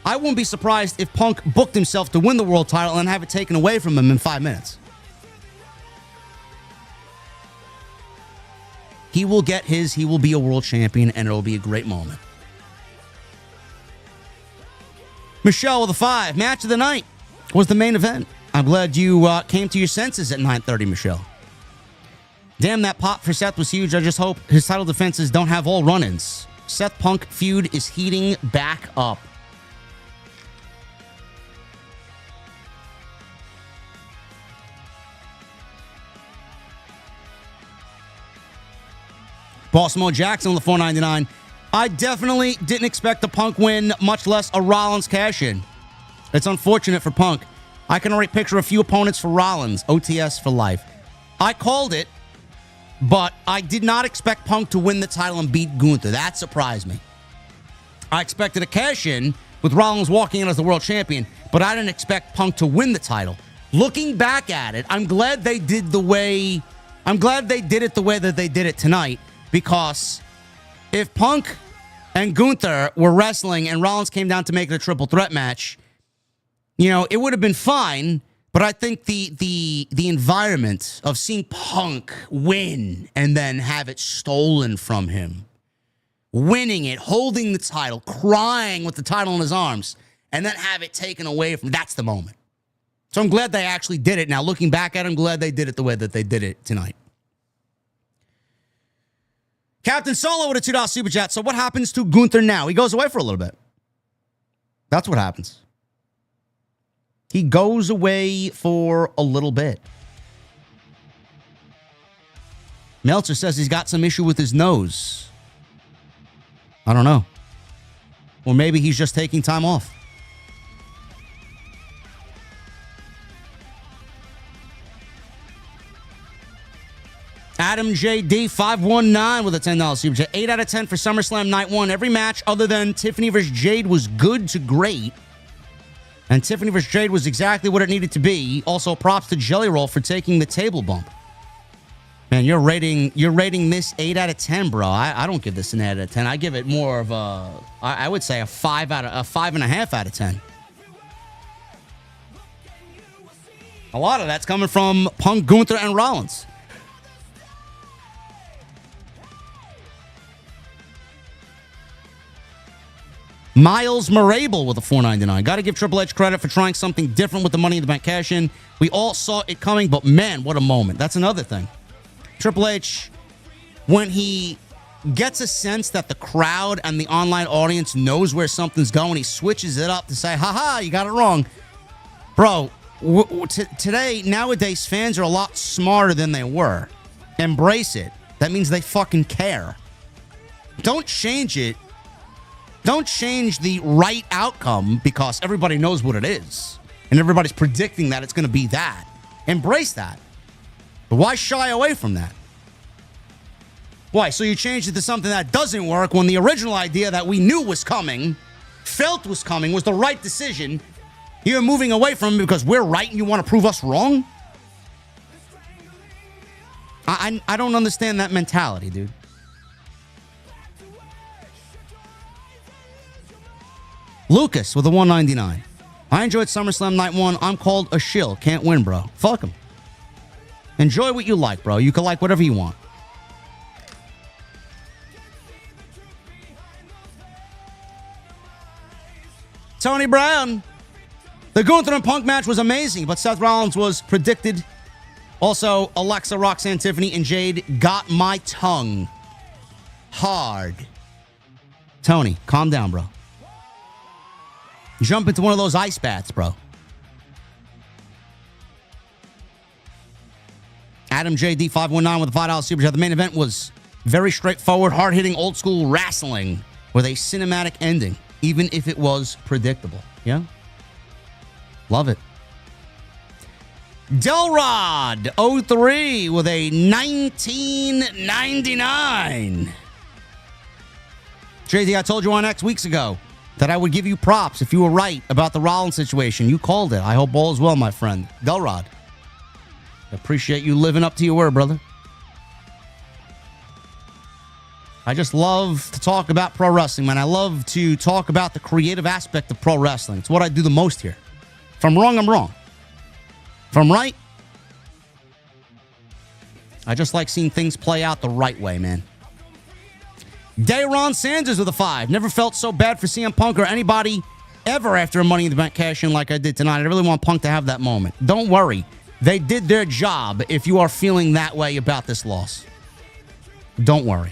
I wouldn't be surprised if Punk booked himself to win the world title and have it taken away from him in 5 minutes. He will get his, he will be a world champion, and it'll be a great moment. Michelle with a 5. Match of the night was the main event. I'm glad you came to your senses at 9:30, Michelle. Damn, that pop for Seth was huge. I just hope his title defenses don't have all run-ins. Seth Punk feud is heating back up. Baltimore Jackson on the $4.99. I definitely didn't expect the Punk win, much less a Rollins cash-in. It's unfortunate for Punk. I can already picture a few opponents for Rollins. OTS for life. I called it, but I did not expect Punk to win the title and beat Gunther. That surprised me. I expected a cash-in with Rollins walking in as the world champion, but I didn't expect Punk to win the title. Looking back at it, I'm glad they did it the way that they did it tonight. Because if Punk and Gunther were wrestling and Rollins came down to make it a triple threat match, you know, it would have been fine. But I think the environment of seeing Punk win and then have it stolen from him, winning it, holding the title, crying with the title in his arms, and then have it taken away from him, that's the moment. So I'm glad they actually did it. Now, looking back at it, I'm glad they did it the way that they did it tonight. Captain Solo with a $2 super chat. So what happens to Gunther now? He goes away for a little bit. That's what happens. He goes away for a little bit. Meltzer says he's got some issue with his nose. I don't know. Or maybe he's just taking time off. Adam JD 519 with a $10 super chat. 8 out of 10 for SummerSlam Night 1. Every match other than Tiffany vs. Jade was good to great. And Tiffany vs. Jade was exactly what it needed to be. Also, props to Jelly Roll for taking the table bump. Man, you're rating this 8 out of 10, bro. I don't give this an 8 out of 10. I give it more of a, I would say a 5.5 out of 10. A lot of that's coming from Punk, Gunther, and Rollins. Miles Marable with a $4.99. Got to give Triple H credit for trying something different with the Money in the Bank cash-in. We all saw it coming, but man, what a moment. That's another thing. Triple H, when he gets a sense that the crowd and the online audience knows where something's going, he switches it up to say, haha, you got it wrong. Bro, today, nowadays, fans are a lot smarter than they were. Embrace it. That means they fucking care. Don't change it. Don't change the right outcome because everybody knows what it is. And everybody's predicting that it's going to be that. Embrace that. But why shy away from that? Why? So you changed it to something that doesn't work when the original idea that we knew was coming, felt was coming, was the right decision. You're moving away from it because we're right and you want to prove us wrong? I don't understand that mentality, dude. Lucas with a 199. I enjoyed SummerSlam Night 1. I'm called a shill. Can't win, bro. Fuck him. Enjoy what you like, bro. You can like whatever you want. Tony Brown. The Gunther and Punk match was amazing, but Seth Rollins was predicted. Also, Alexa, Roxanne, Tiffany, and Jade got my tongue hard. Tony, calm down, bro. Jump into one of those ice baths, bro. Adam JD 519 with a $5 super chat. The main event was very straightforward, hard-hitting, old-school wrestling with a cinematic ending, even if it was predictable. Yeah? Love it. Delrod 03 with a 1999. JD, I told you on X weeks ago that I would give you props if you were right about the Rollins situation. You called it. I hope all is well, my friend. Delrod. Appreciate you living up to your word, brother. I just love to talk about pro wrestling, man. I love to talk about the creative aspect of pro wrestling. It's what I do the most here. If I'm wrong, I'm wrong. If I'm right, I just like seeing things play out the right way, man. Dayron Sanders with a 5. Never felt so bad for CM Punk or anybody ever after a Money in the Bank cash-in like I did tonight. I really want Punk to have that moment. Don't worry. They did their job if you are feeling that way about this loss. Don't worry.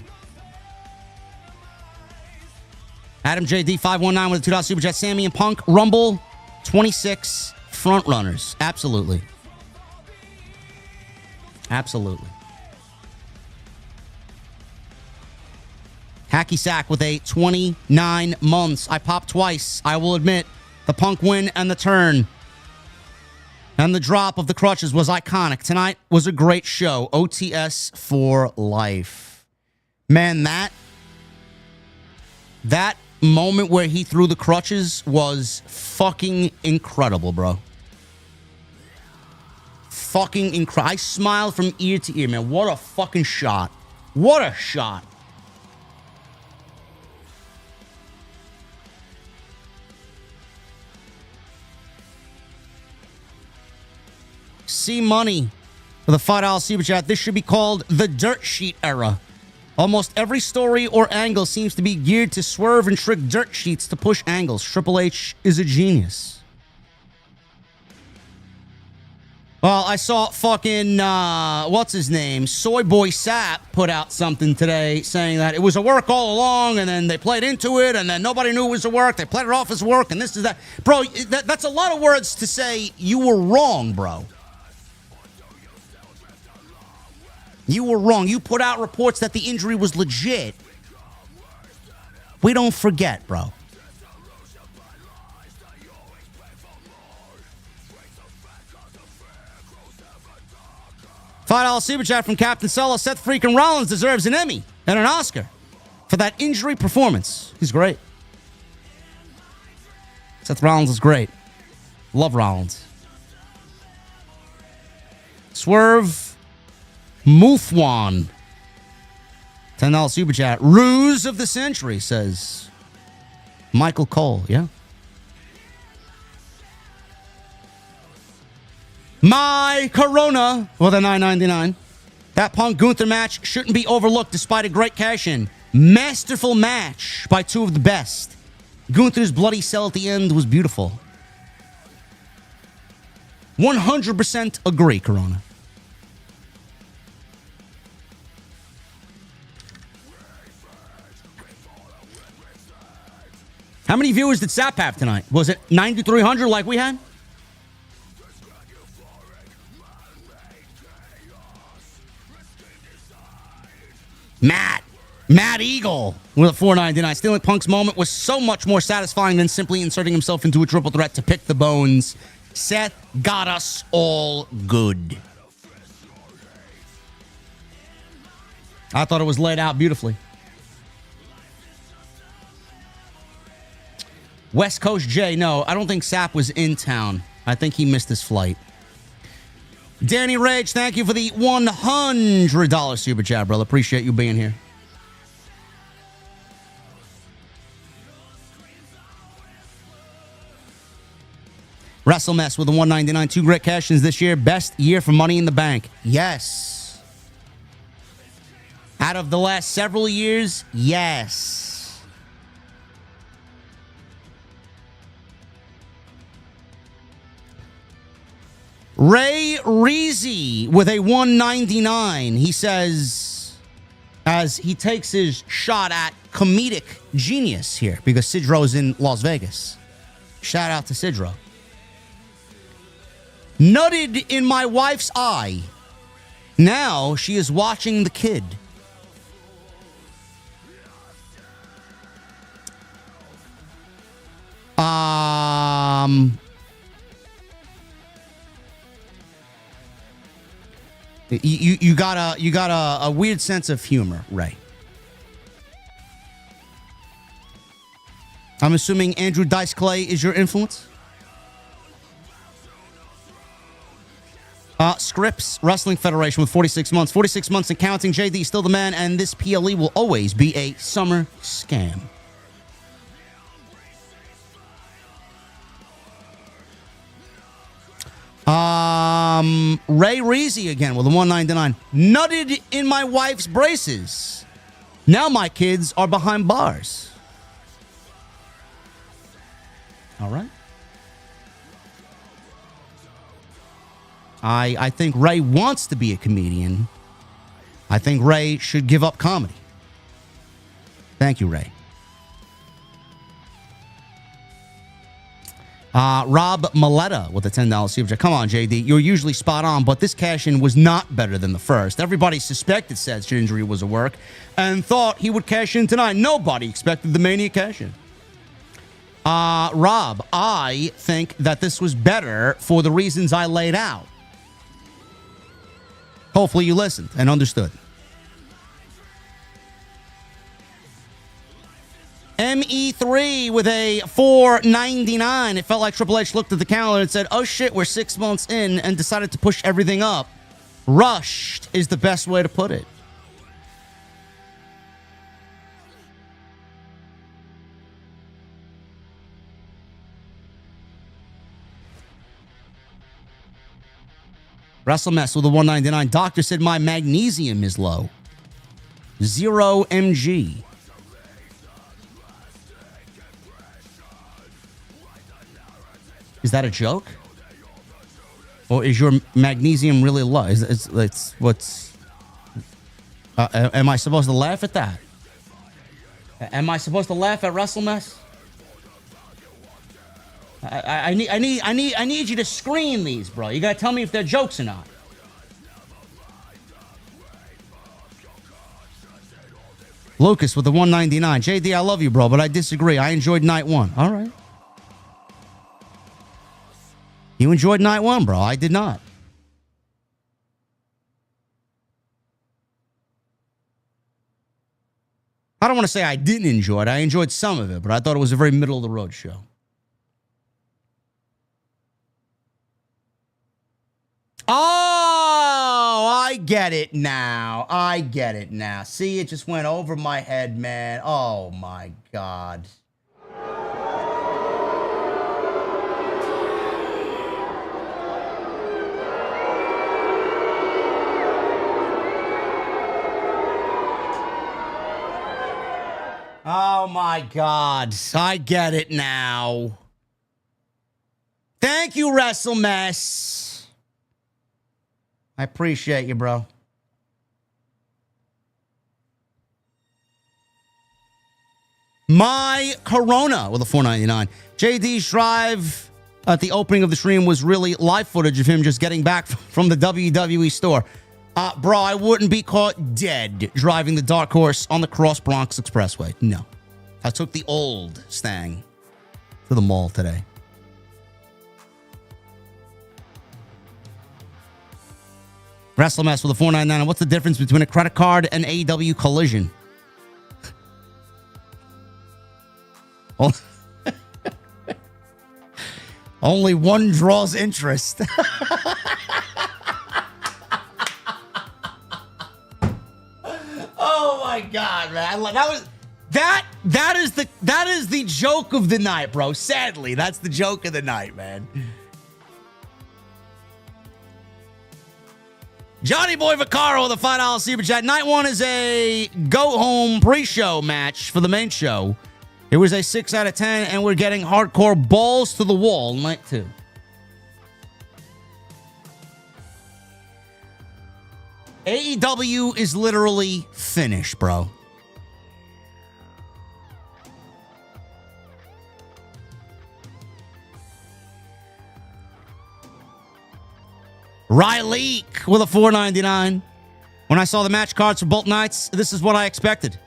Adam JD 519 with a $2 super chat. Sami and Punk Rumble 26 front runners. Absolutely. Absolutely. Hacky Sack with a 29 months. I popped twice. I will admit the Punk win and the turn and the drop of the crutches was iconic. Tonight was a great show. OTS for life. Man, that moment where he threw the crutches was fucking incredible, bro. Fucking incredible. I smiled from ear to ear, man. What a fucking shot. What a shot. C Money with a $5 super chat. This should be called the dirt sheet era. Almost every story or angle seems to be geared to swerve and trick dirt sheets to push angles. Triple H is a genius. Well, I saw fucking, what's his name? Soy Boy Sap put out something today saying that it was a work all along, and then they played into it, and then nobody knew it was a work. They played it off as work, and this is that. Bro, that's a lot of words to say you were wrong, bro. You were wrong. You put out reports that the injury was legit. We don't forget, bro. $5 super chat from Captain Sella. Seth freaking Rollins deserves an Emmy and an Oscar for that injury performance. He's great. Seth Rollins is great. Love Rollins. Swerve Mufwan. $10 super chat. Ruse of the century, says Michael Cole. Yeah. My Corona with a $9.99. That Punk Gunther match shouldn't be overlooked despite a great cash-in. Masterful match by two of the best. Gunther's bloody cell at the end was beautiful. 100% agree, Corona. How many viewers did Sap have tonight? Was it 9,300 like we had? Matt Eagle with a $4.99. Stealing Punk's moment was so much more satisfying than simply inserting himself into a triple threat to pick the bones. Seth got us all good. I thought it was laid out beautifully. West Coast Jay, no, I don't think Sap was in town. I think he missed his flight. Danny Rage, thank you for the $100 super chat, brother. Appreciate you being here. WrestleMess with the 199. 2 great cash-ins this year. Best year for Money in the Bank. Yes. Out of the last several years, yes. Ray Reezy with a 199. He says, as he takes his shot at comedic genius here, because Sidro's in Las Vegas. Shout out to Sidro. Nutted in my wife's eye. Now she is watching the kid. You got a weird sense of humor, Ray. I'm assuming Andrew Dice Clay is your influence. Scripps Wrestling Federation with 46 months. 46 months and counting. JD still the man, and this PLE will always be a summer scam. Ray Reezy again with a 199. Nutted in my wife's braces. Now my kids are behind bars. All right. I think Ray wants to be a comedian. I think Ray should give up comedy. Thank you, Ray. Rob Maletta with a $10 super chat. Come on, JD. You're usually spot on, but this cash-in was not better than the first. Everybody suspected Seth's injury was a work and thought he would cash in tonight. Nobody expected the Mania cash-in. Rob, I think that this was better for the reasons I laid out. Hopefully you listened and understood. ME3 with a $4.99. It felt like Triple H looked at the calendar and said, oh shit, we're 6 months in, and decided to push everything up. Rushed is the best way to put it. WrestleMess with a 199. Doctor said my magnesium is low. 0 mg. Is that a joke? Or is your magnesium really low? Am I supposed to laugh at that? Am I supposed to laugh at WrestleMess? I need you to screen these, bro. You gotta tell me if they're jokes or not. Lucas with the 199. JD, I love you, bro, but I disagree. I enjoyed night one. All right. You enjoyed night one, bro. I did not. I don't want to say I didn't enjoy it. I enjoyed some of it, but I thought it was a very middle of the road show. Oh, I get it now. I get it now. See, it just went over my head, man. Oh, my God. Oh, my God. I get it now. Thank you, WrestleMess. I appreciate you, bro. My Corona with a $4.99. JD's drive at the opening of the stream was really live footage of him just getting back from the WWE store. Bro, I wouldn't be caught dead driving the Dark Horse on the Cross Bronx Expressway. No. I took the old Stang to the mall today. WrestleMess with a $4.99. What's the difference between a credit card and AEW Collision? Oh. Only one draws interest. Oh my God, man! That is the joke of the night, bro. Sadly, that's the joke of the night, man. Johnny Boy Vaccaro with a $5 super chat. Night one is a go-home pre-show match for the main show. It was a 6 out of 10, and we're getting hardcore balls to the wall night two. AEW is literally finished, bro. Riley with a $4.99. When I saw the match cards for both nights, this is what I expected.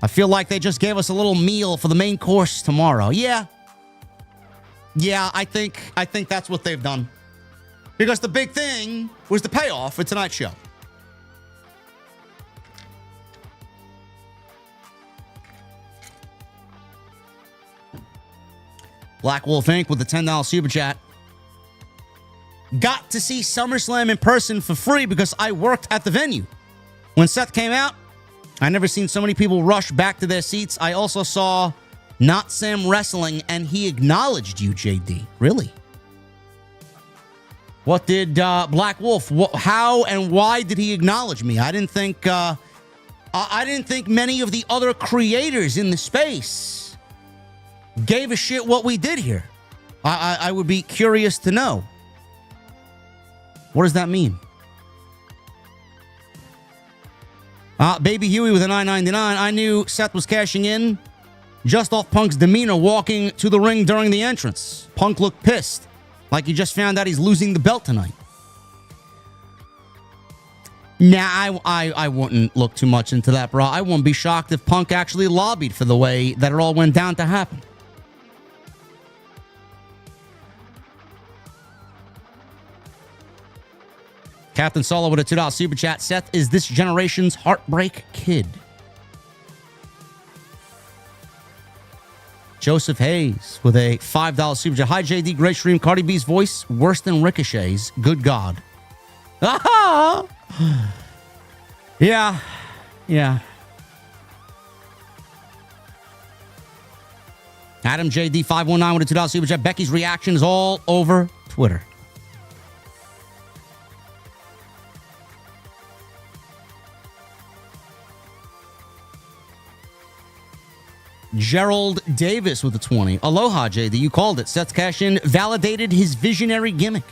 I feel like they just gave us a little meal for the main course tomorrow. Yeah, I think that's what they've done. Because the big thing was the payoff for tonight's show. Black Wolf Inc. with the $10 super chat. Got to see SummerSlam in person for free because I worked at the venue. When Seth came out, I never seen so many people rush back to their seats. I also saw Not Sam Wrestling, and he acknowledged you, JD. Really? What did Black Wolf? How and why did he acknowledge me? I didn't think many of the other creators in the space gave a shit what we did here. I would be curious to know. What does that mean? Baby Huey with a $9.99. I knew Seth was cashing in just off Punk's demeanor walking to the ring during the entrance. Punk looked pissed, like he just found out he's losing the belt tonight. Nah, I wouldn't look too much into that, bro. I wouldn't be shocked if Punk actually lobbied for the way that it all went down to happen. Captain Solo with a $2 super chat. Seth is this generation's heartbreak kid. Joseph Hayes with a $5 super chat. Hi, JD. Great stream. Cardi B's voice worse than Ricochet's. Good God. Ah! Yeah. Adam JD 519 with a $2 super chat. Becky's reaction is all over Twitter. Gerald Davis with a 20. Aloha, JD. You called it. Seth's cash-in validated his visionary gimmick.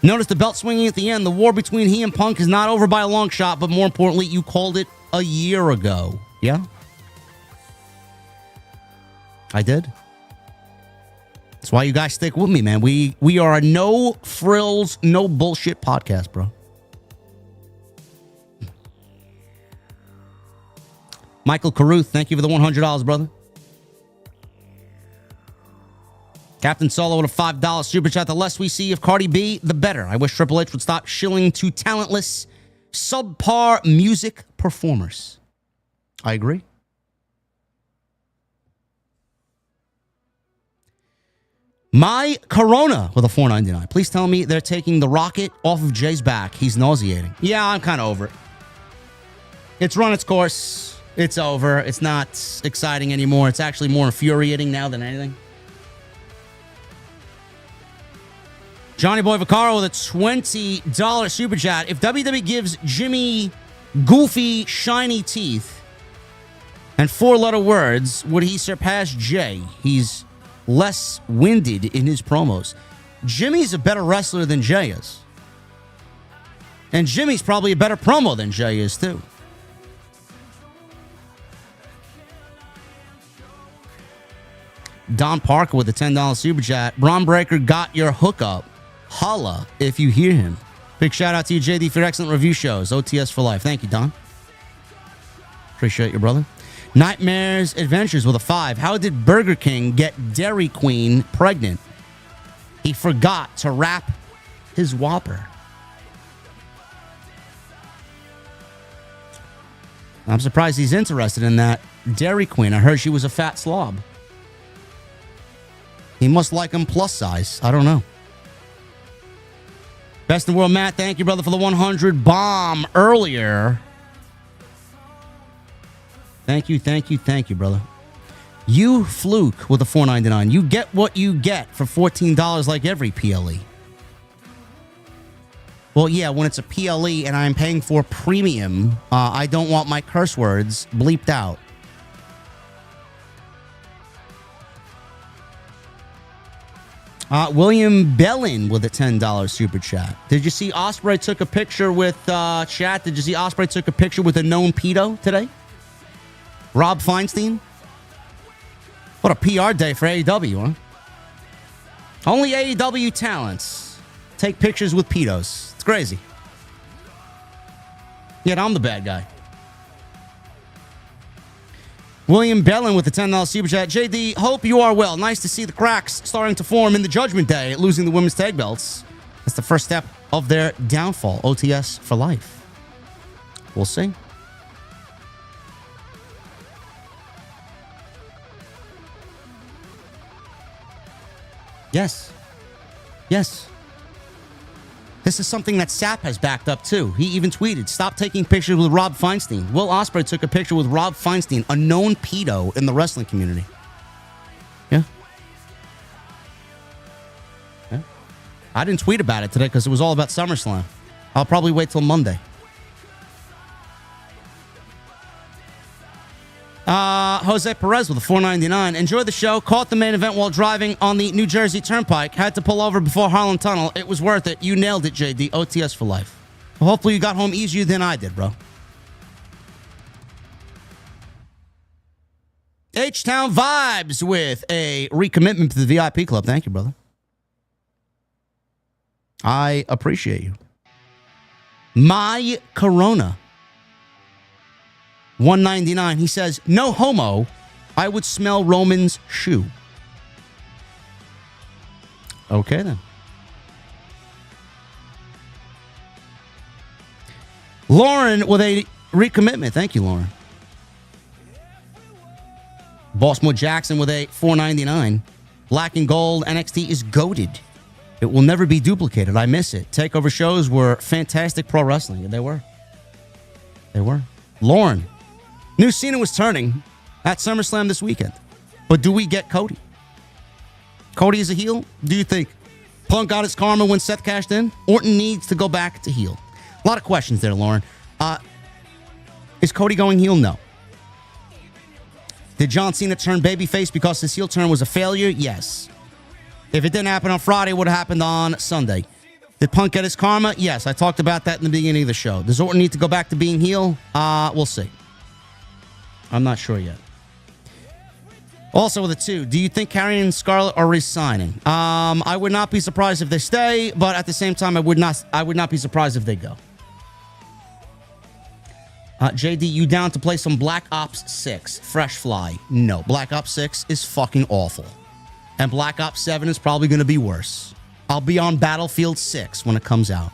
Notice the belt swinging at the end. The war between he and Punk is not over by a long shot, but more importantly, you called it a year ago. Yeah? I did. That's why you guys stick with me, man. We are a no frills, no bullshit podcast, bro. Michael Caruth, thank you for the $100, brother. Captain Solo with a $5 super chat. The less we see of Cardi B, the better. I wish Triple H would stop shilling to talentless, subpar music performers. I agree. My Corona with a $4.99. Please tell me they're taking the rocket off of Jay's back. He's nauseating. Yeah, I'm kind of over it. It's run its course. It's over. It's not exciting anymore. It's actually more infuriating now than anything. Johnny Boy Vaccaro with a $20 super chat. If WWE gives Jimmy goofy, shiny teeth and 4-letter words, would he surpass Jay? He's less winded in his promos. Jimmy's a better wrestler than Jay is. And Jimmy's probably a better promo than Jay is, too. Don Parker with a $10 super chat. Bron Breakker got your hookup. Holla if you hear him. Big shout out to you, JD, for your excellent review shows. OTS for life. Thank you, Don. Appreciate you, brother. Nightmares Adventures with a 5. How did Burger King get Dairy Queen pregnant? He forgot to wrap his Whopper. I'm surprised he's interested in that Dairy Queen. I heard she was a fat slob. He must like him plus size. I don't know. Best in the world, Matt. Thank you, brother, for the 100 bomb earlier. Thank you, brother. You Fluke with a $4.99. You get what you get for $14 like every PLE. Well, yeah, when it's a PLE and I'm paying for premium, I don't want my curse words bleeped out. William Bellin with a $10 super chat. Did you see Ospreay took a picture with chat? Did you see Ospreay took a picture with a known pedo today? Rob Feinstein? What a PR day for AEW, huh? Only AEW talents take pictures with pedos. It's crazy. Yet I'm the bad guy. William Bellin with the $10 super chat. JD, hope you are well. Nice to see the cracks starting to form in the Judgment Day, losing the women's tag belts. That's the first step of their downfall. OTS for life. We'll see. Yes. Yes. This is something that Sapp has backed up, too. He even tweeted, stop taking pictures with Rob Feinstein. Will Ospreay took a picture with Rob Feinstein, a known pedo in the wrestling community. Yeah. Yeah. I didn't tweet about it today because it was all about SummerSlam. I'll probably wait till Monday. Jose Perez with a $4.99. Enjoy the show. Caught the main event while driving on the New Jersey Turnpike. Had to pull over before Harlem Tunnel. It was worth it. You nailed it, JD. OTS for life. Well, hopefully you got home easier than I did, bro. H-Town Vibes with a recommitment to the VIP club. Thank you, brother. I appreciate you. My Corona. $1.99. He says, no homo, I would smell Roman's shoe. Okay, then. Lauren with a recommitment. Thank you, Lauren. Bossmo Jackson with a $4.99. Black and Gold NXT is goated. It will never be duplicated. I miss it. Takeover shows were fantastic pro wrestling. And they were. They were. Lauren. New Cena was turning at SummerSlam this weekend. But do we get Cody? Cody is a heel? Do you think Punk got his karma when Seth cashed in? Orton needs to go back to heel. A lot of questions there, Lauren. Is Cody going heel? No. Did John Cena turn babyface because his heel turn was a failure? Yes. If it didn't happen on Friday, it would have happened on Sunday. Did Punk get his karma? Yes, I talked about that in the beginning of the show. Does Orton need to go back to being heel? We'll see. I'm not sure yet. Also with a 2, do you think Karrion and Scarlett are resigning? I would not be surprised if they stay, but at the same time, I would not be surprised if they go. JD, you down to play some Black Ops 6? Fresh Fly. No, Black Ops 6 is fucking awful. And Black Ops 7 is probably going to be worse. I'll be on Battlefield 6 when it comes out.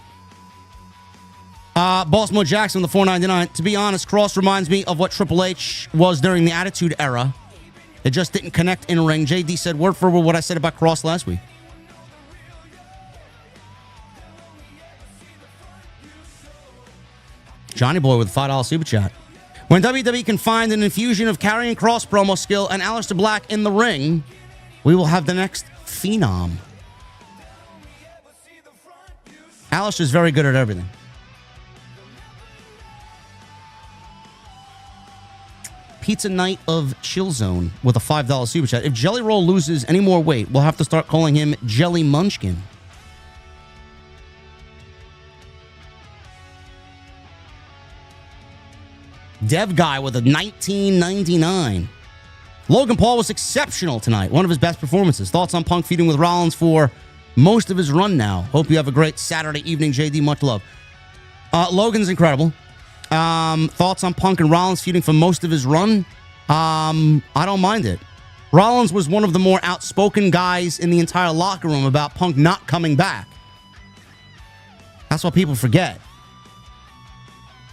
Bossmo Jackson with the $4.99. To be honest, Kross reminds me of what Triple H was during the Attitude Era. It just didn't connect in ring. JD said word for word what I said about Kross last week. Johnny Boy with a $5 super chat. When WWE can find an infusion of Karrion Kross promo skill and Aleister Black in the ring, we will have the next Phenom. Aleister's very good at everything. Pizza Night of Chill Zone with a $5 super chat. If Jelly Roll loses any more weight, we'll have to start calling him Jelly Munchkin. Dev Guy with a $19.99. Logan Paul was exceptional tonight. One of his best performances. Thoughts on Punk feuding with Rollins for most of his run now. Hope you have a great Saturday evening, JD. Much love. Logan's incredible. Thoughts on Punk and Rollins feuding for most of his run? I don't mind it. Rollins was one of the more outspoken guys in the entire locker room about Punk not coming back. That's what people forget.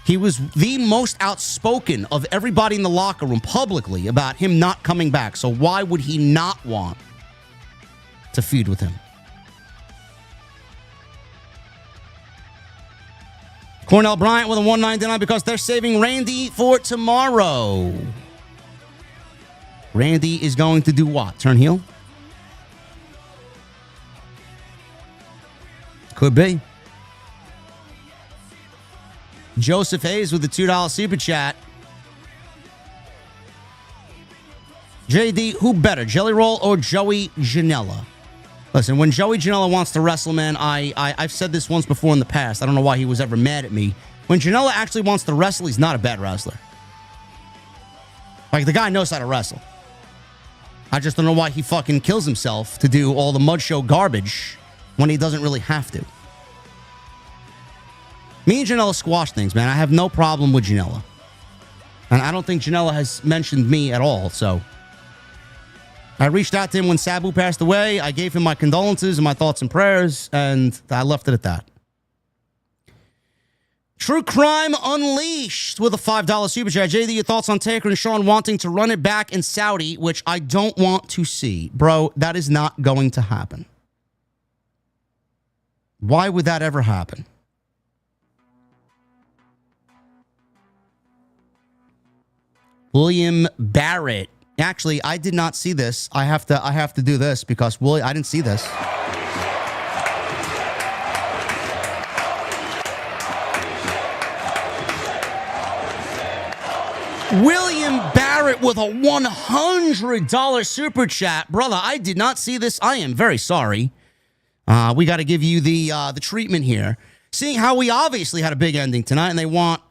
He was the most outspoken of everybody in the locker room publicly about him not coming back. So why would he not want to feud with him? Cornell Bryant with a $1.99 because they're saving Randy for tomorrow. Randy is going to do what? Turn heel? Could be. Joseph Hayes with the $2 super chat. JD, who better, Jelly Roll or Joey Janela? Listen, when Joey Janela wants to wrestle, man, I've said this once before in the past. I don't know why he was ever mad at me. When Janela actually wants to wrestle, he's not a bad wrestler. Like, the guy knows how to wrestle. I just don't know why he fucking kills himself to do all the mud show garbage when he doesn't really have to. Me and Janela squash things, man. I have no problem with Janela. And I don't think Janela has mentioned me at all, so... I reached out to him when Sabu passed away. I gave him my condolences and my thoughts and prayers, and I left it at that. True Crime Unleashed with a $5 super chat. JD, your thoughts on Taker and Shawn wanting to run it back in Saudi, which I don't want to see. Bro, that is not going to happen. Why would that ever happen? William Barrett. Actually, I did not see this. I have to do this because I didn't see this. William Barrett with a $100 super chat. Brother, I did not see this. I am very sorry. We got to give you the treatment here. Seeing how we obviously had a big ending tonight and they want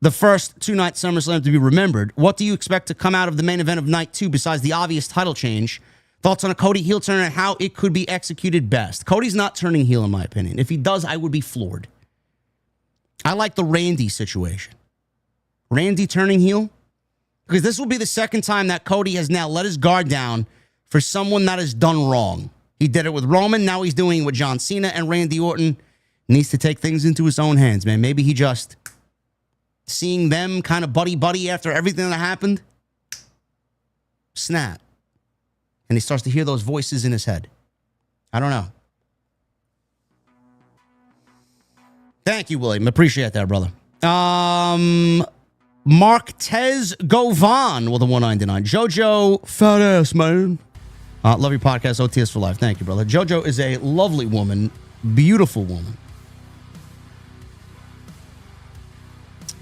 the first two-night SummerSlam to be remembered, what do you expect to come out of the main event of night 2 besides the obvious title change? Thoughts on a Cody heel turn and how it could be executed best? Cody's not turning heel, in my opinion. If he does, I would be floored. I like the Randy situation. Randy turning heel? Because this will be the second time that Cody has now let his guard down for someone that has done wrong. He did it with Roman. Now he's doing it with John Cena, and Randy Orton needs to take things into his own hands, man. Maybe he just... seeing them kind of buddy-buddy after everything that happened, snap. And he starts to hear those voices in his head. I don't know. Thank you, William. Appreciate that, brother. Marquez Govan with a $1.99. Jojo, fat ass, man. Love your podcast, OTS for life. Thank you, brother. Jojo is a lovely woman, beautiful woman.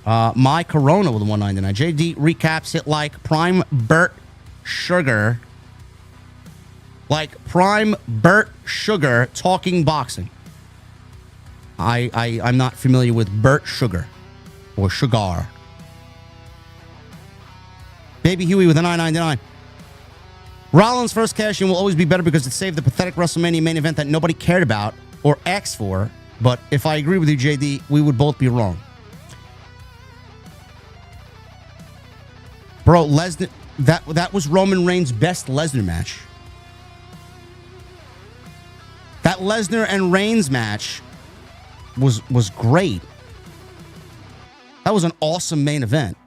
My Corona with a $1.99. JD recaps it like Prime Burt Sugar. Like Prime Burt Sugar talking boxing. I'm not familiar with Burt Sugar or Sugar. Baby Huey with a $9.99. Rollins' first cash-in will always be better because it saved the pathetic WrestleMania main event that nobody cared about or asked for. But if I agree with you, JD, we would both be wrong. Bro, Lesnar, that was Roman Reigns' best Lesnar match. That Lesnar and Reigns match was great. That was an awesome main event.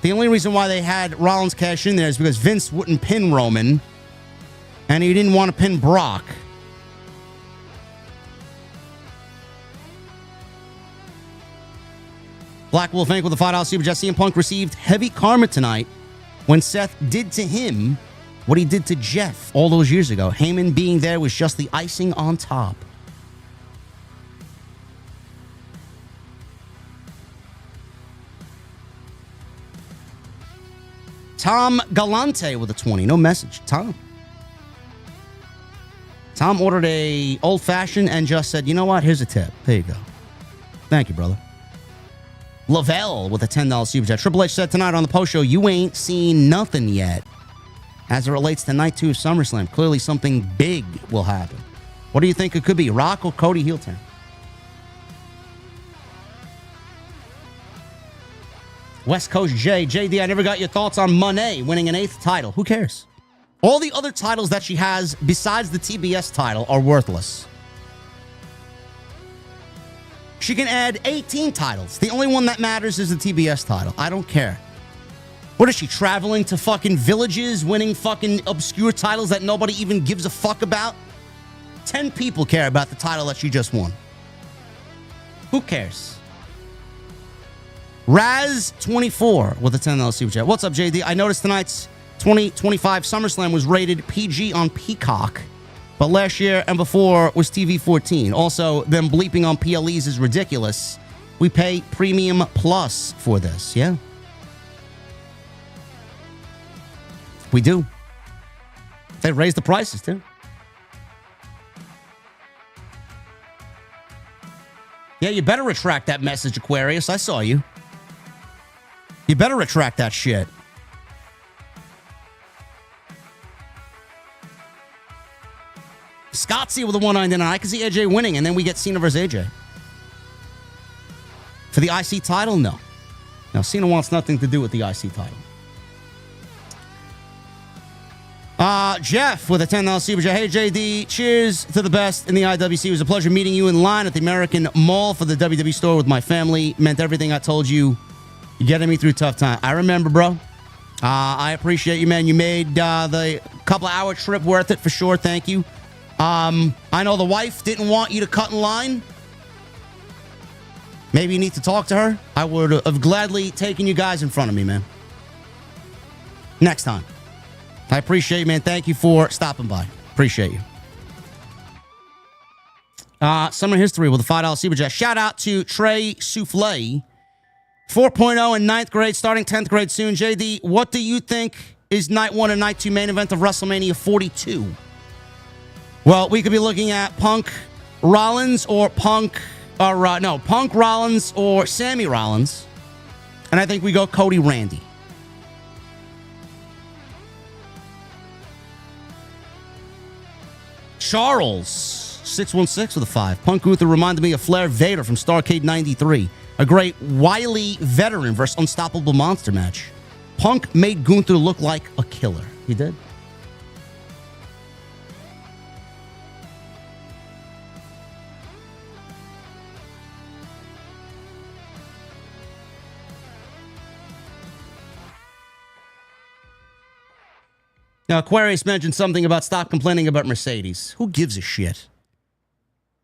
The only reason why they had Rollins cash in there is because Vince wouldn't pin Roman, and he didn't want to pin Brock. Black Wolf Inc. with a $5 super chat. CM Punk received heavy karma tonight when Seth did to him what he did to Jeff all those years ago. Heyman being there was just the icing on top. Tom Galante with a 20. No message. Tom ordered a old-fashioned and just said, you know what? Here's a tip. There you go. Thank you, brother. Lavelle with a $10 super chat. Triple H said tonight on the post show, you ain't seen nothing yet as it relates to night 2 of SummerSlam. Clearly something big will happen. What do you think it could be? Rock or Cody heel turn? West Coast JD, I never got your thoughts on Monet winning an 8th title. Who cares? All the other titles that she has besides the TBS title are worthless. She can add 18 titles. The only one that matters is the TBS title. I don't care. What is she, traveling to fucking villages, winning fucking obscure titles that nobody even gives a fuck about? 10 people care about the title that she just won. Who cares? Raz24 with a $10 super chat. What's up, JD? I noticed tonight's 2025 SummerSlam was rated PG on Peacock, but last year and before was TV 14. Also, them bleeping on PLEs is ridiculous. We pay Premium Plus for this, yeah? We do. They raised the prices, too. Yeah, you better retract that message, Aquarius. I saw you. You better retract that shit. Scottsy with a 199. I can see AJ winning, and then we get Cena versus AJ. For the IC title? No. Now, Cena wants nothing to do with the IC title. Jeff with a $10 super chat. Hey, JD, cheers to the best in the IWC. It was a pleasure meeting you in line at the American Mall for the WWE store with my family. Meant everything I told you. You're getting me through tough time. I remember, bro. I appreciate you, man. You made the couple-hour trip worth it for sure. Thank you. I know the wife didn't want you to cut in line. Maybe you need to talk to her. I would have gladly taken you guys in front of me, man. Next time. I appreciate you, man. Thank you for stopping by. Appreciate you. Summer history with a $5 super chat. Shout out to Trey Souffle. 4.0 in 9th grade, starting 10th grade soon. JD, what do you think is night 1 and night 2 main event of WrestleMania 42? Well, we could be looking at Punk Rollins or Punk Rollins or Sami Rollins. And I think we go Cody Randy. Charles, 616 with a 5. Punk Gunther reminded me of Flair Vader from Starrcade 93. A great wily veteran versus unstoppable monster match. Punk made Gunther look like a killer. He did. Now, Aquarius mentioned something about stop complaining about Mercedes. Who gives a shit?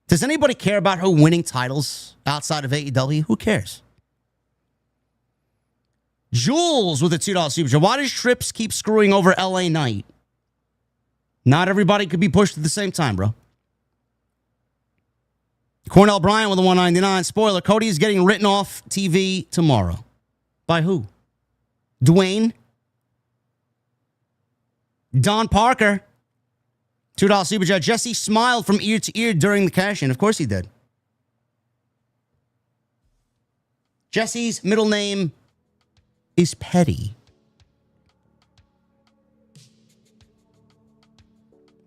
Does anybody care about her winning titles outside of AEW? Who cares? Jules with a $2 super chat. Why does Trips keep screwing over LA Knight? Not everybody could be pushed at the same time, bro. Cornell Bryant with a 199. Spoiler, Cody is getting written off TV tomorrow. By who? Dwayne? Don Parker, $2 super chat. Jesse smiled from ear to ear during the cash-in. Of course he did. Jesse's middle name is Petty.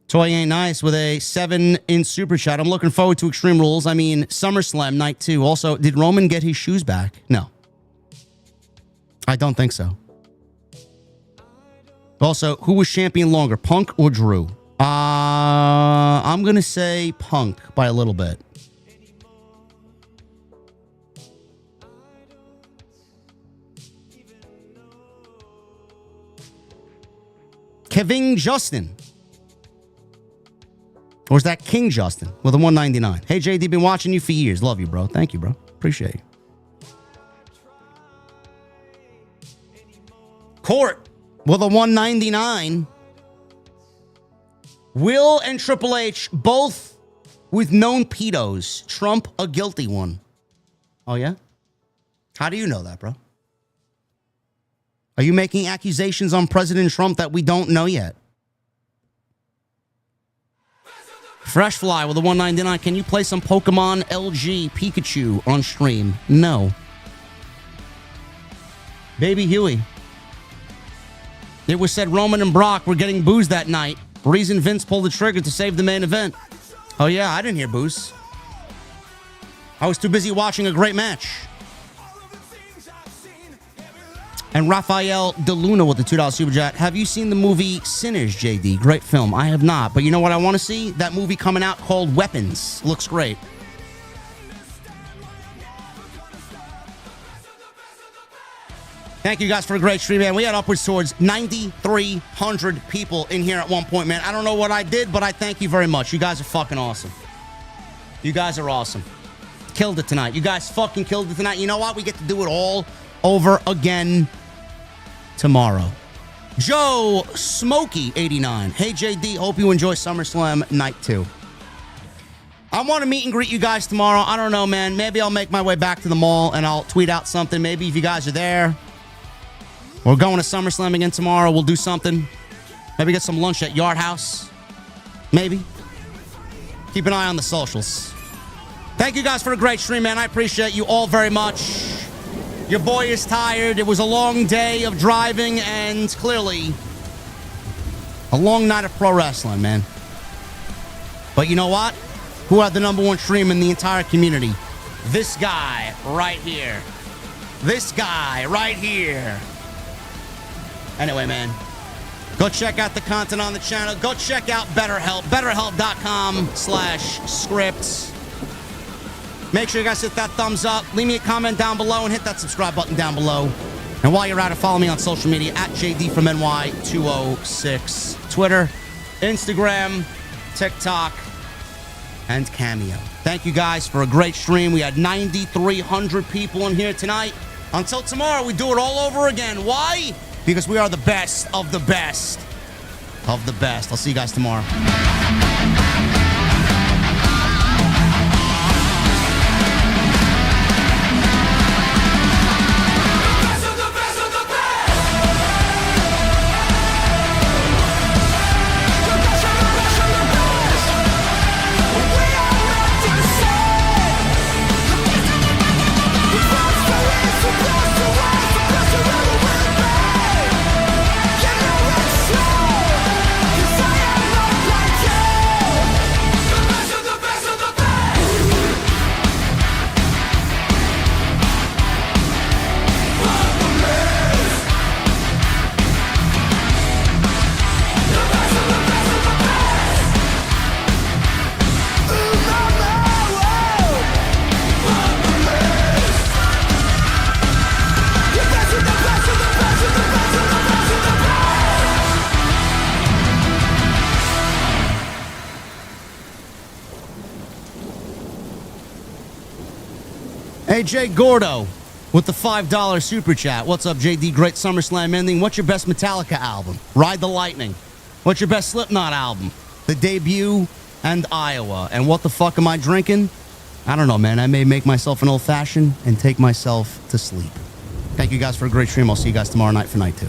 Toy Ain't Nice with a 7 in super chat. I'm looking forward to Extreme Rules. I mean, SummerSlam night 2. Also, did Roman get his shoes back? No. I don't think so. Also, who was champion longer, Punk or Drew? I'm going to say Punk by a little bit. Kevin Justin. Or is that King Justin with a 199? Hey, JD, been watching you for years. Love you, bro. Thank you, bro. Appreciate you. Court with a 199. Will and Triple H both with known pedos. Trump a guilty one. Oh, yeah? How do you know that, bro? Are you making accusations on President Trump that we don't know yet? Fresh Fly with a 199. Can you play some Pokemon LG Pikachu on stream? No. Baby Huey. It was said Roman and Brock were getting booze that night. Reason Vince pulled the trigger to save the main event. Oh, yeah, I didn't hear booze. I was too busy watching a great match. And Rafael DeLuna with the $2 super chat. Have you seen the movie Sinners, JD? Great film. I have not. But you know what I want to see? That movie coming out called Weapons. Looks great. Thank you guys for a great stream, man. We had upwards towards 9,300 people in here at one point, man. I don't know what I did, but I thank you very much. You guys are fucking awesome. You guys are awesome. Killed it tonight. You guys fucking killed it tonight. You know what? We get to do it all over again tomorrow. Joe Smokey 89. Hey JD, hope you enjoy SummerSlam night 2. I want to meet and greet you guys tomorrow. I don't know, man. Maybe I'll make my way back to the mall and I'll tweet out something. Maybe if you guys are there. We're going to SummerSlam again tomorrow. We'll do something. Maybe get some lunch at Yard House. Maybe. Keep an eye on the socials. Thank you guys for a great stream, man. I appreciate you all very much. Your boy is tired. It was a long day of driving and clearly a long night of pro wrestling, man. But you know what? Who had the #1 stream in the entire community? This guy right here. This guy right here. Anyway, man, go check out the content on the channel. Go check out BetterHelp. BetterHelp.com/scripts. Make sure you guys hit that thumbs up. Leave me a comment down below and hit that subscribe button down below. And while you're at it, follow me on social media at JD from NY206. Twitter, Instagram, TikTok, and Cameo. Thank you guys for a great stream. We had 9,300 people in here tonight. Until tomorrow, we do it all over again. Why? Because we are the best of the best of the best. I'll see you guys tomorrow. Hey, Jay Gordo with the $5 super chat. What's up, JD? Great SummerSlam ending. What's your best Metallica album? Ride the Lightning. What's your best Slipknot album? The Debut and Iowa. And what the fuck am I drinking? I don't know, man. I may make myself an old-fashioned and take myself to sleep. Thank you guys for a great stream. I'll see you guys tomorrow night for night 2.